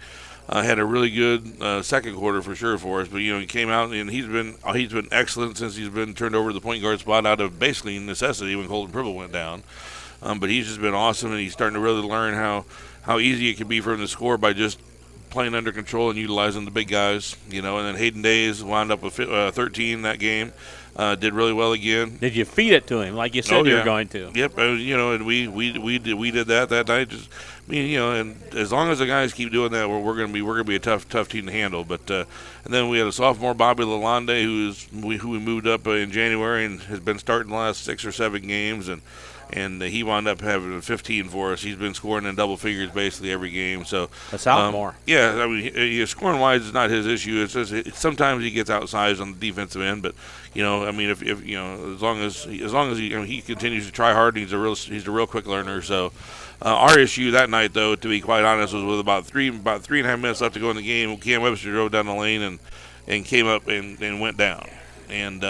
Had a really good second quarter for sure for us, but he came out and he's been excellent since he's been turned over to the point guard spot out of basically necessity when Colton Pribble went down. But he's just been awesome, and he's starting to really learn how easy it can be for him to score by just playing under control and utilizing the big guys, And then Hayden Days wound up with 13 that game. Did really well again. Did you feed it to him like you said you were going to? Yep, and we did that night. Just, and as long as the guys keep doing that, we're going to be a tough team to handle. But and then we had a sophomore, Bobby Lalonde, who we moved up in January and has been starting the last 6 or 7 games, and he wound up having 15 for us. He's been scoring in double figures basically every game. So a sophomore. Yeah, I mean, scoring wise is not his issue. It's just sometimes he gets outsized on the defensive end, but I mean, if as long as he continues to try hard, he's a real quick learner. So our issue that night, though, to be quite honest, was with about 3.5 minutes left to go in the game. Cam Webster drove down the lane and came up and went down, and.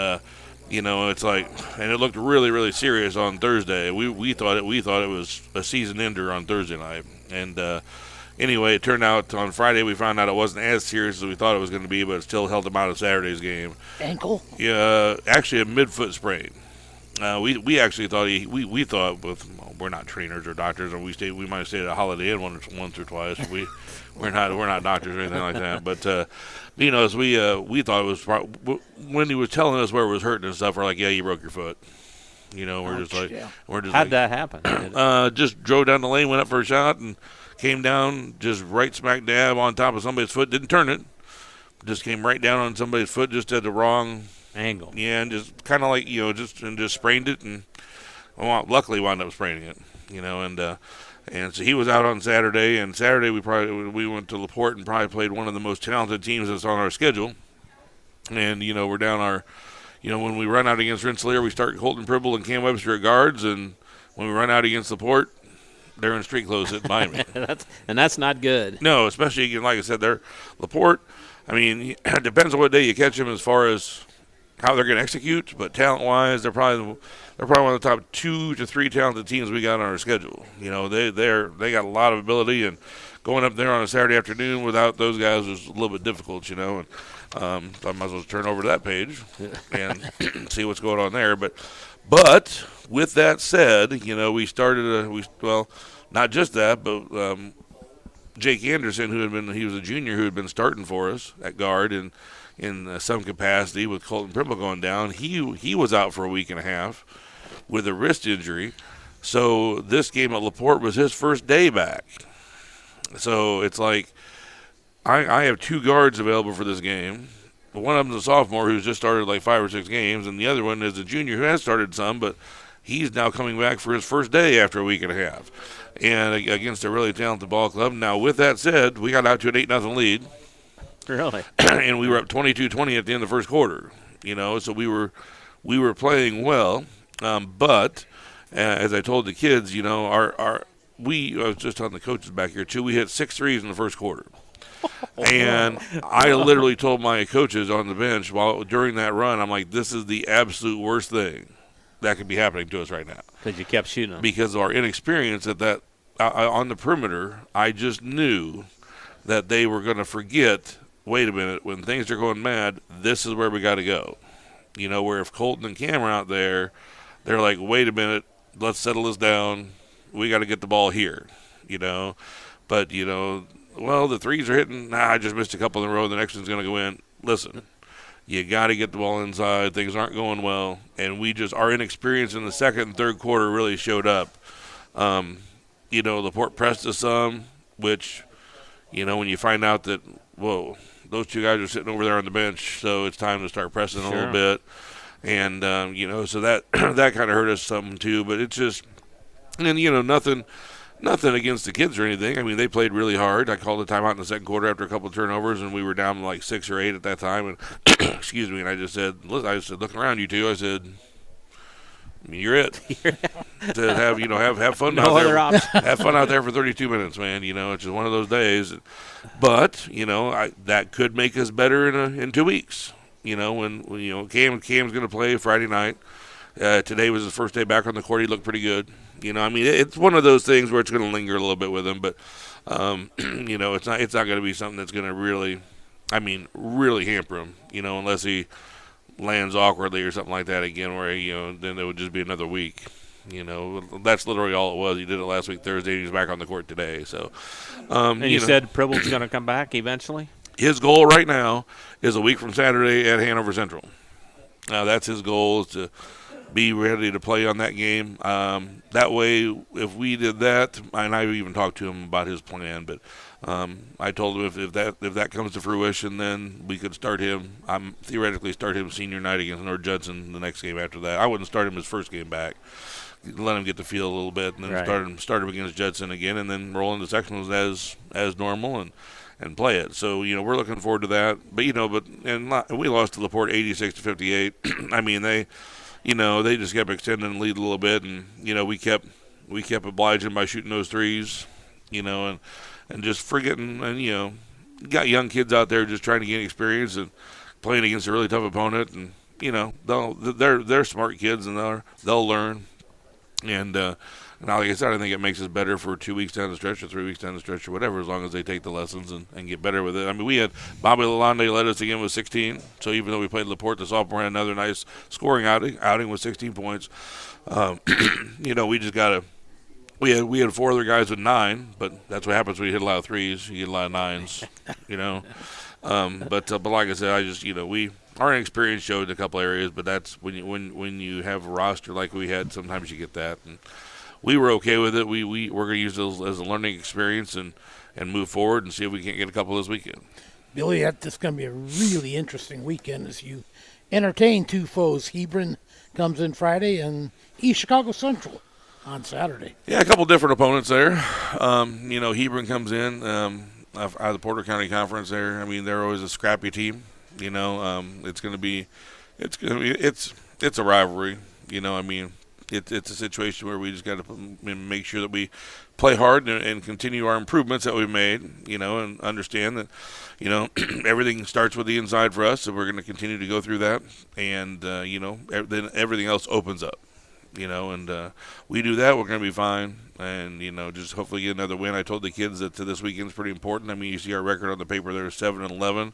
It's like, and it looked really, really serious on Thursday. We thought it was a season ender on Thursday night, and anyway, it turned out on Friday we found out it wasn't as serious as we thought it was going to be, but it still held him out of Saturday's game. Ankle? Yeah, actually a midfoot sprain. We actually thought we thought we're not trainers or doctors, and we might have stayed at a Holiday Inn once or twice. We're not doctors or anything like that, but. As we thought it was when he was telling us where it was hurting and stuff. We're like, yeah, you broke your foot. How'd that happen? Just drove down the lane, went up for a shot, and came down just right smack dab on top of somebody's foot. Didn't turn it, just came right down on somebody's foot, just at the wrong angle. Yeah, and just kind of like just sprained it, and luckily wound up spraining it. And so he was out on Saturday, and Saturday we went to LaPorte and probably played one of the most talented teams that's on our schedule. And, we're down our, when we run out against Rensselaer, we start Colton Pribble and Cam Webster at guards, and when we run out against LaPorte, they're in street clothes sitting behind me. that's not good. No, especially, like I said, they're LaPorte. I mean, it depends on what day you catch them as far as how they're going to execute, but talent-wise, they're probably one of the top 2 to 3 talented teams we got on our schedule. They got a lot of ability, and going up there on a Saturday afternoon without those guys was a little bit difficult. And I might as well turn over to that page and see what's going on there. But with that said, we started not just that, but Jake Anderson, he was a junior who had been starting for us at guard and. In some capacity with Colton Pribble going down. He was out for a week and a half with a wrist injury. So this game at LaPorte was his first day back. So it's like I have 2 guards available for this game. One of them's a sophomore who's just started like 5 or 6 games, and the other one is a junior who has started some, but he's now coming back for his first day after a week and a half. And against a really talented ball club. Now, with that said, we got out to an 8-0 lead. Really? And we were up 22-20 at the end of the first quarter. So we were playing well, but as I told the kids, I was just on the coaches back here too. We hit 6 threes in the first quarter, and I literally told my coaches on the bench during that run, I'm like, this is the absolute worst thing that could be happening to us right now. Because you kept shooting them. Because of our inexperience at that on the perimeter, I just knew that they were going to forget. Wait a minute, when things are going mad, this is where we got to go. Where if Colton and Cam are out there, they're like, wait a minute, let's settle this down. We got to get the ball here, But, the threes are hitting. I just missed a couple in a row. The next one's going to go in. Listen, you got to get the ball inside. Things aren't going well. And our inexperience in the second and third quarter really showed up. LaPorte pressed us some, which, when you find out that, whoa, those 2 guys are sitting over there on the bench, so it's time to start pressing a little bit. And, so that that kind of hurt us some too. But it's just, and, nothing against the kids or anything. I mean, they played really hard. I called a timeout in the second quarter after a couple of turnovers, and we were down like 6 or 8 at that time. And, excuse me, and I just said, looking around you two, I said, you're it. To have fun out there. Have fun out there for 32 minutes, man. It's just one of those days. But that could make us better in 2 weeks. When Cam's going to play Friday night. Today was his first day back on the court. He looked pretty good. It's one of those things where it's going to linger a little bit with him. But it's not going to be something that's going to really hamper him. Unless he lands awkwardly or something like that again, where then it would just be another week. That's literally all it was. He did it last week Thursday. He's back on the court today. So, and you said Pribble's going to come back eventually? His goal right now is a week from Saturday at Hanover Central. Now, that's his goal, is to be ready to play on that game. That way, if we did that, and I even talked to him about his plan, but I told him if that comes to fruition, then we could start him. Theoretically start him senior night against North Judson the next game after that. I wouldn't start him his first game back. Let him get the feel a little bit, and then start him against Judson again, and then roll into sectionals as normal and play it. So we're looking forward to that. But we lost to LaPorte 86-58. I mean they just kept extending the lead a little bit, and we kept obliging by shooting those threes, and just forgetting, and you got young kids out there just trying to gain experience and playing against a really tough opponent, and they're smart kids and they'll learn. And now, like I said, I think it makes us better for 2 weeks down the stretch or 3 weeks down the stretch or whatever, as long as they take the lessons and get better with it. I mean, we had Bobby Lalonde led us again with 16. So even though we played LaPorte, the sophomore had another nice scoring outing with 16 points. We just got to. We had 4 other guys with 9, but that's what happens when you hit a lot of threes. You get a lot of 9s, But like I said, our inexperience showed in a couple areas, but that's when you have a roster like we had, sometimes you get that. And we were okay with it. We're going to use those as a learning experience and move forward and see if we can't get a couple this weekend. Billy, that's going to be a really interesting weekend as you entertain 2 foes. Hebron comes in Friday and East Chicago Central on Saturday. Yeah, a couple different opponents there. Hebron comes in out of the Porter County Conference there. I mean, they're always a scrappy team. It's a rivalry. It's a situation where we just got to make sure that we play hard and continue our improvements that we've made, and understand that, everything starts with the inside for us, so we're going to continue to go through that, and, then everything else opens up, and we do that, we're going to be fine, and, just hopefully get another win. I told the kids that this weekend's pretty important. I mean, you see our record on the paper there is 7-11.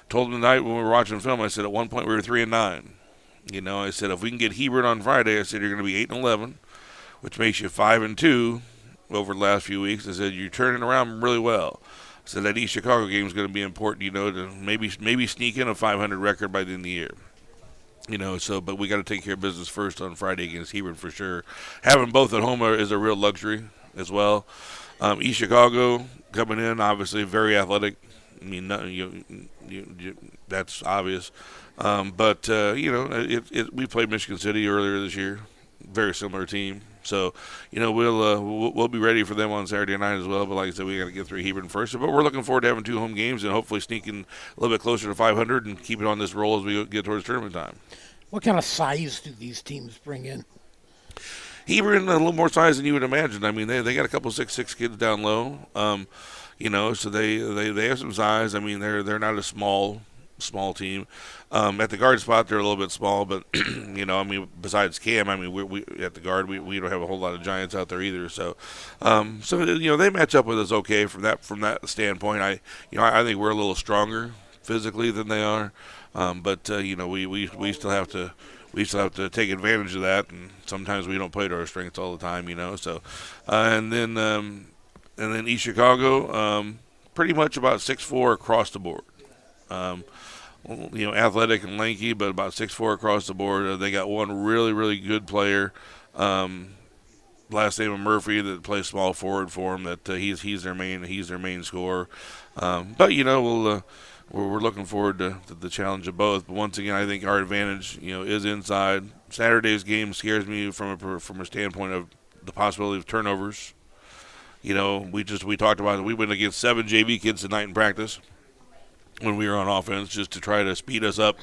Told them tonight when we were watching film, I said at one point we were 3-9. I said if we can get Hebron on Friday, I said you're going to be 8-11, which makes you 5-2 over the last few weeks. I said you're turning around really well. I said that East Chicago game is going to be important, to maybe sneak in a 500 record by the end of the year. But we got to take care of business first on Friday against Hebron for sure. Having both at home is a real luxury as well. East Chicago coming in, obviously very athletic. I mean, that's obvious. But we played Michigan City earlier this year, very similar team. So, we'll be ready for them on Saturday night as well. But like I said, we got to get through Hebron first. But we're looking forward to having 2 home games and hopefully sneaking a little bit closer to 500 and keep it on this roll as we get towards tournament time. What kind of size do these teams bring in? Hebron, a little more size than you would imagine. I mean, they got a couple 6'6" kids down low. So they have some size. I mean, they're not a small team. At the guard spot, they're a little bit small, but besides Cam, we at the guard we don't have a whole lot of giants out there either. So, they match up with us okay from that standpoint. I think we're a little stronger physically than they are, but we still have to take advantage of that, and sometimes we don't play to our strengths all the time. So, and then East Chicago, pretty much about 6'4" across the board. Athletic and lanky, but about 6'4" across the board. They got one really, really good player, last name of Murphy, that plays small forward for them. That he's their main scorer. But we're looking forward to the challenge of both. But once again, I think our advantage, is inside. Saturday's game scares me from a standpoint of the possibility of turnovers. We talked about it. We went against 7 JV kids tonight in practice when we were on offense, just to try to speed us up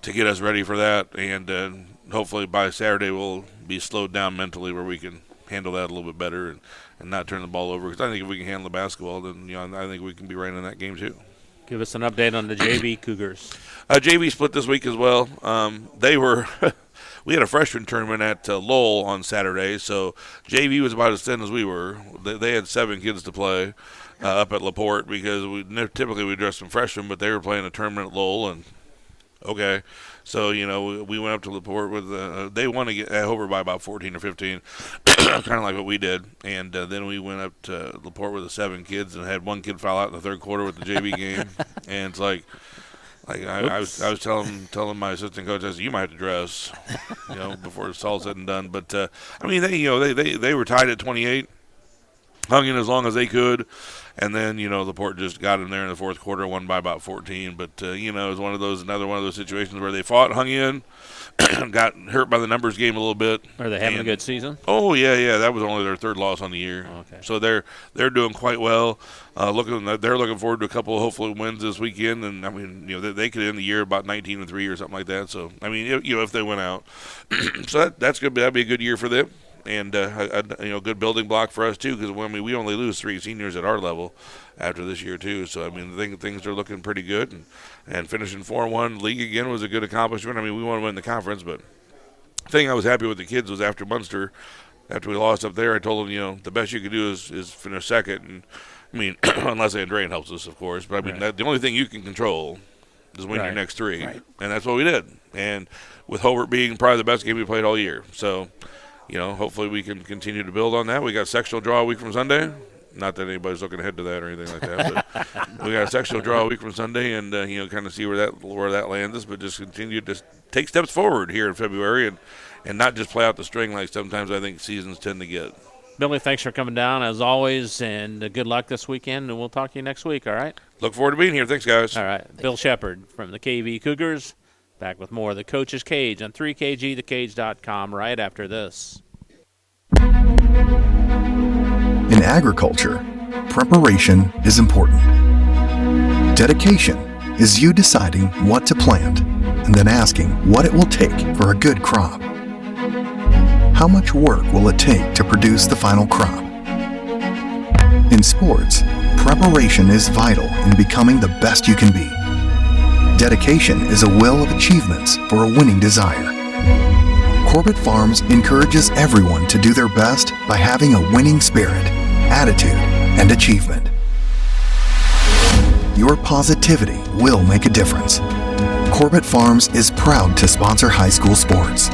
to get us ready for that. And hopefully by Saturday we'll be slowed down mentally where we can handle that a little bit better and not turn the ball over. Because I think if we can handle the basketball, then I think we can be right in that game too. Give us an update on the JV Cougars. JV split this week as well. They were we had a freshman tournament at Lowell on Saturday, so JV was about as thin as we were. They had 7 kids to play up at LaPorte because typically we dress some freshmen, but they were playing a tournament at Lowell, and Okay, so we went up to LaPorte with they won at Hoover by about 14 or 15, kind of like what we did, and then we went up to LaPorte with the 7 kids and had one kid foul out in the third quarter with the JV game, and it's like I was telling my assistant coach, I said, you might have to dress, before it's all said and done. But I mean, they were tied at 28, hung in as long as they could. And then, LaPorte just got in there in the fourth quarter, won by about 14. But, it was another one of those situations where they fought, hung in, got hurt by the numbers game a little bit. Are they having a good season? Oh, yeah. That was only their third loss on the year. Okay. So they're doing quite well. They're looking forward to a couple of hopefully wins this weekend. And, I mean, they could end the year about 19-3 or something like that. So, I mean, if they went out. So that's good. That'd be a good year for them. And a good building block for us too, because we only lose 3 seniors at our level after this year too. So I mean, things are looking pretty good, and finishing 4-1 league again was a good accomplishment. I mean, we want to win the conference, but the thing I was happy with the kids was after Munster, after we lost up there, I told them the best you could do is finish second, and I mean unless Andrean helps us, of course. But I mean the only thing you can control is win your next 3, and that's what we did. And with Hobart being probably the best game we played all year, so. Hopefully we can continue to build on that. We got sectional draw a week from Sunday. Not that anybody's looking ahead to that or anything like that, but we got a sectional draw a week from Sunday, and kind of see where that lands us. But just continue to take steps forward here in February, and not just play out the string like sometimes I think seasons tend to get. Billy, thanks for coming down as always, and good luck this weekend. And we'll talk to you next week. All right. Look forward to being here. Thanks, guys. All right. Bill Shepard from the KV Cougars. Back with more of the Coach's Cage on 3kgthecage.com right after this. In agriculture, preparation is important. Dedication is you deciding what to plant and then asking what it will take for a good crop. How much work will it take to produce the final crop? In sports, preparation is vital in becoming the best you can be. Dedication is a will of achievements for a winning desire. Corbett Farms encourages everyone to do their best by having a winning spirit, attitude, and achievement. Your positivity will make a difference. Corbett Farms is proud to sponsor high school sports.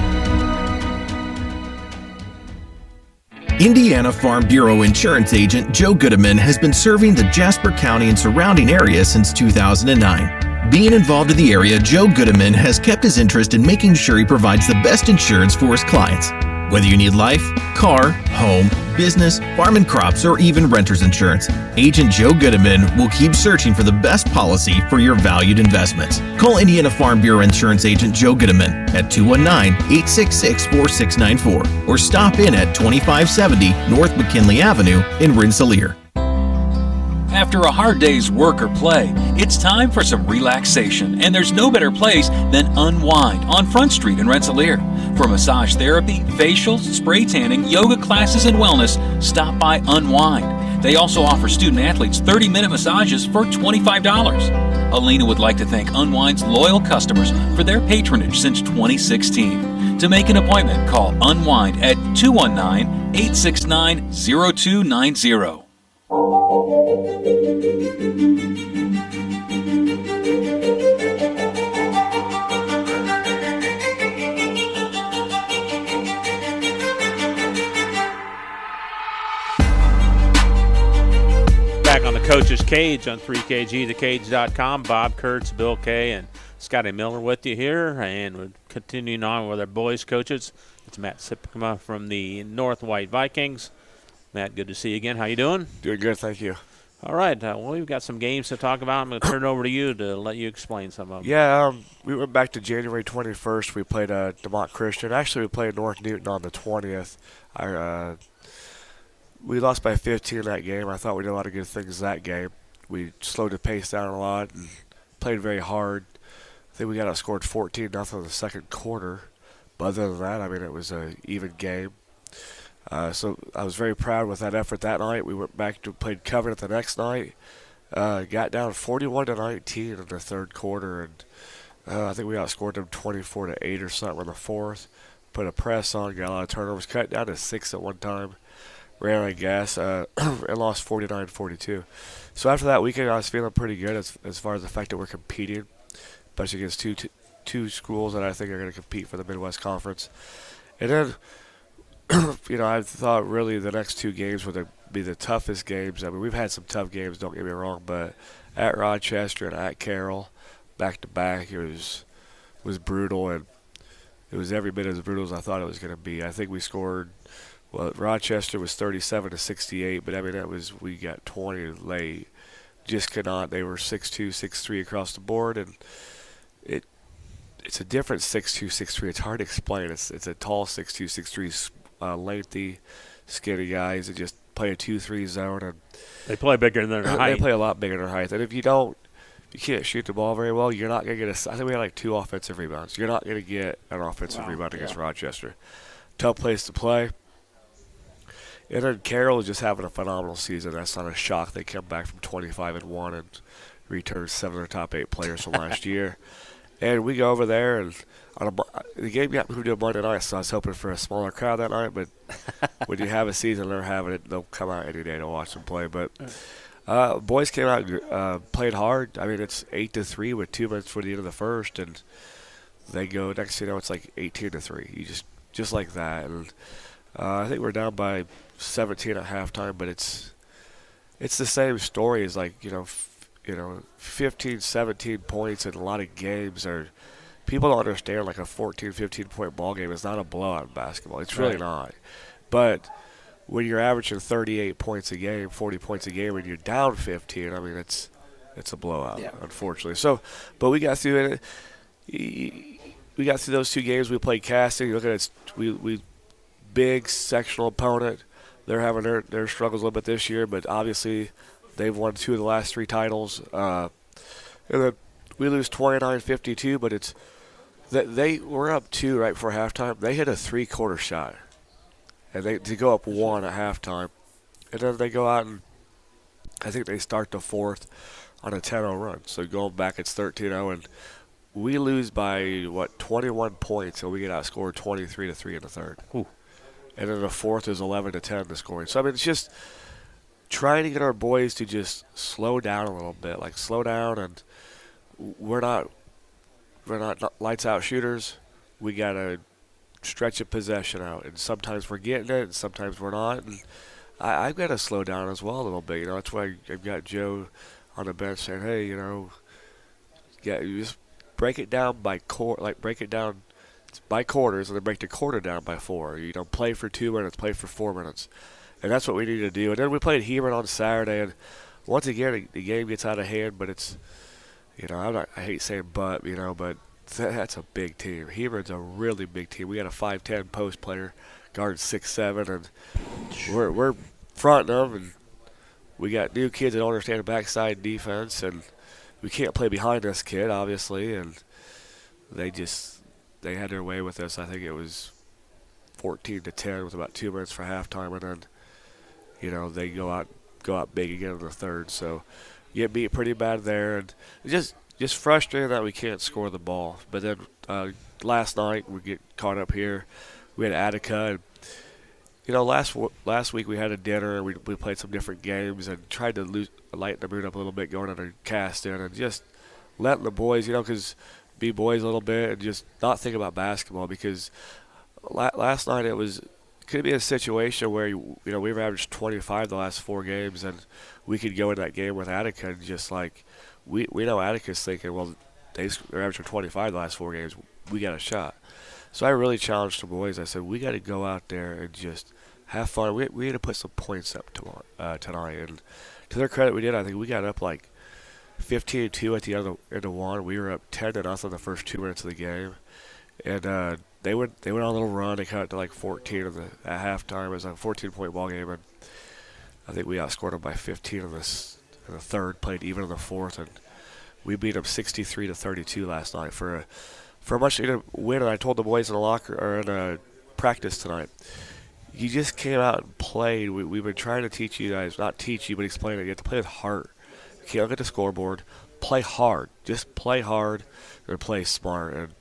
Indiana Farm Bureau insurance agent Joe Goodman has been serving the Jasper County and surrounding area since 2009. Being involved in the area, Joe Goodman has kept his interest in making sure he provides the best insurance for his clients. Whether you need life, car, home, business, farm and crops, or even renter's insurance, Agent Joe Goodman will keep searching for the best policy for your valued investments. Call Indiana Farm Bureau Insurance Agent Joe Goodman at 219-866-4694 or stop in at 2570 North McKinley Avenue in Rensselaer. After a hard day's work or play, it's time for some relaxation, and there's no better place than Unwind on Front Street in Rensselaer. For massage therapy, facials, spray tanning, yoga classes, and wellness, stop by Unwind. They also offer student-athletes 30-minute massages for $25. Alina would like to thank Unwind's loyal customers for their patronage since 2016. To make an appointment, call Unwind at 219-869-0290. Back on the Coach's Cage on 3kgthecage.com. Bob Kurtz, Bill Kay, and Scotty Miller with you here, and we're continuing on with our boys coaches. It's Matt Sipkema from the North White Vikings. Matt, good to see you again. How you doing? Doing good, thank you. All right. Well, we've got some games to talk about. I'm going to turn it over to you to let you explain some of them. Yeah, we went back to January 21st. We played DeMont Christian. Actually, we played North Newton on the 20th. We lost by 15 in that game. I thought we did a lot of good things that game. We slowed the pace down a lot and played very hard. I think we got outscored 14-0 in the second quarter. But other than that, I mean, it was an even game. So I was very proud with that effort that night. We went back to played Covenant the next night. Got down 41-19 in the third quarter, and I think we outscored them 24-8 or something in the fourth. Put a press on, got a lot of turnovers, cut down to 6 at one time. Ran out of gas and lost 49-42. So after that weekend, I was feeling pretty good as far as the fact that we're competing, especially against two schools that I think are going to compete for the Midwest Conference. And then, I thought really the next two games would be the toughest games. I mean, we've had some tough games, don't get me wrong, but at Rochester and at Carroll, back-to-back, it was brutal, and it was every bit as brutal as I thought it was going to be. I think we scored, Rochester was 37-68, but I mean, we got 20 late. Just could not. They were 6'2", 6'3" across the board, and it's a different 6'2", 6'3". It's hard to explain. It's a tall 6'2", 6'3", lengthy, skinny guys that just play a 2-3 zone, and they play bigger than their height. They play a lot bigger than their height, and if you can't shoot the ball very well, you're not going to get I think we had like 2 offensive rebounds. You're not going to get an offensive rebound against Rochester. Tough place to play. And then Carroll is just having a phenomenal season. That's not a shock. They come back from 25-1 and returned 7 of their top 8 players from last year. And we go over there, and the game got moved to a Monday night, so I was hoping for a smaller crowd that night. But when you have a season, they're having it. They'll come out any day to watch them play. But boys came out and played hard. I mean, it's 8-3 with 2 minutes for the end of the first, and they go next. It's like 18-3. You just like that. And I think we're down by 17 at halftime, but it's the same story as 15, 17 points in a lot of games are. People don't understand like a 14, 15-point ball game is not a blowout in basketball. It's really not. But when you're averaging 38 points a game, 40 points a game, and you're down 15, I mean, it's a blowout, unfortunately. So, but we got through it. We got through those 2 games. We played Casting. You look at it, we big sectional opponent. They're having their struggles a little bit this year, but obviously they've won 2 of the last 3 titles. And then we lose 29-52, but it's that they were up 2 right before halftime. They hit a 3-quarter shot, and to go up 1 at halftime, and then they go out and I think they start the 4th on a 10-0 run. So going back, it's 13-0, and we lose by 21 points, and we get outscored 23-3 in the third. Ooh. And then the 4th is 11-10 the scoring. So I mean, it's just trying to get our boys to just slow down a little bit, slow down, and we're not lights out shooters. We got to stretch a possession out, and sometimes we're getting it, and sometimes we're not. And I've got to slow down as well a little bit. That's why I've got Joe on the bench saying, "Hey, you just break it down by break it down by quarters, and then break the quarter down by 4. Play for 2 minutes, play for 4 minutes." And that's what we need to do. And then we played Hebron on Saturday, and once again, the game gets out of hand, but it's, I hate saying but that's a big team. Hebron's a really big team. We got a 5'10" post player, guard 6'7", and we're fronting them, and we got new kids that don't understand the backside defense, and we can't play behind this kid, obviously, and they had their way with us. I think it was 14-10 with about 2 minutes for halftime, and then, they go out big again in the third. So you get beat pretty bad there, and just frustrating that we can't score the ball. But then last night we get caught up here. We had Attica, and last week we had a dinner, and we played some different games and tried to lighten the mood up a little bit, going under Caston, and just letting the boys, be boys a little bit and just not think about basketball, because last night it could be a situation where we've averaged 25 the last 4 games, and we could go into that game with Attica and just we know Attica's thinking, well, they're averaging 25 the last 4 games, we got a shot. So I really challenged the boys. I said, we got to go out there and just have fun. We had to put some points up tonight, and to their credit, we did. I think we got up 15-2 at the end of 1. We were up 10-0 the first 2 minutes of the game, and they went on a little run. They cut to 14 at halftime. It was a 14-point ball game, and I think we outscored them by 15 in the third. Played even in the 4th, and we beat them 63-32 last night for a much needed win. And I told the boys in the locker or in practice tonight, you just came out and played. We've been trying to teach you guys, not teach you, but explain it. You have to play with heart. You can't look at the scoreboard. Play hard. Just play hard and play smart. And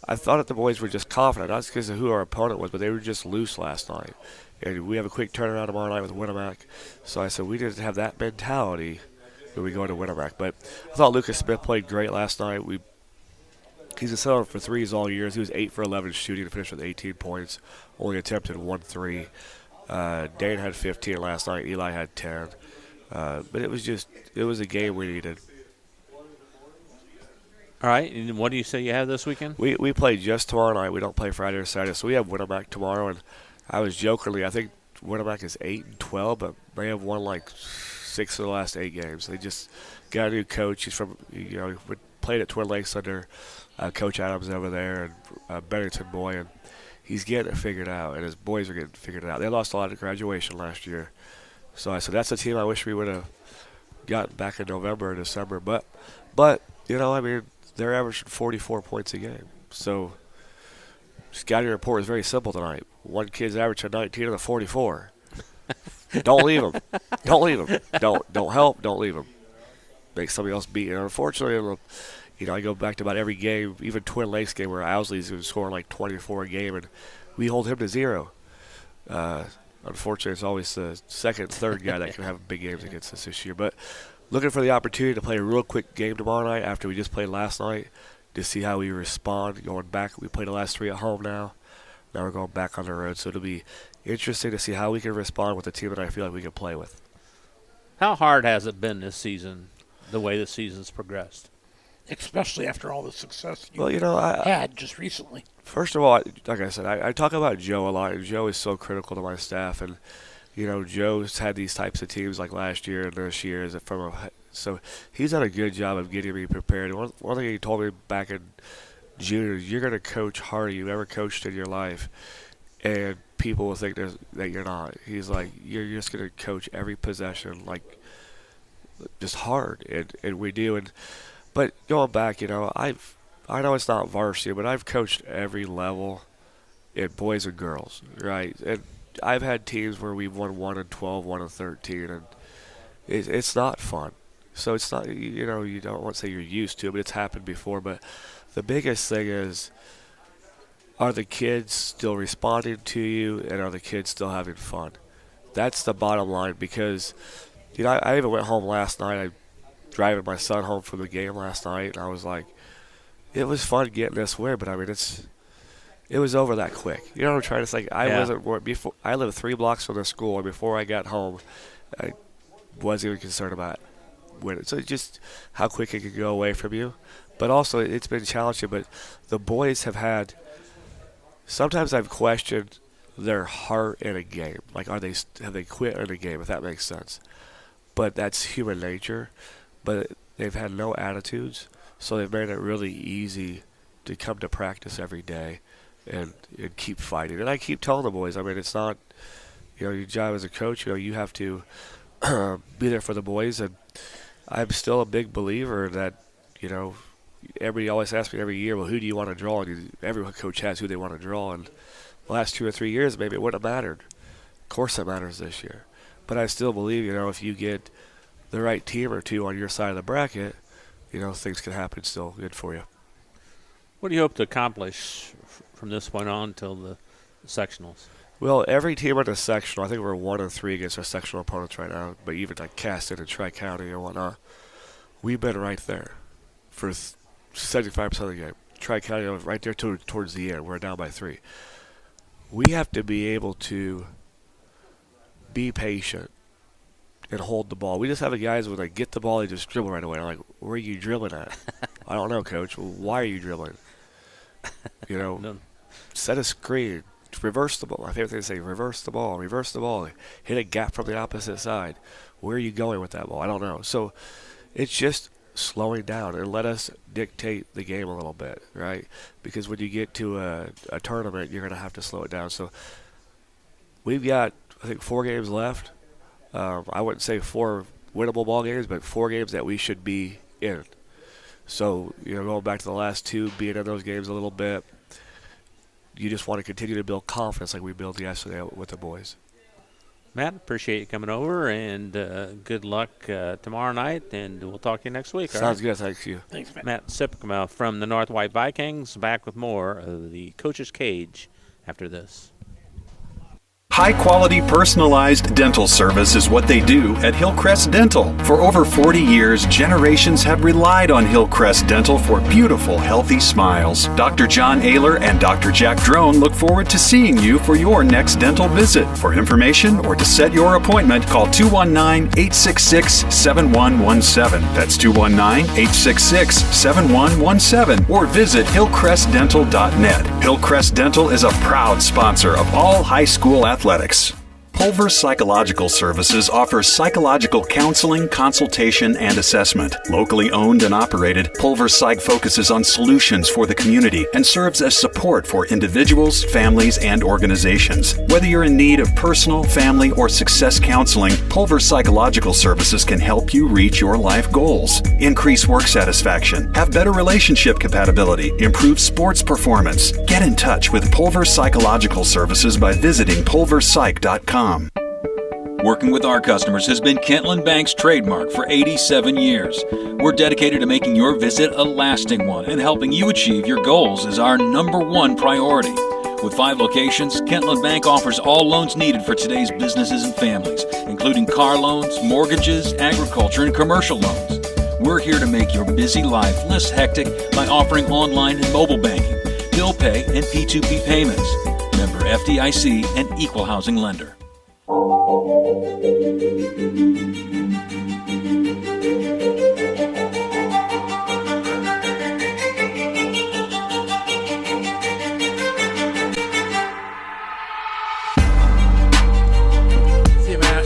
I thought that the boys were just confident, not because of who our opponent was, but they were just loose last night. And we have a quick turnaround tomorrow night with Winamac. So I said we didn't have that mentality when we go into Winamac. But I thought Lucas Smith played great last night. He's a seller for threes all year. He was 8 for 11 shooting to finish with 18 points. Only attempted 1 3. Dane had 15 last night. Eli had 10. But it was a game we needed. All right, and what do you say you have this weekend? We play just tomorrow night. We don't play Friday or Saturday, so we have Winamac tomorrow. And I was jokingly, I think Winamac is 8-12, but they have won like 6 of the last 8 games. They just got a new coach. He's from, we played at Twin Lakes under Coach Adams over there and Bennington boy, and he's getting it figured out, and his boys are getting figured out. They lost a lot at graduation last year. So I said, that's a team I wish we would have gotten back in November or December. But they're averaging 44 points a game. So scouting report is very simple tonight. One kid's averaging 19 and a 44. Don't leave him. Don't leave him. Don't help. Don't leave him. Make somebody else beat you. And unfortunately, I go back to about every game, even Twin Lakes game where Owsley's scoring like 24 a game, and we hold him to 0. Unfortunately, it's always the second, third guy that can have big games against us this year. But looking for the opportunity to play a real quick game tomorrow night after we just played last night to see how we respond going back. We played the last 3 at home now. Now we're going back on the road. So it'll be interesting to see how we can respond with a team that I feel like we can play with. How hard has it been this season, the way the season's progressed? Especially after all the success you had just recently. First of all, like I said, I talk about Joe a lot, and Joe is so critical to my staff. And, Joe's had these types of teams like last year and this year. So he's done a good job of getting me prepared. One thing he told me back in June is you're going to coach harder than you ever coached in your life, and people will think that you're not. He's like, you're just going to coach every possession, like, just hard, and we do. But going back, I know it's not varsity, but I've coached every level in boys and girls, right? And I've had teams where we've won 1-12, 1-13, and it's not fun. So it's not, you don't want to say you're used to it, but it's happened before. But the biggest thing is, are the kids still responding to you, and are the kids still having fun? That's the bottom line, because, I even went home last night. I driving my son home from the game last night, and I was like, it was fun getting this win, but it was over that quick. You know what I'm trying to say? I lived 3 blocks from the school, and before I got home, I wasn't even concerned about winning. So just how quick it could go away from you. But also, it's been challenging. But the boys have had. Sometimes I've questioned their heart in a game. Like, have they quit in a game? If that makes sense. But that's human nature. But they've had no attitudes, so they've made it really easy to come to practice every day and keep fighting. And I keep telling the boys, it's not, your job as a coach, you have to be there for the boys. And I'm still a big believer that, everybody always asks me every year, well, who do you want to draw? And every coach has who they want to draw. And the last 2 or 3 years, maybe it wouldn't have mattered. Of course it matters this year. But I still believe, if you get the right team or two on your side of the bracket, things can happen still good for you. What do you hope to accomplish from this point on until the sectionals? Well, every team in the sectional, I think we're 1-3 against our sectional opponents right now, but even like Caston and Tri-County and whatnot, we've been right there for 75% of the game. Tri-County right there towards the end. We're down by 3. We have to be able to be patient and hold the ball. We just have the guys when they get the ball, they just dribble right away. I'm like, where are you dribbling at? I don't know, Coach. Well, why are you dribbling? No. Set a screen. Reverse the ball. My favorite thing to say, reverse the ball. Hit a gap from the opposite side. Where are you going with that ball? I don't know. So it's just slowing down and let us dictate the game a little bit, right? Because when you get to a tournament, you're going to have to slow it down. So we've got, I think, 4 games left. I wouldn't say 4 winnable ball games, but 4 games that we should be in. So, going back to the last 2, being in those games a little bit, you just want to continue to build confidence like we built yesterday with the boys. Matt, appreciate you coming over, and good luck tomorrow night, and we'll talk to you next week. Sounds good. Thank you. Thanks, Matt. Matt Sipkema from the North White Vikings, back with more of the Coach's Cage after this. High-quality personalized dental service is what they do at Hillcrest Dental. For over 40 years, generations have relied on Hillcrest Dental for beautiful, healthy smiles. Dr. John Ayler and Dr. Jack Drone look forward to seeing you for your next dental visit. For information or to set your appointment, call 219-866-7117. That's 219-866-7117. Or visit hillcrestdental.net. Hillcrest Dental is a proud sponsor of all high school athletics. Pulver Psychological Services offers psychological counseling, consultation, and assessment. Locally owned and operated, Pulver Psych focuses on solutions for the community and serves as support for individuals, families, and organizations. Whether you're in need of personal, family, or success counseling, Pulver Psychological Services can help you reach your life goals. Increase work satisfaction, have better relationship compatibility, improve sports performance. Get in touch with Pulver Psychological Services by visiting pulverpsych.com. Working with our customers has been Kentland Bank's trademark for 87 years. We're dedicated to making your visit a lasting one, and helping you achieve your goals is our #1 priority. With 5 locations, Kentland Bank offers all loans needed for today's businesses and families, including car loans, mortgages, agriculture, and commercial loans. We're here to make your busy life less hectic by offering online and mobile banking, bill pay, and P2P payments. Member FDIC and Equal Housing Lender. See you, Matt.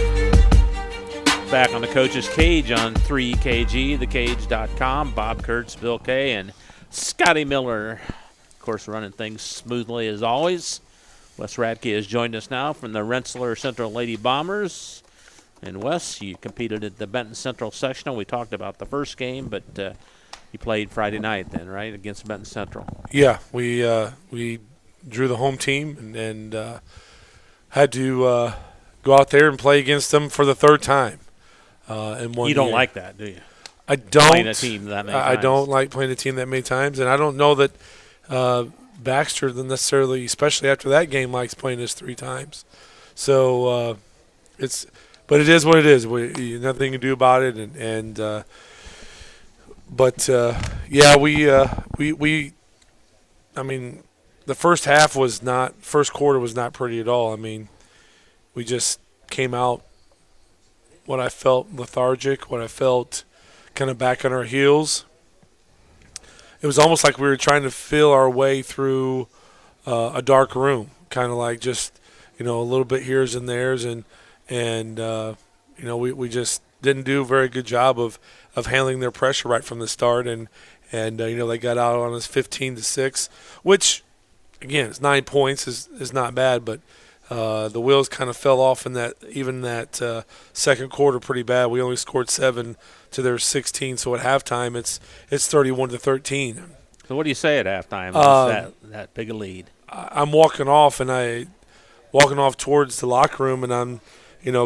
Back on the Coach's Cage on 3KG, thecage.com. Bob Kurtz, Bill Kay, and Scotty Miller. Of course, running things smoothly as always. Wes Radke has joined us now from the Rensselaer Central Lady Bombers. And Wes, you competed at the Benton Central Sectional. We talked about the first game, but you played Friday night then, right, against Benton Central? Yeah, we drew the home team and had to go out there and play against them for the third time in one You don't year. like that, do you? I don't. Playing a team that many I times. don't like playing a team that many times, and I don't know that Baxter necessarily, especially after that game, likes playing us 3 times. So but it is what it is. Nothing to do about it, I mean, the first quarter was not pretty at all. I mean, we just came out what I felt lethargic, what I felt kind of back on our heels. It was almost like we were trying to feel our way through a dark room, kind of like just, a little bit here's and there's, and we just didn't do a very good job of handling their pressure right from the start, and they got out on us 15-6, which, again, it's 9 points is not bad, but the wheels kind of fell off in that second quarter pretty bad. We only scored 7 to their 16, so at halftime it's 31-13. So what do you say at halftime? That big a lead. I'm walking off towards the locker room, and I'm,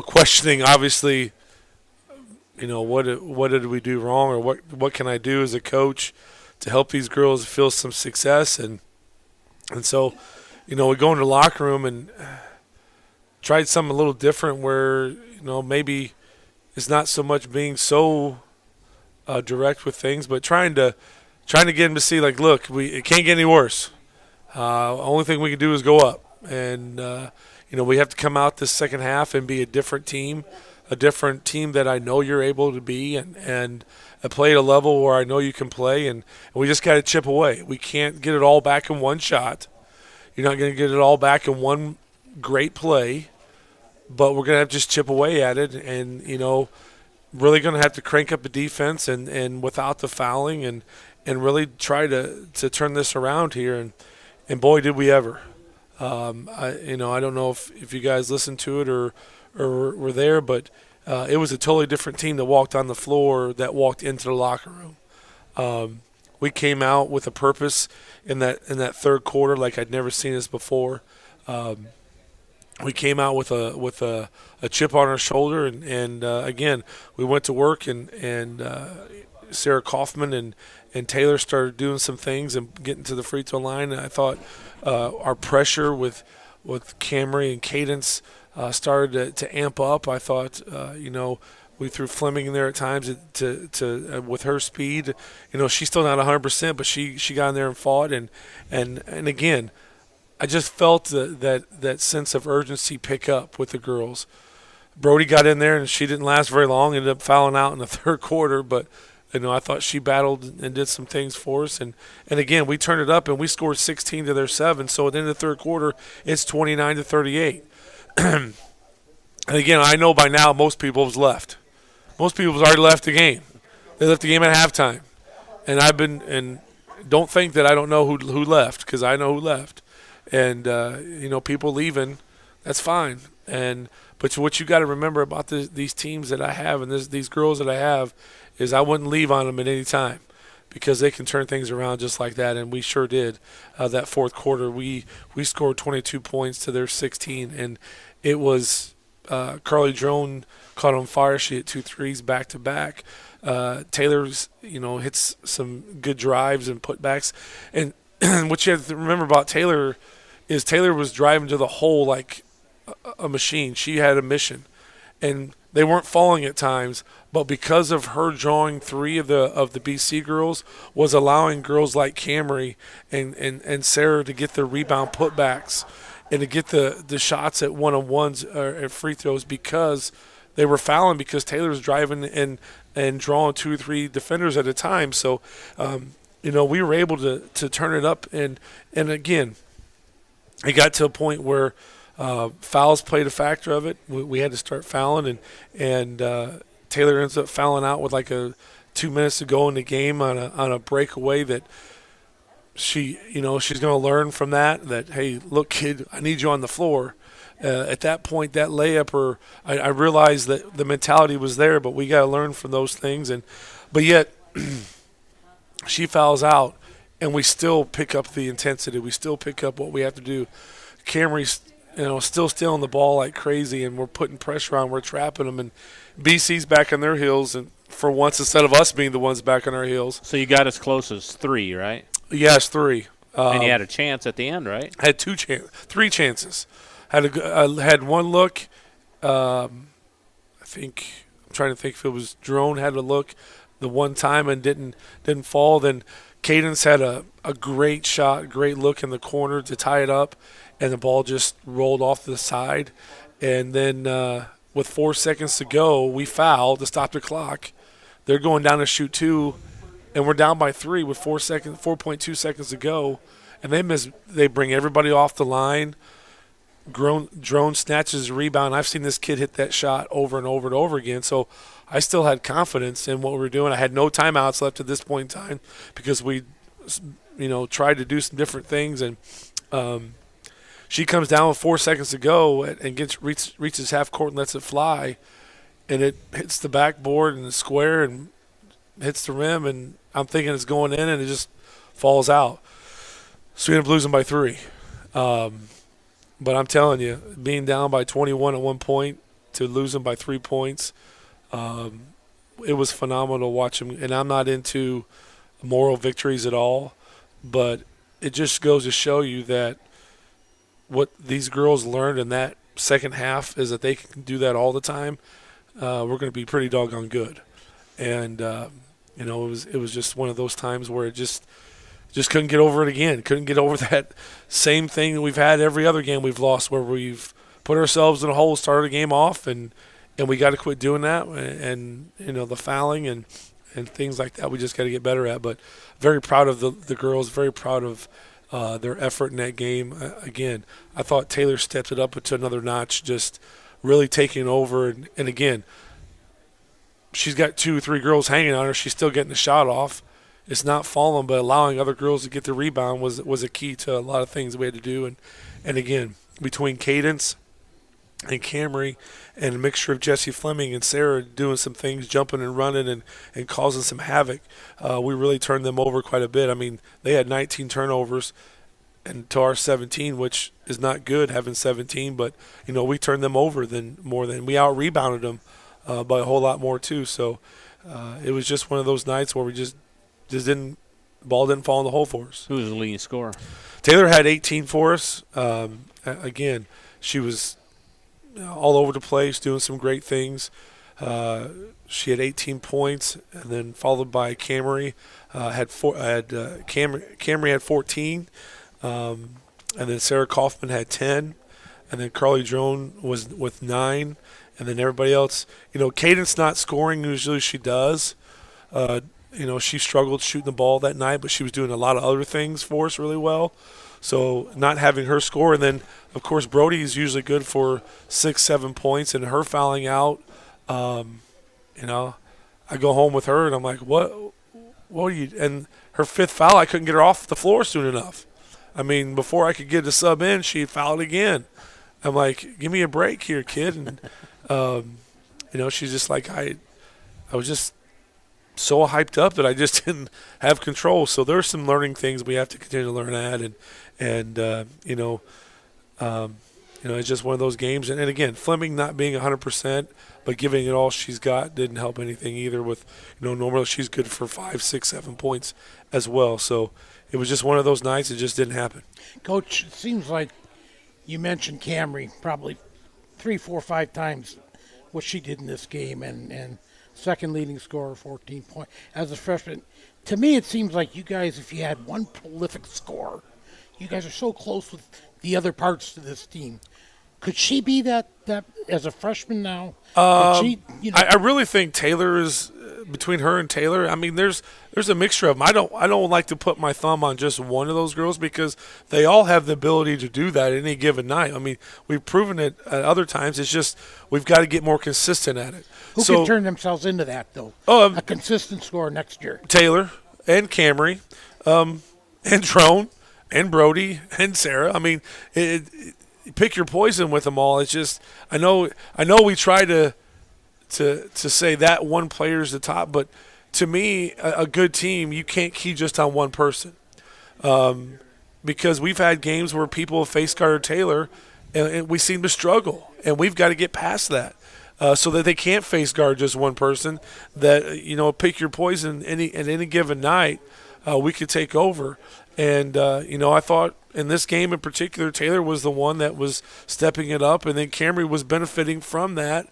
questioning obviously, what did we do wrong, or what can I do as a coach to help these girls feel some success, and so, we go into the locker room and tried something a little different where, maybe it's not so much being so direct with things, but trying to get them to see, like, look, it can't get any worse. Only thing we can do is go up, and we have to come out this second half and be a different team that I know you're able to be, and play at a level where I know you can play, and we just got to chip away. We can't get it all back in one shot. You're not going to get it all back in one great play, but we're going to have to just chip away at it, and really going to have to crank up the defense and without the fouling, and really try to turn this around here, and boy, did we ever. I don't know if you guys listened to it or were there, but it was a totally different team that walked on the floor, that walked into the locker room. We came out with a purpose in that third quarter like I'd never seen us before. We came out with a chip on our shoulder, and again, we went to work, and Sarah Kaufman and Taylor started doing some things and getting to the free throw line. And I thought our pressure with Camry and Cadence started to amp up. I thought, we threw Fleming in there at times to with her speed. She's still not 100%, but she got in there and fought. And again, I just felt that sense of urgency pick up with the girls. Brody got in there, and she didn't last very long, ended up fouling out in the third quarter. But, I thought she battled and did some things for us. And again, we turned it up, and we scored 16 to their 7. So at the end of the third quarter, it's 29 to 38. And again, I know by now most people have left. Most people have already left the game. They left the game at halftime. And don't think that I don't know who left, because I know who left. And, people leaving, that's fine. But what you got to remember about these teams that I have and these girls that I have is I wouldn't leave on them at any time, because they can turn things around just like that, and we sure did. That fourth quarter, we scored 22 points to their 16, and it was Carly Drone caught on fire. She hit 2 threes back-to-back. Taylor's, hits some good drives and putbacks. And what you have to remember about Taylor is Taylor was driving to the hole like a machine. She had a mission, and they weren't falling at times, but because of her drawing 3 of the BC girls, was allowing girls like Camry and Sarah to get the rebound putbacks and to get the shots at one-on-ones or at free throws, because they were fouling, because Taylor's driving and drawing 2 or 3 defenders at a time. So, we were able to turn it up, and again, it got to a point where fouls played a factor of it. We had to start fouling, and Taylor ends up fouling out with 2 minutes to go in the game on a breakaway that she's going to learn from that, hey, look, kid, I need you on the floor. At that point, that layup, I realized that the mentality was there, but we got to learn from those things. But yet, she fouls out, and we still pick up the intensity. We still pick up what we have to do. Camry's, still stealing the ball like crazy, and we're putting pressure on. We're trapping them, and BC's back on their heels, and for once, instead of us being the ones back on our heels. So you got as close as 3, right? Yes, 3. And you had a chance at the end, right? Had 3 chances. Had one look. I'm trying to think if it was Drone had a look the one time and didn't fall. Then Cadence had a great shot, great look in the corner to tie it up, and the ball just rolled off to the side. And then with 4 seconds to go, we fouled to stop the clock. They're going down to shoot 2, and we're down by 3 with 4.2 seconds to go, and they bring everybody off the line. Drone snatches a rebound. I've seen this kid hit that shot over and over and over again, so I still had confidence in what we were doing. I had no timeouts left at this point in time, because we tried to do some different things, and she comes down with 4 seconds to go and reaches half court and lets it fly, and it hits the backboard and the square and hits the rim, and I'm thinking it's going in, and it just falls out. So we end up losing by 3. But I'm telling you, being down by 21 at one point to losing by 3 points, it was phenomenal to watch them. And I'm not into moral victories at all, but it just goes to show you that what these girls learned in that second half is that they can do that all the time. We're going to be pretty doggone good. And, it was just one of those times where it just couldn't get over it again. Couldn't get over that same thing that we've had every other game we've lost, where we've put ourselves in a hole, started a game off, and we got to quit doing that. And the fouling and things like that, we just got to get better at. But very proud of the girls, very proud of their effort in that game. Again, I thought Taylor stepped it up to another notch, just really taking over. And again, she's got 2 or 3 girls hanging on her. She's still getting the shot off. It's not falling, but allowing other girls to get the rebound was a key to a lot of things we had to do. And again, between Cadence and Camry and a mixture of Jessie Fleming and Sarah doing some things, jumping and running and causing some havoc, we really turned them over quite a bit. I mean, they had 19 turnovers and to our 17, which is not good having 17, but, we turned them over more than we out-rebounded them by a whole lot more too. So it was just one of those nights where we just didn't the ball didn't fall in the hole for us. Who was the leading scorer? Taylor had 18 for us. Again, she was all over the place, doing some great things. She had 18 points, and then followed by Camry. Camry had 14, and then Sarah Kaufman had 10, and then Carly Drone was with 9, and then everybody else. Cadence not scoring usually she does. She struggled shooting the ball that night, but she was doing a lot of other things for us really well. So not having her score, and then of course Brody is usually good for 6-7 points, and her fouling out. I go home with her and I'm like, what are you? And her 5th foul, I couldn't get her off the floor soon enough. I mean, before I could get a sub in, she fouled again. I'm like, give me a break here, kid. And she's just like, I was just so hyped up that I just didn't have control. So there's some learning things we have to continue to learn at, it's just one of those games. And again, Fleming not being 100%, but giving it all she's got didn't help anything either. With normally she's good for 5, 6, 7 points as well. So it was just one of those nights. It just didn't happen. Coach, it seems like you mentioned Camry probably 3, 4, 5 times what she did in this game, and second leading scorer, 14 points as a freshman. To me, it seems like you guys, if you had one prolific scorer, you guys are so close with the other parts of this team. Could she be that as a freshman now? I really think Taylor is between her and Taylor. I mean, there's a mixture of them. I don't like to put my thumb on just one of those girls because they all have the ability to do that any given night. I mean, we've proven it at other times. It's just we've got to get more consistent at it. Who can turn themselves into that though? A consistent scorer next year. Taylor and Camry, and Drone and Brody and Sarah. I mean, pick your poison with them all. It's just I know we try to say that one player is the top, but to me, a good team, you can't key just on one person, because we've had games where people have face guarded Taylor, and we seem to struggle, and we've got to get past that. So that they can't face guard just one person. That pick your poison. At any given night, we could take over. And I thought in this game in particular, Taylor was the one that was stepping it up, and then Camry was benefiting from that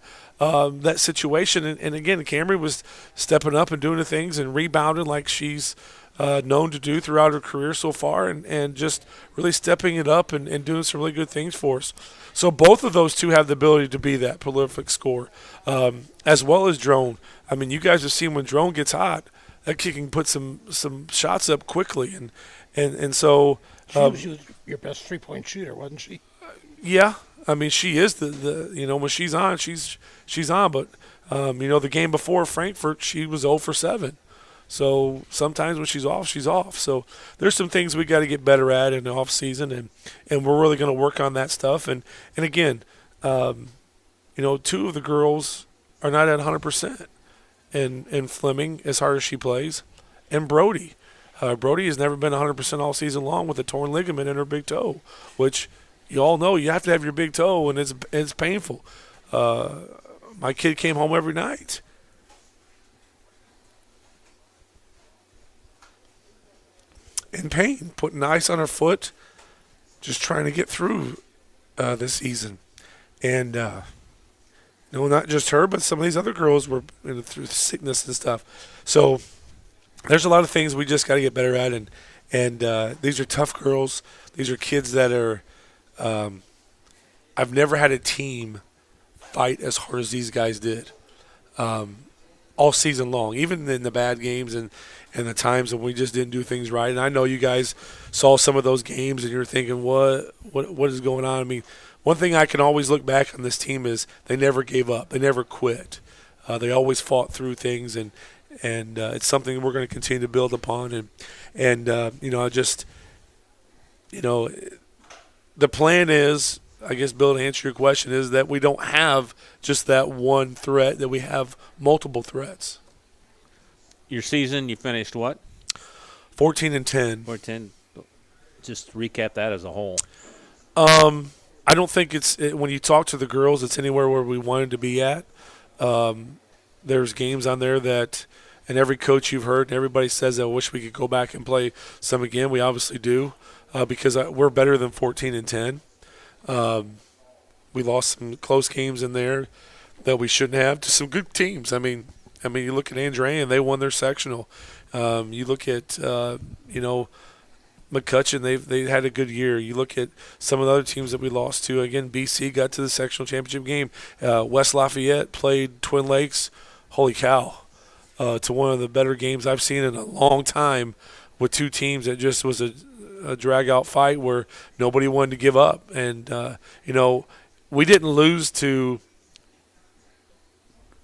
situation. And again, Camry was stepping up and doing the things and rebounding like she's known to do throughout her career so far, and just really stepping it up and doing some really good things for us. So both of those two have the ability to be that prolific scorer, as well as Drone. I mean, you guys have seen when Drone gets hot, that kid can put some shots up quickly, and so she was your best 3-point shooter, wasn't she? Yeah, I mean she is the when she's on, she's on. But the game before Frankfurt, she was 0 for 7. So sometimes when she's off, she's off. So there's some things we got to get better at in the off season, and we're really going to work on that stuff. And again, 2 of the girls are not at 100%. And Fleming, as hard as she plays, and Brody. Brody has never been 100% all season long with a torn ligament in her big toe, which you all know you have to have your big toe, and it's painful. My kid came home every night. In pain, putting ice on her foot, just trying to get through this season. And not just her, but some of these other girls were through sickness and stuff. So there's a lot of things we just got to get better at. And these are tough girls. These are kids that are I've never had a team fight as hard as these guys did all season long, even in the bad games and the times when we just didn't do things right. And I know you guys saw some of those games and you're thinking, what is going on? I mean, one thing I can always look back on this team is they never gave up. They never quit. They always fought through things, and it's something we're going to continue to build upon. And the plan is, I guess, Bill, to answer your question, is that we don't have just that one threat, that we have multiple threats. Your season, you finished what? 14-10. 14. Just recap that as a whole. I don't think when you talk to the girls, it's anywhere where we wanted to be at. There's games on there that, and every coach you've heard, and everybody says, I wish we could go back and play some again. We obviously do, because we're better than 14-10. We lost some close games in there that we shouldn't have to some good teams. I mean, you look at Andrea, and they won their sectional. You look at, McCutcheon, they had a good year. You look at some of the other teams that we lost to. Again, BC got to the sectional championship game. West Lafayette played Twin Lakes. Holy cow. To one of the better games I've seen in a long time with two teams that just was a drag-out fight where nobody wanted to give up. And, we didn't lose to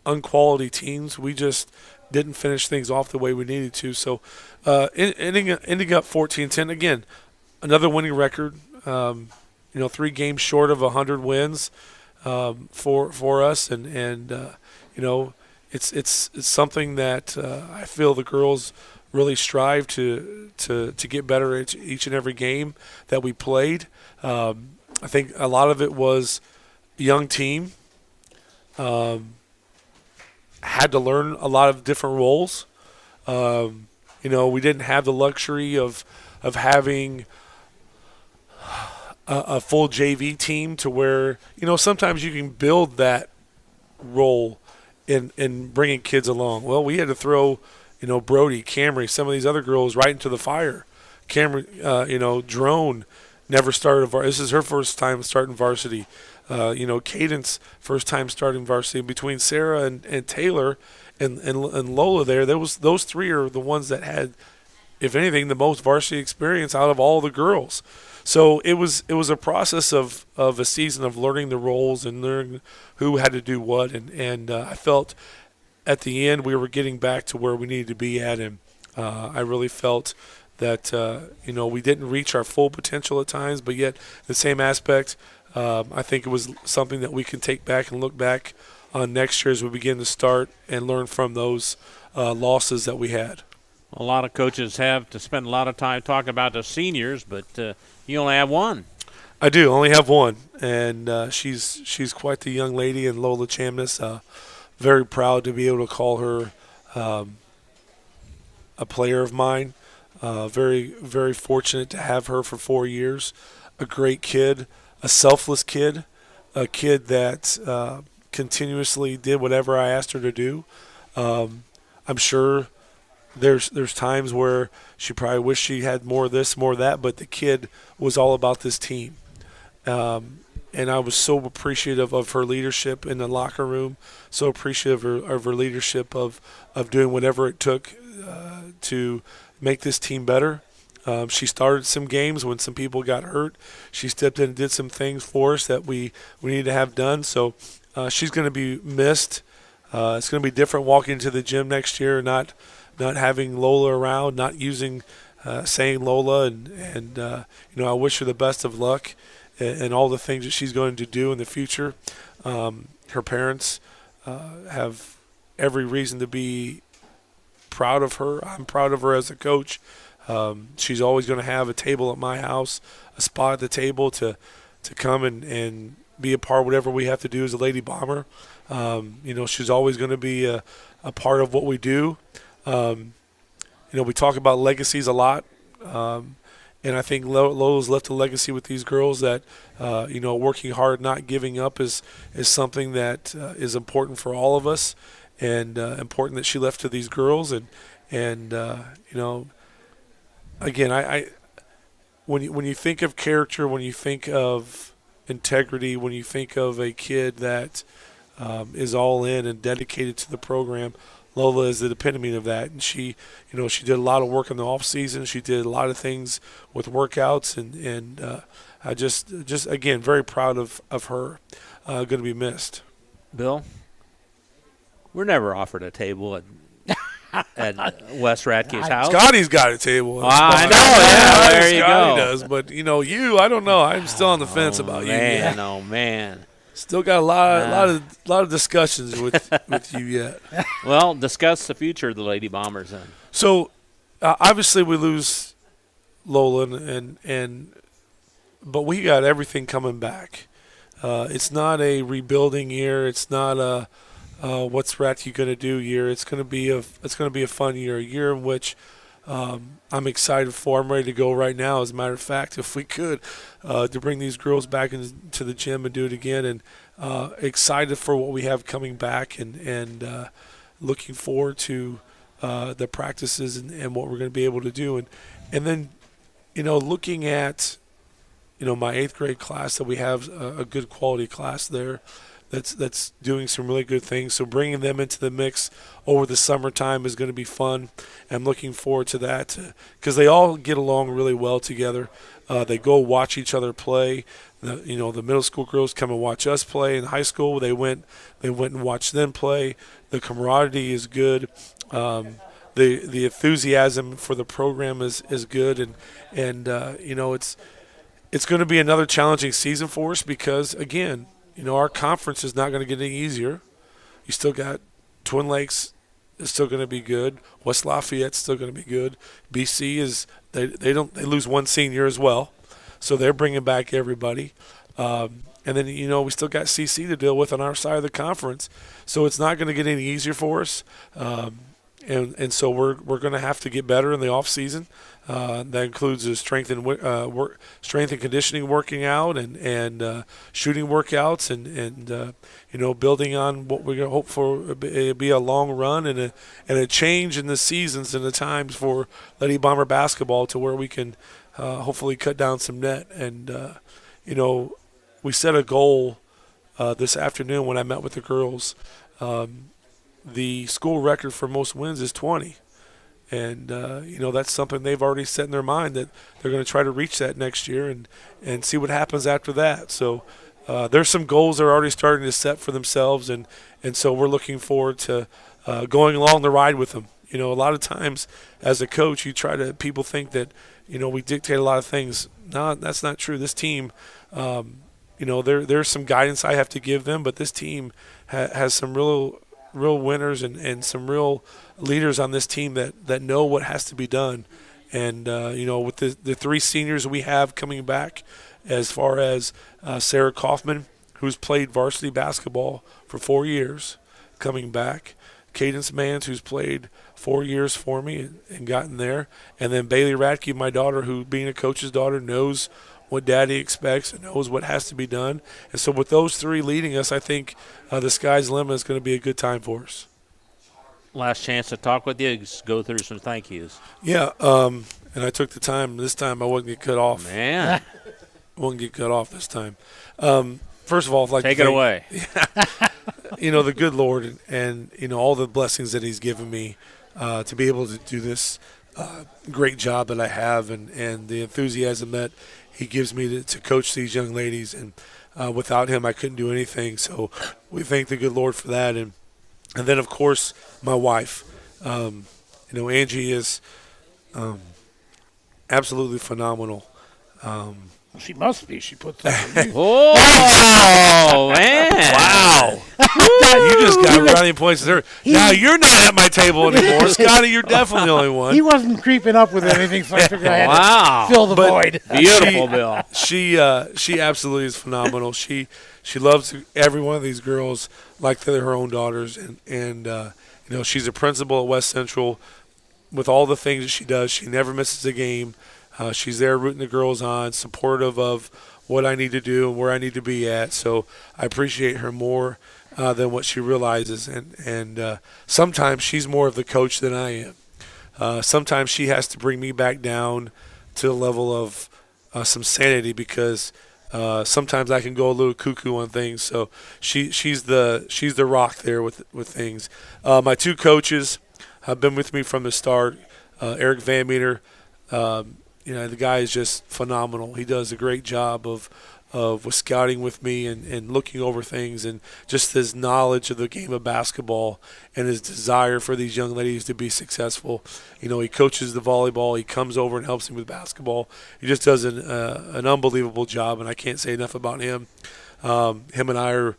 unquality teams. We just didn't finish things off the way we needed to. So ending up 14-10, again, another winning record, 3 games short of 100 wins for us. And it's something that I feel the girls really strive to get better at each and every game that we played. I think a lot of it was young team. Had to learn a lot of different roles. We didn't have the luxury of having a full JV team to where, sometimes you can build that role in bringing kids along. Well, we had to throw, Brody, Camry, some of these other girls right into the fire. Camry, Drone never started. This is her first time starting varsity. Cadence first time starting varsity. Between Sarah and Taylor and Lola there was those 3 are the ones that had, if anything, the most varsity experience out of all the girls. So it was a process of a season of learning the roles and learning who had to do what, and I felt at the end we were getting back to where we needed to be at, and I really felt that we didn't reach our full potential at times, but yet the same aspect. I think it was something that we can take back and look back on next year as we begin to start and learn from those losses that we had. A lot of coaches have to spend a lot of time talking about the seniors, but you only have one. I do only have one, and she's quite the young lady, and Lola Chamness. Very proud to be able to call her a player of mine. Very, very fortunate to have her for 4 years. A great kid. A selfless kid, a kid that continuously did whatever I asked her to do. I'm sure there's times where she probably wished she had more of this, more of that, but the kid was all about this team. And I was so appreciative of her leadership in the locker room, so appreciative of her leadership of doing whatever it took to make this team better. She started some games when some people got hurt. She stepped in and did some things for us that we need to have done. So she's going to be missed. It's going to be different walking into the gym next year, not having Lola around, not using saying Lola, and I wish her the best of luck and all the things that she's going to do in the future. Her parents have every reason to be proud of her. I'm proud of her as a coach. She's always going to have a table at my house, a spot at the table to come and be a part of whatever we have to do as a Lady Bomber. She's always going to be a part of what we do. We talk about legacies a lot, and I think Lola's left a legacy with these girls that, working hard, not giving up is something that is important for all of us, and important that she left to these girls. And again, when you think of character, when you think of integrity, when you think of a kid that is all in and dedicated to the program, Lola is the epitome of that. And she did a lot of work in the off season. She did a lot of things with workouts, and I just again very proud of her. Going to be missed. Bill, we're never offered a table at Wes Radke's house. Scotty's got a table. I know. Yeah, there you Scotty go. does, but I don't know. I'm still on the fence about you. Man, oh man. Still got a lot of discussions with you yet. Well, discuss the future of the Lady Bombers then. So, obviously we lose Lola, but we got everything coming back. It's not a rebuilding year. It's not what's Ratke going to do year. It's going to be a fun year, a year in which I'm excited for. I'm ready to go right now. As a matter of fact, if we could, to bring these girls back into the gym and do it again, and excited for what we have coming back, and looking forward to the practices and what we're going to be able to do, and then looking at my 8th grade class, that we have a good quality class there that's doing some really good things. So bringing them into the mix over the summertime is going to be fun. I'm looking forward to that because they all get along really well together. They go watch each other play. The middle school girls come and watch us play. In high school, they went and watched them play. The camaraderie is good. The enthusiasm for the program is good, and it's going to be another challenging season for us because, again, our conference is not going to get any easier. You still got Twin Lakes is still going to be good. West Lafayette's still going to be good. BC is they lose one senior as well, so they're bringing back everybody. And then we still got CC to deal with on our side of the conference, so it's not going to get any easier for us. And so we're going to have to get better in the off season. That includes the strength and conditioning working out and shooting workouts and building on what we're going to hope for be a long run and a change in the seasons and the times for Lady Bomber basketball to where we can hopefully cut down some net. And we set a goal this afternoon when I met with the girls. The school record for most wins is 20. And, that's something they've already set in their mind that they're going to try to reach that next year and see what happens after that. So there's some goals they're already starting to set for themselves, and so we're looking forward to going along the ride with them. A lot of times as a coach, people think that, we dictate a lot of things. No, that's not true. This team, there's some guidance I have to give them, but this team has some real winners and some real leaders on this team that know what has to be done. And, with the 3 seniors we have coming back, as far as Sarah Kaufman, who's played varsity basketball for 4 years, coming back, Cadence Mans, who's played 4 years for me and gotten there, and then Bailey Ratke, my daughter, who, being a coach's daughter, knows what Daddy expects and knows what has to be done. And so with those 3 leading us, I think the sky's the limit. Is going to be a good time for us. Last chance to talk with you. Just go through some thank yous. Yeah, and I took the time. This time I wouldn't get cut off. Man. I wouldn't get cut off this time. First of all, I'd like Take to it away. The good Lord and all the blessings that He's given me to be able to do this great job that I have and the enthusiasm that He gives me to coach these young ladies. And without Him, I couldn't do anything. So we thank the good Lord for that. And then, of course, my wife. Angie is absolutely phenomenal. She must be. She puts up Oh, man. Wow. You just got brownie points there. Now you're not at my table anymore. Scotty, you're definitely the only one. He wasn't creeping up with anything, so I figured I had Wow. to fill the void. Beautiful, Bill. She absolutely is phenomenal. She loves every one of these girls like they're her own daughters. And she's a principal at West Central. With all the things that she does, she never misses a game. She's there rooting the girls on, supportive of what I need to do and where I need to be at. So I appreciate her more than what she realizes. And sometimes she's more of the coach than I am. Sometimes she has to bring me back down to the level of some sanity because sometimes I can go a little cuckoo on things. So she's the rock there with things. My 2 coaches have been with me from the start. Eric Van Meter. The guy is just phenomenal. He does a great job of with scouting with me and looking over things and just his knowledge of the game of basketball and his desire for these young ladies to be successful. He coaches the volleyball. He comes over and helps me with basketball. He just does an unbelievable job, and I can't say enough about him. Him and I are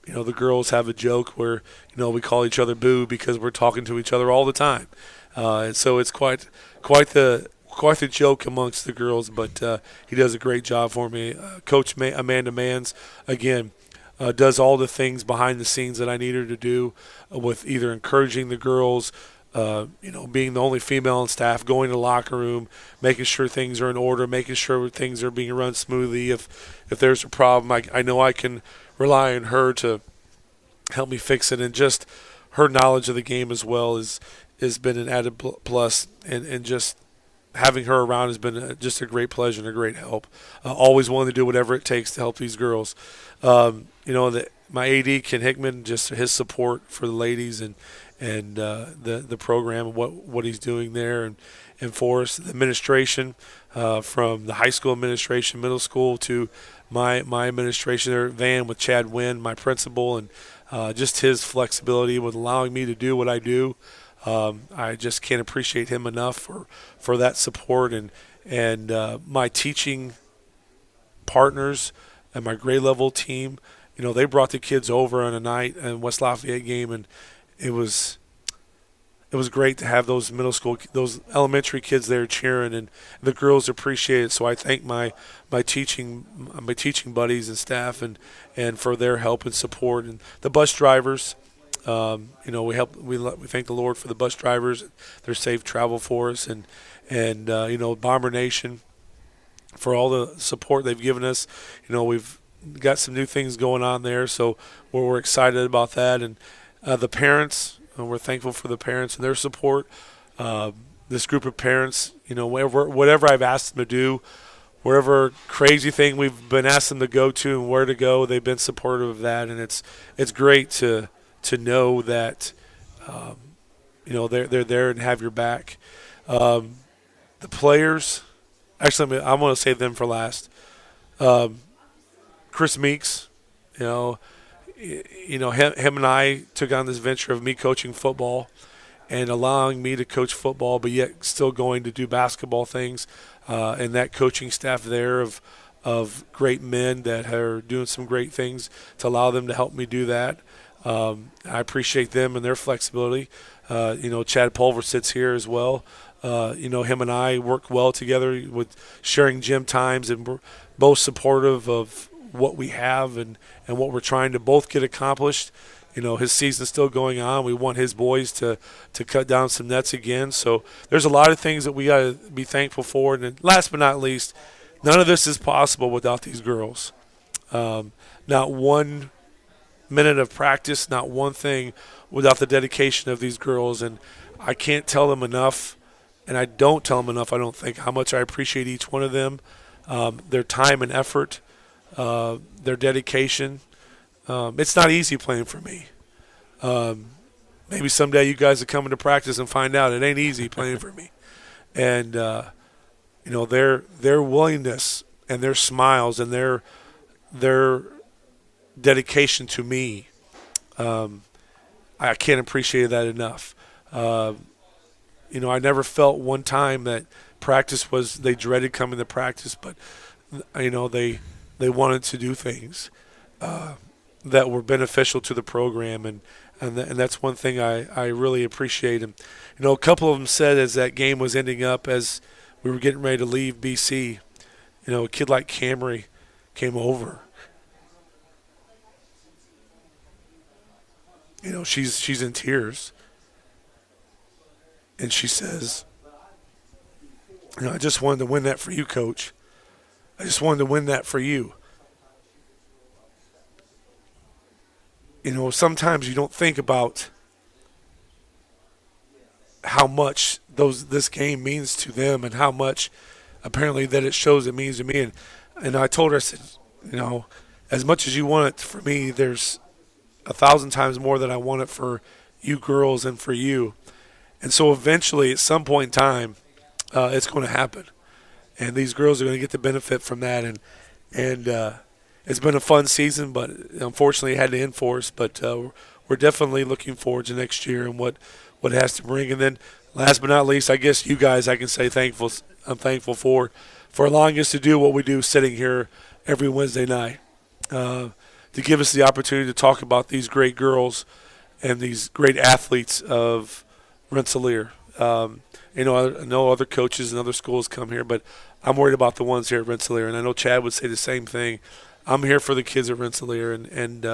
the girls have a joke where, we call each other boo because we're talking to each other all the time. And so it's quite the joke amongst the girls, but he does a great job for me. Coach Amanda Mans, again, does all the things behind the scenes that I need her to do, with either encouraging the girls, being the only female on staff, going to the locker room, making sure things are in order, making sure things are being run smoothly. If there's a problem, I know I can rely on her to help me fix it, and just her knowledge of the game as well has been an added plus, and just having her around has been just a great pleasure and a great help. Always willing to do whatever it takes to help these girls. My AD, Ken Hickman, just his support for the ladies and the program and what he's doing there and for us. The administration, from the high school administration, middle school, to my administration there at Van with Chad Wynn, my principal, and just his flexibility with allowing me to do what I do. I just can't appreciate him enough for that support, and my teaching partners and my grade level team. They brought the kids over on a night in West Lafayette game, and it was great to have those those elementary kids there cheering, and the girls appreciate it. So I thank my teaching buddies and staff and for their help and support, and the bus drivers. We thank the Lord for the bus drivers, their safe travel for us, and Bomber Nation for all the support they've given us. We've got some new things going on there, so we're excited about that. And the parents, we're thankful for the parents and their support. This group of parents, whatever I've asked them to do, wherever crazy thing we've been asked them to go to and where to go, they've been supportive of that, and it's great to know that they're there and have your back. The players, actually, I'm going to save them for last. Chris Meeks, him and I took on this venture of me coaching football and allowing me to coach football, but yet still going to do basketball things. And that coaching staff there of great men that are doing some great things to allow them to help me do that. I appreciate them and their flexibility. Chad Pulver sits here as well. Him and I work well together with sharing gym times, and we're both supportive of what we have and what we're trying to both get accomplished. His season's still going on. We want his boys to cut down some nets again. So there's a lot of things that we got to be thankful for. And then last but not least, none of this is possible without these girls. Not one minute of practice, not one thing without the dedication of these girls. And I can't tell them enough, and I don't tell them enough, I don't think, how much I appreciate each one of them, their time and effort, their dedication. It's not easy playing for me. Maybe someday you guys will come into practice and find out it ain't easy playing for me. And their willingness and their smiles and their dedication to me, I can't appreciate that enough. I never felt one time that practice they dreaded coming to practice, but they wanted to do things that were beneficial to the program, and that's one thing I really appreciate. And a couple of them said as that game was ending up, as we were getting ready to leave BC, a kid like Camry came over. She's in tears, and she says, I just wanted to win that for you, Coach. I just wanted to win that for you. Sometimes you don't think about how much this game means to them and how much apparently that it shows it means to me. And I told her, I said, as much as you want it for me, there's 1,000 times more that I want it for you girls and for you. And so eventually, at some point in time, it's going to happen. And these girls are going to get the benefit from that. And it's been a fun season, but unfortunately it had to end for us. But we're definitely looking forward to next year and what it has to bring. And then last but not least, I guess you guys, I can say I'm thankful for allowing us to do what we do sitting here every Wednesday night, to give us the opportunity to talk about these great girls and these great athletes of Rensselaer. I know other coaches and other schools come here, but I'm worried about the ones here at Rensselaer, and I know Chad would say the same thing. I'm here for the kids at Rensselaer, and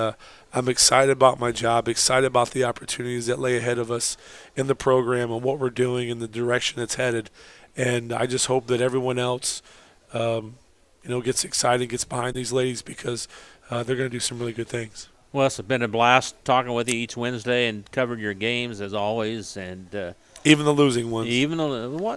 I'm excited about my job, excited about the opportunities that lay ahead of us in the program and what we're doing and the direction it's headed. And I just hope that everyone else, gets excited, gets behind these ladies, because they're going to do some really good things. Well, it's been a blast talking with you each Wednesday and covering your games as always, and even the losing ones.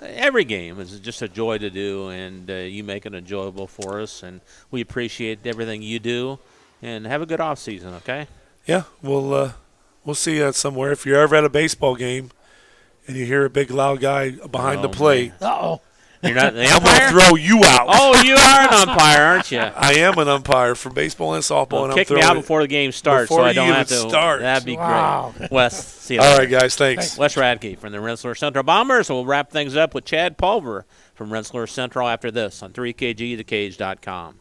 Every game is just a joy to do, and you make it enjoyable for us, and we appreciate everything you do. And have a good off season, okay? Yeah, we'll see you somewhere. If you're ever at a baseball game and you hear a big loud guy behind the plate, you're not the I'm umpire? going to throw you out. Oh, you are an umpire, aren't you? I am an umpire for baseball and softball. Well, and kick I'm me out before the game starts, so I don't have to. That'd be great. Wes, see you later. All right, guys, thanks. Wes Radke from the Rensselaer Central Bombers. We'll wrap things up with Chad Pulver from Rensselaer Central after this on 3KGthecage.com.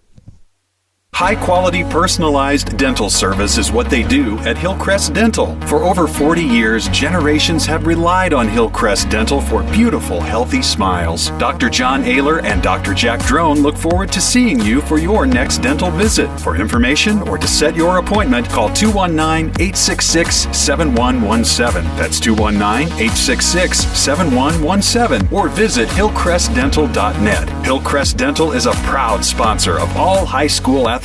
High-quality personalized dental service is what they do at Hillcrest Dental. For over 40 years, generations have relied on Hillcrest Dental for beautiful, healthy smiles. Dr. John Ayler and Dr. Jack Drone look forward to seeing you for your next dental visit. For information or to set your appointment, call 219-866-7117. That's 219-866-7117, or visit hillcrestdental.net. Hillcrest Dental is a proud sponsor of all high school athletics.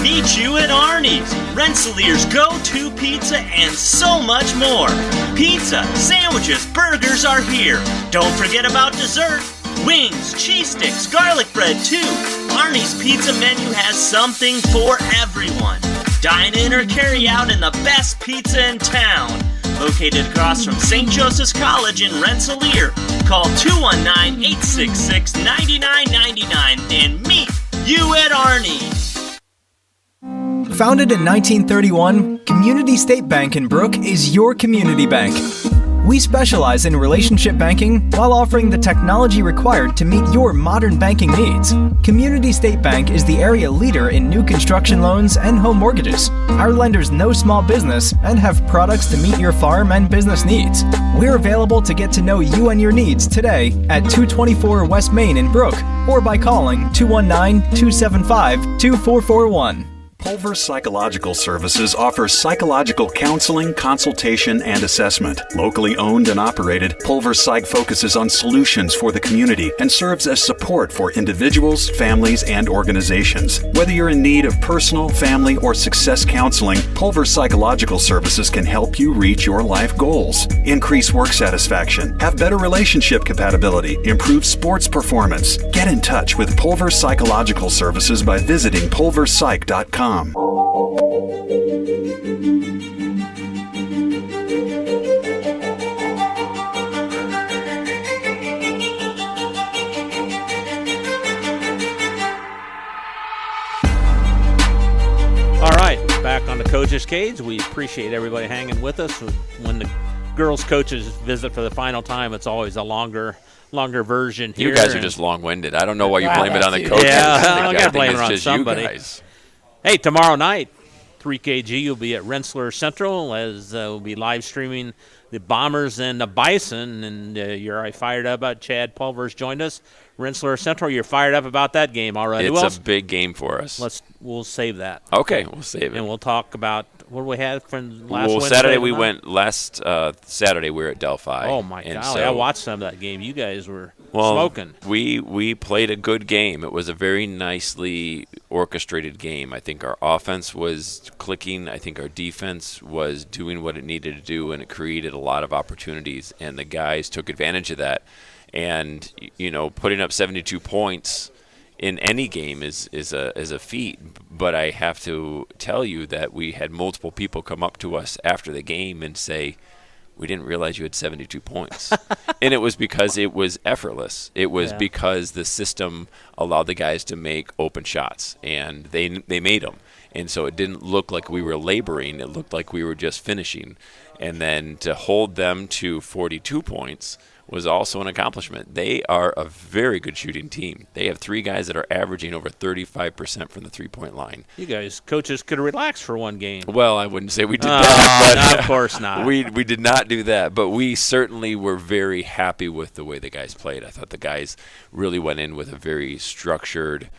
Meet you at Arnie's, Rensselaer's go-to pizza and so much more. Pizza, sandwiches, burgers are here. Don't forget about dessert. Wings, cheese sticks, garlic bread too. Arnie's pizza menu has something for everyone. Dine in or carry out in the best pizza in town. Located across from St. Joseph's College in Rensselaer. Call 219-866-9999 and meet you at Arnie's. Founded in 1931, Community State Bank in Brook is your community bank. We specialize in relationship banking while offering the technology required to meet your modern banking needs. Community State Bank is the area leader in new construction loans and home mortgages. Our lenders know small business and have products to meet your farm and business needs. We're available to get to know you and your needs today at 224 West Main in Brook, or by calling 219-275-2441. Pulver Psychological Services offers psychological counseling, consultation, and assessment. Locally owned and operated, Pulver Psych focuses on solutions for the community and serves as support for individuals, families, and organizations. Whether you're in need of personal, family, or success counseling, Pulver Psychological Services can help you reach your life goals. Increase work satisfaction, have better relationship compatibility, improve sports performance. Get in touch with Pulver Psychological Services by visiting pulverpsych.com. All right, back on the Coach's Cage. We appreciate everybody hanging with us. When the girls' coaches visit for the final time, it's always a longer version here. You guys are just long-winded. I don't know why you blame it on the coaches. Yeah, I think got to blame it on just somebody. You guys. Hey, tomorrow night, 3KG will be at Rensselaer Central as we'll be live streaming the Bombers and the Bison. And you're fired up about Chad Pulver's joined us. Rensselaer Central, you're fired up about that game already. It's a big game for us. We'll save that. Okay, we'll save it. And we'll talk about what we had from last Wednesday. Saturday we went. Last Saturday we were at Delphi. Oh my golly! So, I watched some of that game. You guys were smoking. We played a good game. It was a very nicely orchestrated game. I think our offense was clicking. I think our defense was doing what it needed to do, and it created a lot of opportunities. And the guys took advantage of that. And putting up 72 points in any game is a feat. But I have to tell you that we had multiple people come up to us after the game and say, "We didn't realize you had 72 points." And it was because it was effortless. It was because the system allowed the guys to make open shots, and they made them. And so it didn't look like we were laboring. It looked like we were just finishing. And then to hold them to 42 points was also an accomplishment. They are a very good shooting team. They have 3 guys that are averaging over 35% from the three-point line. You guys, coaches, could relax for one game. Well, I wouldn't say we did that. But no, of course not. We did not do that, but we certainly were very happy with the way the guys played. I thought the guys really went in with a very structured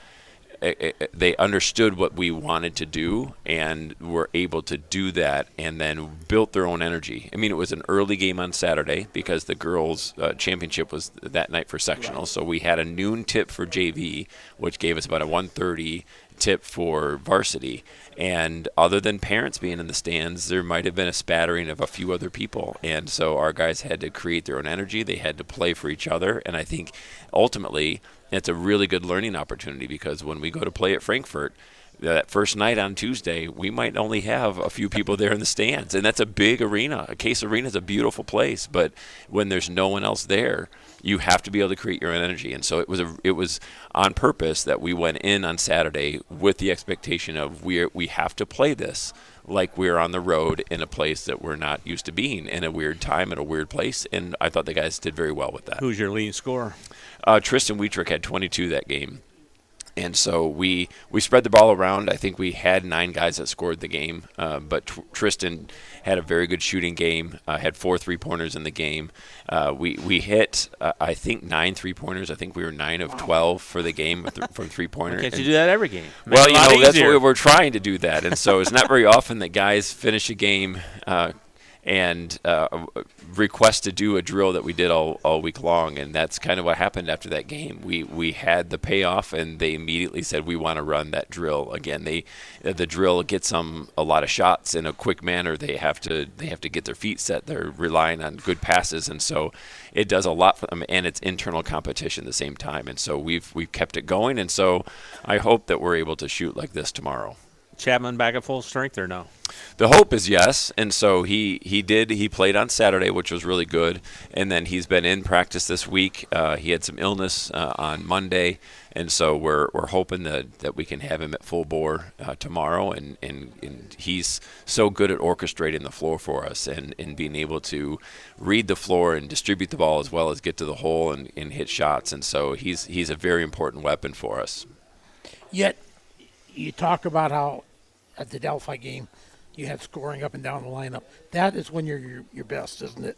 they understood what we wanted to do and were able to do that, and then built their own energy. I mean, it was an early game on Saturday because the girls' championship was that night for sectional. So we had a noon tip for JV, which gave us about a 1:30 tip for varsity. And other than parents being in the stands, there might have been a spattering of a few other people. And so our guys had to create their own energy. They had to play for each other. And I think ultimately it's a really good learning opportunity, because when we go to play at Frankfurt, that first night on Tuesday, we might only have a few people there in the stands. And that's a big arena. Case Arena is a beautiful place. But when there's no one else there, you have to be able to create your own energy. And so it was on purpose that we went in on Saturday with the expectation of we have to play this like we're on the road in a place that we're not used to being, in a weird time at a weird place. And I thought the guys did very well with that. Who's your leading scorer? Tristan Wietrich had 22 that game. And so we spread the ball around. I think we had 9 guys that scored the game, but Tristan had a very good shooting game, had 4 3-pointers in the game. We hit, I think, 9 3-pointers. I think we were 9 of 12 for the game from 3-pointer. Can't you do that every game? Well, that's what we're trying to do that. And so it's not very often that guys finish a game and request to do a drill that we did all week long, and that's kind of what happened after that game. We had the payoff, and they immediately said we want to run that drill again. The drill gets them a lot of shots in a quick manner. They have to get their feet set. They're relying on good passes, and so it does a lot for them. And it's internal competition at the same time, and so we've kept it going. And so I hope that we're able to shoot like this tomorrow. Chapman back at full strength or no? The hope is yes, and so he played on Saturday, which was really good, and then he's been in practice this week. He had some illness on Monday, and so we're hoping that we can have him at full bore tomorrow, and he's so good at orchestrating the floor for us and being able to read the floor and distribute the ball as well as get to the hole and hit shots, and so he's a very important weapon for us. Yet you talk about how at the Delphi game you had scoring up and down the lineup. That is when you're your best, isn't it?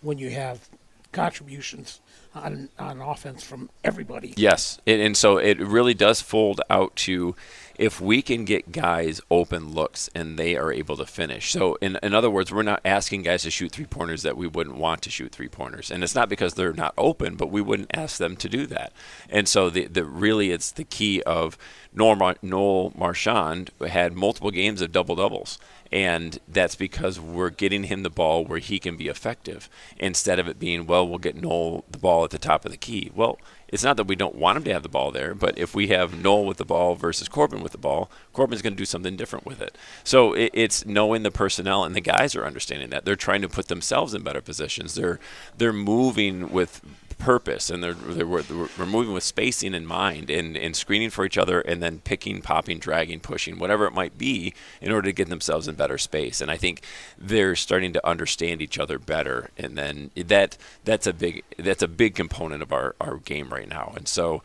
When you have contributions on offense from everybody. Yes, and so it really does fold out to if we can get guys open looks and they are able to finish. So in other words, we're not asking guys to shoot 3-pointers that we wouldn't want to shoot 3-pointers. And it's not because they're not open, but we wouldn't ask them to do that. And so really it's the key of Noel Marchand had multiple games of double-doubles. And that's because we're getting him the ball where he can be effective instead of it being, well, we'll get Noel the ball at the top of the key. Well, it's not that we don't want him to have the ball there, but if we have Noel with the ball versus Corbin with the ball, Corbin's going to do something different with it. So it's knowing the personnel, and the guys are understanding that. They're trying to put themselves in better positions. They're moving with purpose, and we're moving with spacing in mind and screening for each other, and then picking, popping, dragging, pushing, whatever it might be, in order to get themselves in better space. And I think they're starting to understand each other better, and then that's a big component of our game right now. And so,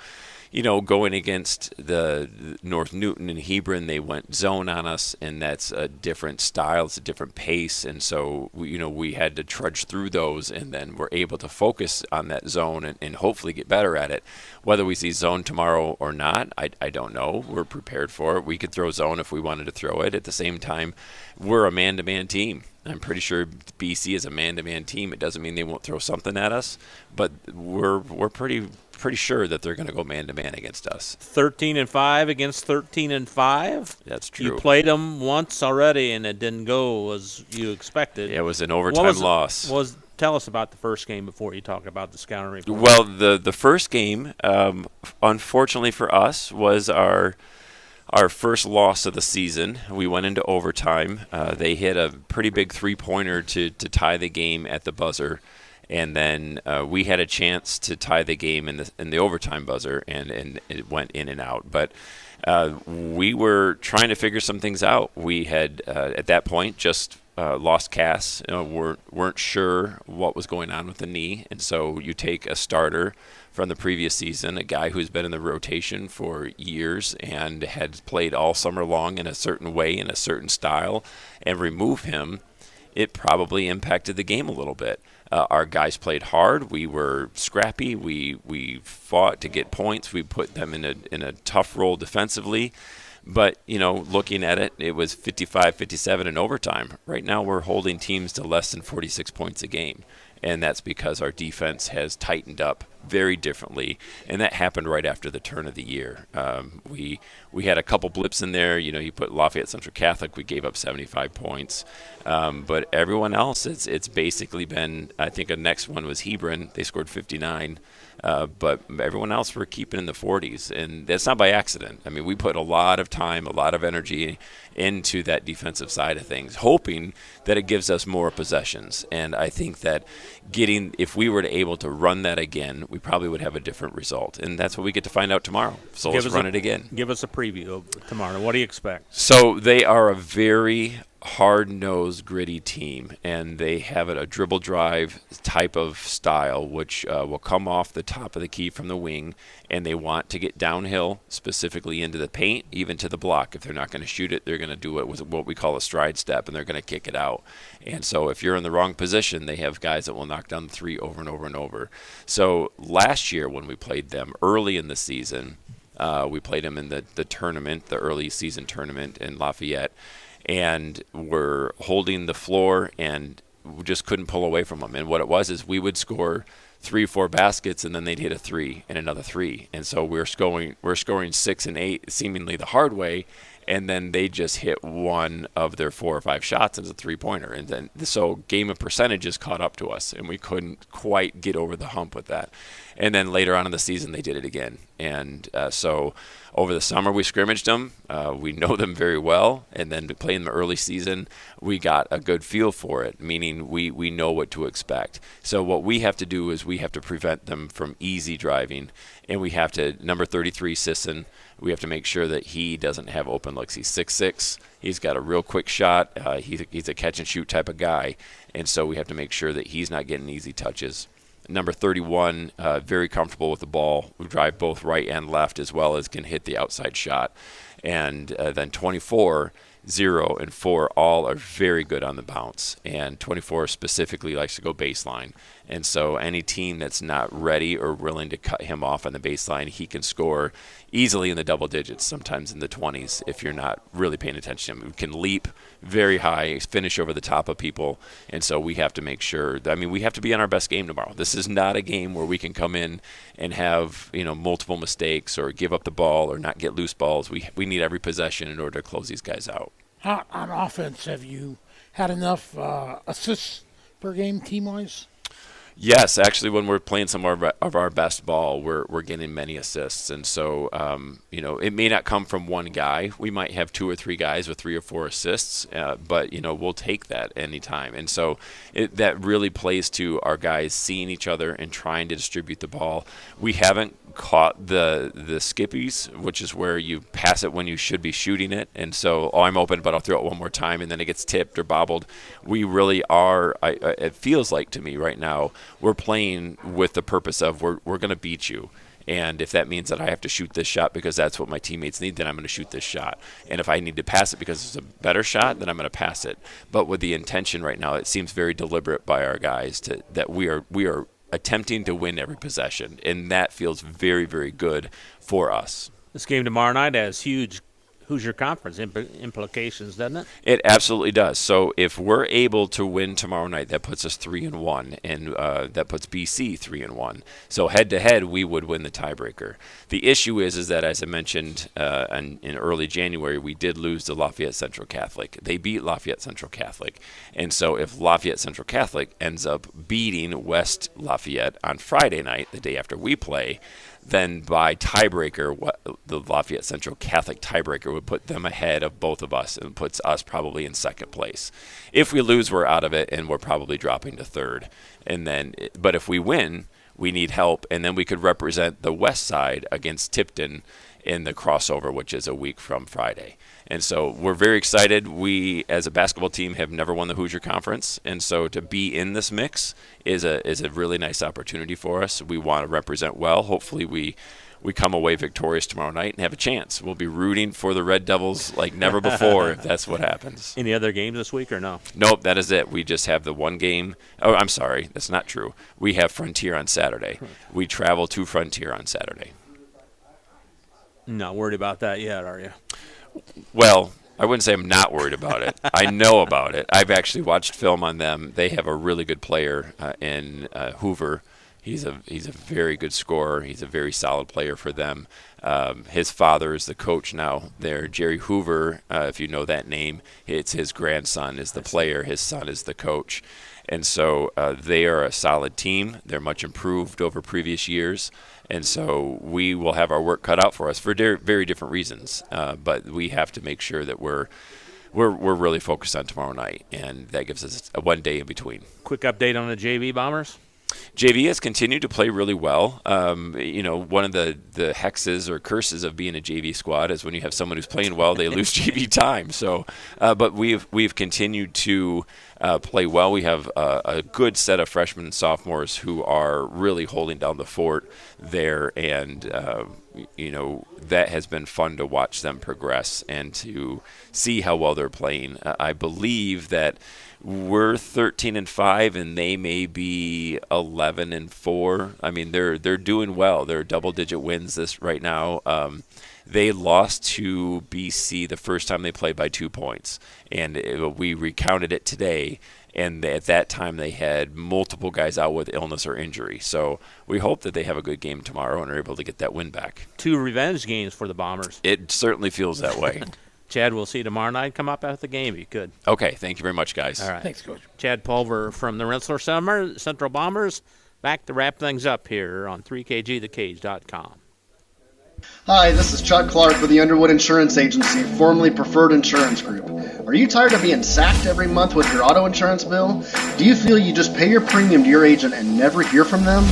going against the North Newton and Hebron, they went zone on us, and that's a different style, it's a different pace, and so we had to trudge through those, and then we're able to focus on that zone and hopefully get better at it. Whether we see zone tomorrow or not, I don't know. We're prepared for it. We could throw zone if we wanted to throw it. At the same time, we're a man-to-man team. I'm pretty sure BC is a man-to-man team. It doesn't mean they won't throw something at us, but we're pretty sure that they're going to go man-to-man against us. 13-5 against 13-5. That's true. You played them once already, and it didn't go as you expected. Yeah, it was an overtime loss. Tell us about the first game before you talk about the scouting report. Well, the first game, unfortunately for us, was our first loss of the season. We went into overtime. They hit a pretty big 3-pointer to tie the game at the buzzer, and then we had a chance to tie the game in the overtime buzzer, and it went in and out. But we were trying to figure some things out. We had at that point just lost Cass. Weren't sure what was going on with the knee, and so you take a starter from the previous season, a guy who's been in the rotation for years and had played all summer long in a certain way, in a certain style, and remove him it probably impacted the game a little bit. Our guys played hard. We were scrappy. We fought to get points. We put them in a tough role defensively. But, looking at it, it was 55-57 in overtime. Right now we're holding teams to less than 46 points a game. And that's because our defense has tightened up very differently, and that happened right after the turn of the year. We had a couple blips in there. You put Lafayette Central Catholic, we gave up 75 points. But everyone else, it's basically been, I think the next one was Hebron. They scored 59. But everyone else we're keeping in the 40s, and that's not by accident. I mean, we put a lot of time, a lot of energy into that defensive side of things, hoping that it gives us more possessions. And I think that if we were able to run that again, we probably would have a different result. And that's what we get to find out tomorrow. So let's run it again. Give us a preview of tomorrow. What do you expect? So they are a very hard-nosed, gritty team, and they have a dribble drive type of style, which will come off the top of the key from the wing, and they want to get downhill, specifically into the paint, even to the block. If they're not going to shoot it, they're going to do it with what we call a stride step, and they're going to kick it out. And so if you're in the wrong position, they have guys that will knock down the three over and over and over. So last year when we played them early in the season, we played them in the tournament, the early season tournament in Lafayette, and we're holding the floor and we just couldn't pull away from them. And what it was is we would score 3 or 4 baskets, and then they'd hit a 3 and another 3. And so we're scoring 6 and 8 seemingly the hard way, and then they just hit one of their 4 or 5 shots as a three-pointer. And then so game of percentages caught up to us, and we couldn't quite get over the hump with that. And then later on in the season, they did it again. And so over the summer, we scrimmaged them. We know them very well. And then to play in the early season, we got a good feel for it, meaning we know what to expect. So what we have to do is we have to prevent them from easy driving. And we have to, number 33, Sisson, we have to make sure that he doesn't have open looks. He's 6'6". He's got a real quick shot. He's a catch-and-shoot type of guy. And so we have to make sure that he's not getting easy touches. Number 31, very comfortable with the ball. We drive both right and left, as well as can hit the outside shot. And then 24, 0, and 4 all are very good on the bounce. And 24 specifically likes to go baseline. And so any team that's not ready or willing to cut him off on the baseline, he can score easily in the double digits, sometimes in the 20s if you're not really paying attention to him. He can leap very high, finish over the top of people. And so we have to make sure we have to be on our best game tomorrow. This is not a game where we can come in and have, multiple mistakes or give up the ball or not get loose balls. We need every possession in order to close these guys out. On offense, have you had enough assists per game team-wise? Yes, actually, when we're playing some of our best ball, we're getting many assists, and so it may not come from one guy. We might have 2 or 3 guys with 3 or 4 assists, but we'll take that anytime. And so that really plays to our guys seeing each other and trying to distribute the ball. We haven't caught the skippies, which is where you pass it when you should be shooting it, and so I'm open, but I'll throw it one more time, and then it gets tipped or bobbled. We really are. It feels like to me right now, we're playing with the purpose of we're going to beat you. And if that means that I have to shoot this shot because that's what my teammates need, then I'm going to shoot this shot. And if I need to pass it because it's a better shot, then I'm going to pass it. But with the intention right now, it seems very deliberate by our guys that we are attempting to win every possession. And that feels very, very good for us. This game tomorrow night has huge Hoosier Conference implications, doesn't it? It absolutely does. So if we're able to win tomorrow night, that puts us 3-1, and that puts BC 3-1. So head-to-head, we would win the tiebreaker. The issue is that, as I mentioned in early January, we did lose to Lafayette Central Catholic. They beat Lafayette Central Catholic. And so if Lafayette Central Catholic ends up beating West Lafayette on Friday night, the day after we play, then by tiebreaker, the Lafayette Central Catholic tiebreaker would put them ahead of both of us and puts us probably in second place. If we lose, we're out of it, and we're probably dropping to third. But if we win, we need help, and then we could represent the west side against Tipton in the crossover, which is a week from Friday. And so we're very excited. We, as a basketball team, have never won the Hoosier Conference, and so to be in this mix is a really nice opportunity for us. We want to represent well. Hopefully we we come away victorious tomorrow night and have a chance. We'll be rooting for the Red Devils like never before if that's what happens. Any other games this week or no? Nope, that is it. We just have the one game. Oh, I'm sorry. That's not true. We have Frontier on Saturday. We travel to Frontier on Saturday. Not worried about that yet, are you? Well, I wouldn't say I'm not worried about it. I know about it. I've actually watched film on them. They have a really good player in Hoover. He's a very good scorer. He's a very solid player for them. His father is the coach now there. Jerry Hoover, if you know that name, it's his grandson is the player. His son is the coach. And so they are a solid team. They're much improved over previous years. And so we will have our work cut out for us for very different reasons. But we have to make sure that we're really focused on tomorrow night, and that gives us one day in between. Quick update on the JV Bombers. JV has continued to play really well. One of the hexes or curses of being a JV squad is when you have someone who's playing well, they lose JV time. So, but we've continued to play well. We have a good set of freshmen and sophomores who are really holding down the fort there, and that has been fun to watch them progress and to see how well they're playing. I believe that we're 13-5, and they may be 11-4. I mean, they're doing well. They're double-digit wins right now. They lost to BC the first time they played by 2 points, and we recounted it today. And at that time, they had multiple guys out with illness or injury. So we hope that they have a good game tomorrow and are able to get that win back. 2 revenge games for the Bombers. It certainly feels that way. Chad, we'll see you tomorrow night. Come up after the game if you could. Okay, thank you very much, guys. All right. Thanks, Coach. Chad Pulver from the Rensselaer Central Bombers. Back to wrap things up here on 3kgthecage.com. Hi, this is Chuck Clark with the Underwood Insurance Agency, formerly Preferred Insurance Group. Are you tired of being sacked every month with your auto insurance bill? Do you feel you just pay your premium to your agent and never hear from them?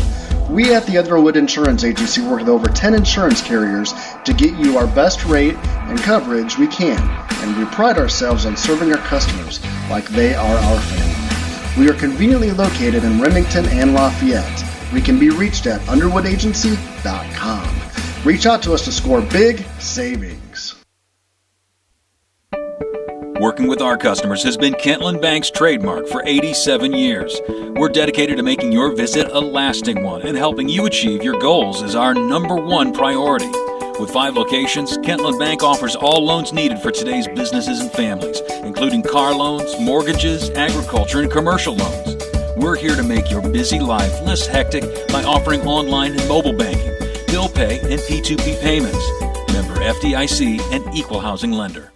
We at the Underwood Insurance Agency work with over 10 insurance carriers to get you our best rate and coverage we can, and we pride ourselves on serving our customers like they are our family. We are conveniently located in Remington and Lafayette. We can be reached at underwoodagency.com. Reach out to us to score big savings. Working with our customers has been Kentland Bank's trademark for 87 years. We're dedicated to making your visit a lasting one, and helping you achieve your goals is our #1 priority. With 5 locations, Kentland Bank offers all loans needed for today's businesses and families, including car loans, mortgages, agriculture, and commercial loans. We're here to make your busy life less hectic by offering online and mobile banking, bill pay, and P2P payments. Member FDIC and equal housing lender.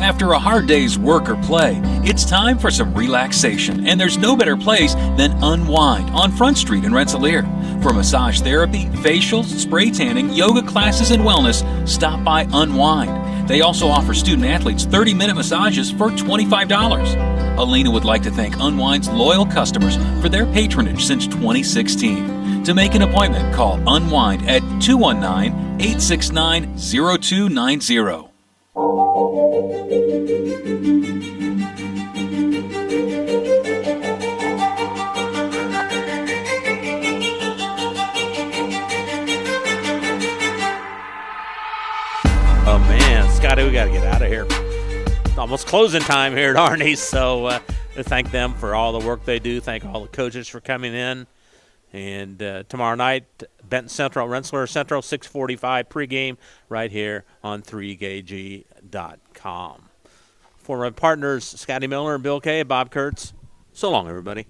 After a hard day's work or play, it's time for some relaxation, and there's no better place than Unwind on Front Street in Rensselaer. For massage therapy, facials, spray tanning, yoga classes, and wellness, stop by Unwind. They also offer student-athletes 30-minute massages for $25. Alina would like to thank Unwind's loyal customers for their patronage since 2016. To make an appointment, call Unwind at 219-869-0290. Oh, man. Scotty, we got to get out of here. It's almost closing time here at Arnie's, so thank them for all the work they do. Thank all the coaches for coming in. And tomorrow night, Benton Central, Rensselaer Central, 6:45 pregame right here on 3kg.com. For my partners, Scotty Miller and Bill Kay, Bob Kurtz, so long, everybody.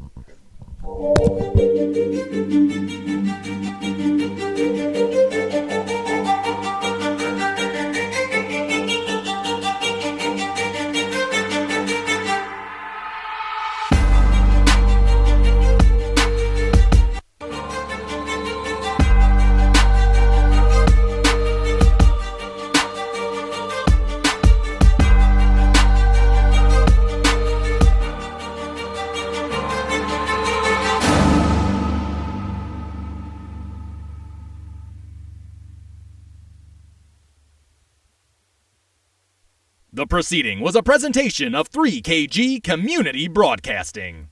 The proceeding was a presentation of 3KG Community Broadcasting.